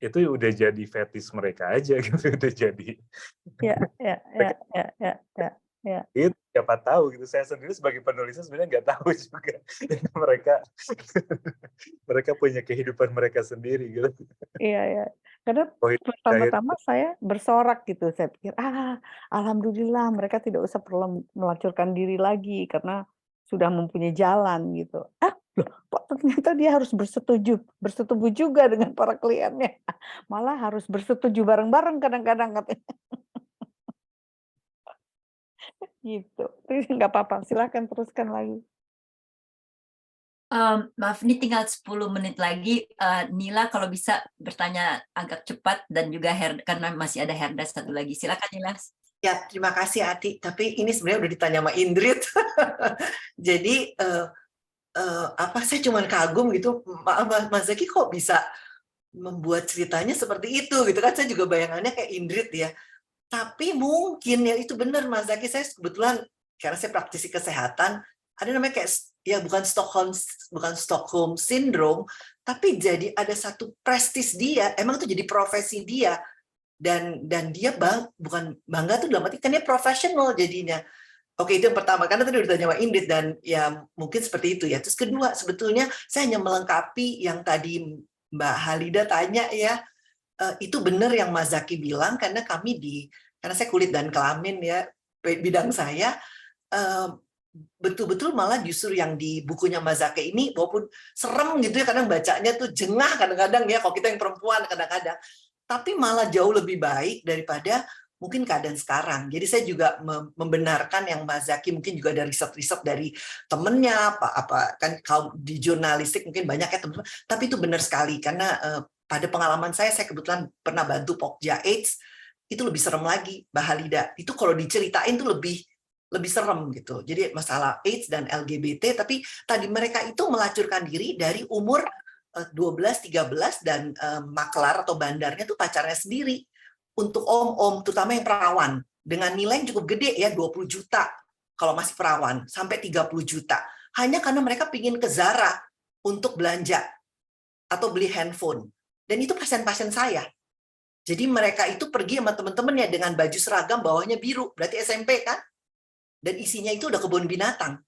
itu udah jadi fetis mereka aja gitu, udah jadi. Ya. Itu siapa tahu gitu. Saya sendiri sebagai penulisnya sebenarnya nggak tahu juga. mereka punya kehidupan mereka sendiri gitu. Iya. Karena pertama-tama saya bersorak gitu. Saya pikir, alhamdulillah mereka tidak usah perlu melacurkan diri lagi karena sudah mempunyai jalan gitu. Loh, kok ternyata dia harus bersetuju juga dengan para kliennya. Malah harus bersetuju bareng-bareng kadang-kadang katanya. Gitu. Nggak apa-apa, silakan teruskan lagi. Maaf, ini tinggal 10 menit lagi. Nila kalau bisa bertanya agak cepat, dan juga karena masih ada Herda satu lagi. Silakan Nila. Ya, terima kasih Ati. Tapi ini sebenarnya udah ditanya sama Indrit. Jadi saya cuma kagum gitu. Mas Zaki kok bisa membuat ceritanya seperti itu gitu kan? Saya juga bayangannya kayak Indrit ya. Tapi mungkin ya itu benar Mas Zaki, saya kebetulan karena saya praktisi kesehatan, ada namanya kayak ya bukan Stockholm syndrome, tapi jadi ada satu prestis dia, emang itu jadi profesi dia, dan dia bukan bangga tuh dalam arti kan dia profesional jadinya. Oke, itu yang pertama, karena tadi udah ditanya sama Indit dan ya mungkin seperti itu ya. Terus kedua, sebetulnya saya hanya melengkapi yang tadi Mbak Halida tanya ya. Itu benar yang Mas Zaki bilang, karena karena saya kulit dan kelamin ya, bidang saya, betul-betul malah justru yang di bukunya Mas Zaki ini, walaupun serem gitu ya, kadang bacanya tuh jengah kadang-kadang ya, kalau kita yang perempuan kadang-kadang, tapi malah jauh lebih baik daripada mungkin keadaan sekarang. Jadi saya juga membenarkan yang Mas Zaki mungkin juga ada riset-riset dari temennya, kan kalau di jurnalistik mungkin banyak ya teman-teman, tapi itu benar sekali, karena pada pengalaman saya kebetulan pernah bantu Pokja AIDS, itu lebih serem lagi, Mbak Halida. Itu kalau diceritain tuh lebih serem gitu. Jadi masalah AIDS dan LGBT, tapi tadi mereka itu melacurkan diri dari umur 12, 13, dan maklar atau bandarnya tuh pacarnya sendiri. Untuk om-om, terutama yang perawan, dengan nilai yang cukup gede ya, 20 juta kalau masih perawan, sampai 30 juta. Hanya karena mereka pingin ke Zara untuk belanja atau beli handphone. Dan itu pasien-pasien saya. Jadi mereka itu pergi sama teman-temannya dengan baju seragam, bawahnya biru, berarti SMP kan? Dan isinya itu udah kebun binatang.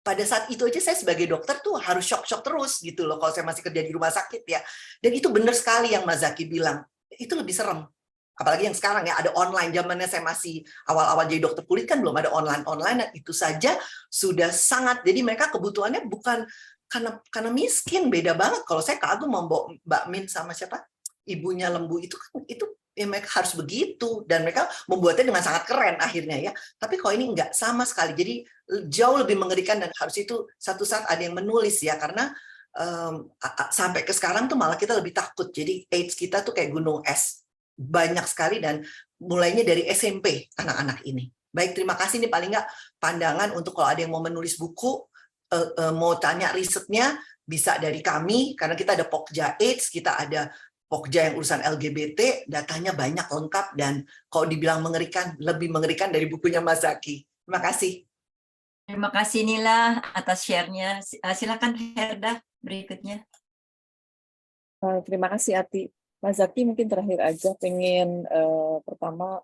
Pada saat itu aja saya sebagai dokter tuh harus shock terus gitu loh, kalau saya masih kerja di rumah sakit ya. Dan itu benar sekali yang Mas Zaki bilang, itu lebih serem. Apalagi yang sekarang ya, ada online. Zamannya saya masih awal-awal jadi dokter kulit kan belum ada online, dan itu saja sudah sangat, jadi mereka kebutuhannya bukan karena miskin, beda banget. Kalau saya kagum mau Mbak Min sama siapa ibunya Lembu itu ya mereka harus begitu, dan mereka membuatnya dengan sangat keren akhirnya ya. Tapi kalau ini enggak sama sekali, jadi jauh lebih mengerikan, dan harus itu satu saat ada yang menulis ya, karena sampai ke sekarang tuh malah kita lebih takut. Jadi AIDS kita tuh kayak gunung es, banyak sekali, dan mulainya dari SMP anak-anak ini. Baik, terima kasih nih paling nggak pandangan untuk kalau ada yang mau menulis buku, mau tanya risetnya, bisa dari kami, karena kita ada Pokja AIDS, kita ada Pokja yang urusan LGBT, datanya banyak, lengkap, dan kalau dibilang mengerikan, lebih mengerikan dari bukunya Mas Zaki. Terima kasih. Terima kasih Nila atas share-nya. Silakan Herda berikutnya. Terima kasih Ati. Mas Zaki mungkin terakhir aja pengen pertama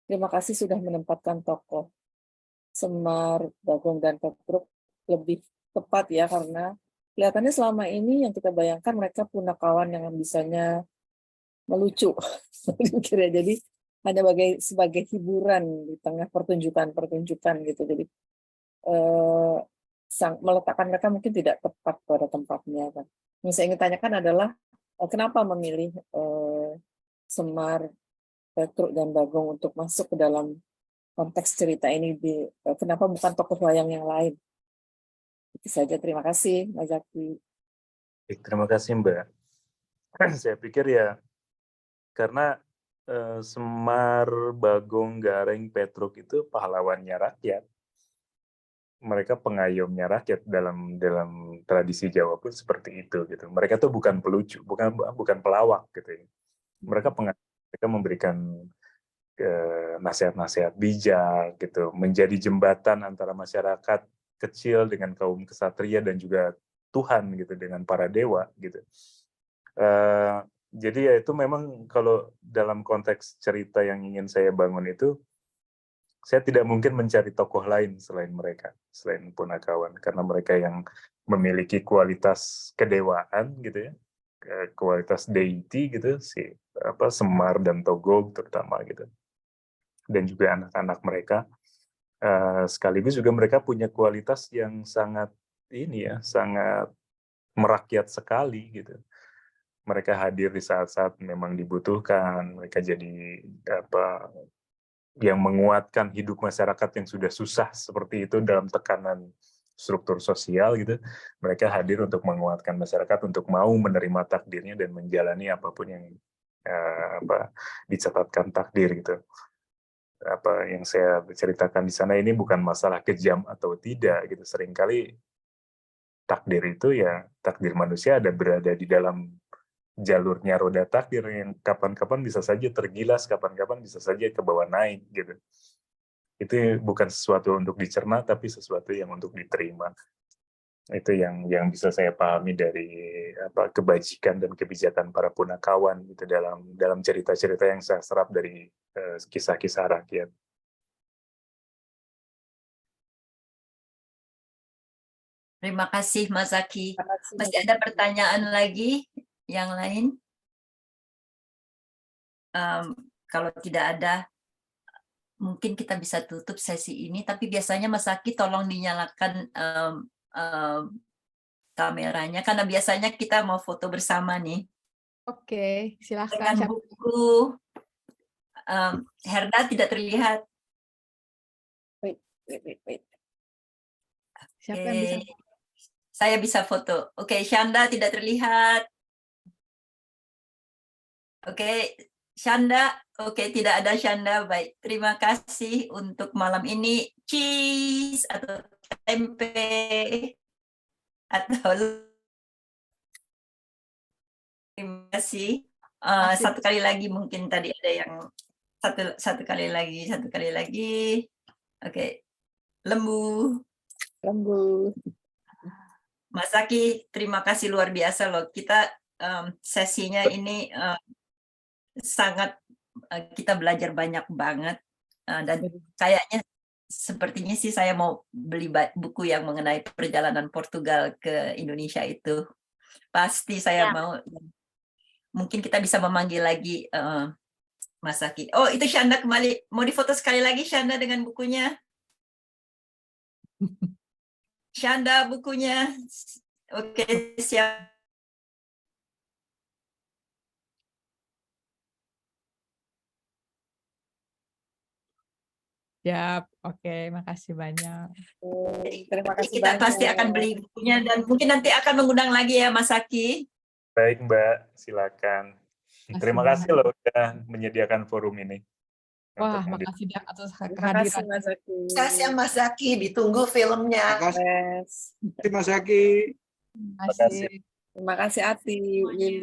terima kasih sudah menempatkan tokoh Semar, Bagong, dan Petruk lebih tepat ya, karena kelihatannya selama ini yang kita bayangkan mereka punya kawan yang bisanya melucu. Jadi hanya sebagai hiburan di tengah pertunjukan gitu. Jadi meletakkan mereka mungkin tidak tepat pada tempatnya kan. Yang saya ingin tanyakan adalah kenapa memilih Semar, Petruk, dan Bagong untuk masuk ke dalam konteks cerita ini, kenapa bukan tokoh wayang yang lain? Itu saja, terima kasih Mas Zaki. Terima kasih Mbak. Saya pikir ya karena Semar, Bagong, Gareng, Petruk itu pahlawannya rakyat. Mereka pengayomnya rakyat dalam tradisi Jawa pun seperti itu gitu. Mereka tuh bukan pelucu, bukan pelawak gitu ya. Mereka memberikan nasihat-nasihat bijak gitu, menjadi jembatan antara masyarakat kecil dengan kaum kesatria dan juga Tuhan gitu, dengan para dewa gitu. Jadi ya itu memang kalau dalam konteks cerita yang ingin saya bangun itu, saya tidak mungkin mencari tokoh lain selain mereka, selain Punakawan, karena mereka yang memiliki kualitas kedewaan gitu ya, kualitas deity gitu, Semar dan Togog terutama gitu, dan juga anak-anak mereka. Sekaligus juga mereka punya kualitas yang sangat sangat merakyat sekali gitu. Mereka hadir di saat-saat memang dibutuhkan. Mereka jadi yang menguatkan hidup masyarakat yang sudah susah seperti itu dalam tekanan struktur sosial gitu. Mereka hadir untuk menguatkan masyarakat untuk mau menerima takdirnya dan menjalani apapun yang dicatatkan takdir gitu. Apa yang saya ceritakan di sana ini bukan masalah kejam atau tidak gitu. Seringkali takdir itu ya takdir manusia berada di dalam jalurnya roda takdir yang kapan-kapan bisa saja tergilas, kapan-kapan bisa saja ke bawah naik gitu. Itu bukan sesuatu untuk dicerna tapi sesuatu yang untuk diterima. Itu yang bisa saya pahami dari kebajikan dan kebijakan para Punakawan gitu dalam cerita-cerita yang saya serap dari kisah-kisah rakyat. Terima kasih Mas Zaki. Masih ada pertanyaan lagi yang lain? Kalau tidak ada, mungkin kita bisa tutup sesi ini. Tapi biasanya Mas Zaki tolong dinyalakan kameranya, karena biasanya kita mau foto bersama nih. Oke, silakan. Dengan buku Herda tidak terlihat. Wait. Siapa yang bisa? Saya bisa foto. Oke, Shanda tidak terlihat. Oke, Shanda. Oke, tidak ada Shanda. Baik, terima kasih untuk malam ini. Cheese atau tempe atau terima kasih. Satu kali lagi mungkin tadi ada yang satu kali lagi. Oke, lembu. Mas Zaki, terima kasih luar biasa loh. Kita sesinya ini sangat kita belajar banyak banget dan kayaknya sepertinya sih saya mau beli buku yang mengenai perjalanan Portugal ke Indonesia itu. Pasti saya mau. Mungkin kita bisa memanggil lagi Mas Zaki. Oh, itu Shanda kembali. Mau difoto sekali lagi Shanda dengan bukunya? Shanda bukunya. Oke, siap. Siap, oke, makasih banyak. Terima kasih Kita banyak. pasti akan beli bukunya dan mungkin nanti akan mengundang lagi ya Mas Zaki. Baik Mbak, silakan. Terima kasih loh udah menyediakan forum ini. Wah, makasih atas Terima kasih kehadiran. Mas Zaki. Terima kasih Mas Zaki, ditunggu filmnya. Terima kasih Mas Zaki. Terima Terima kasih. kasih. Terima kasih Ati, Lili.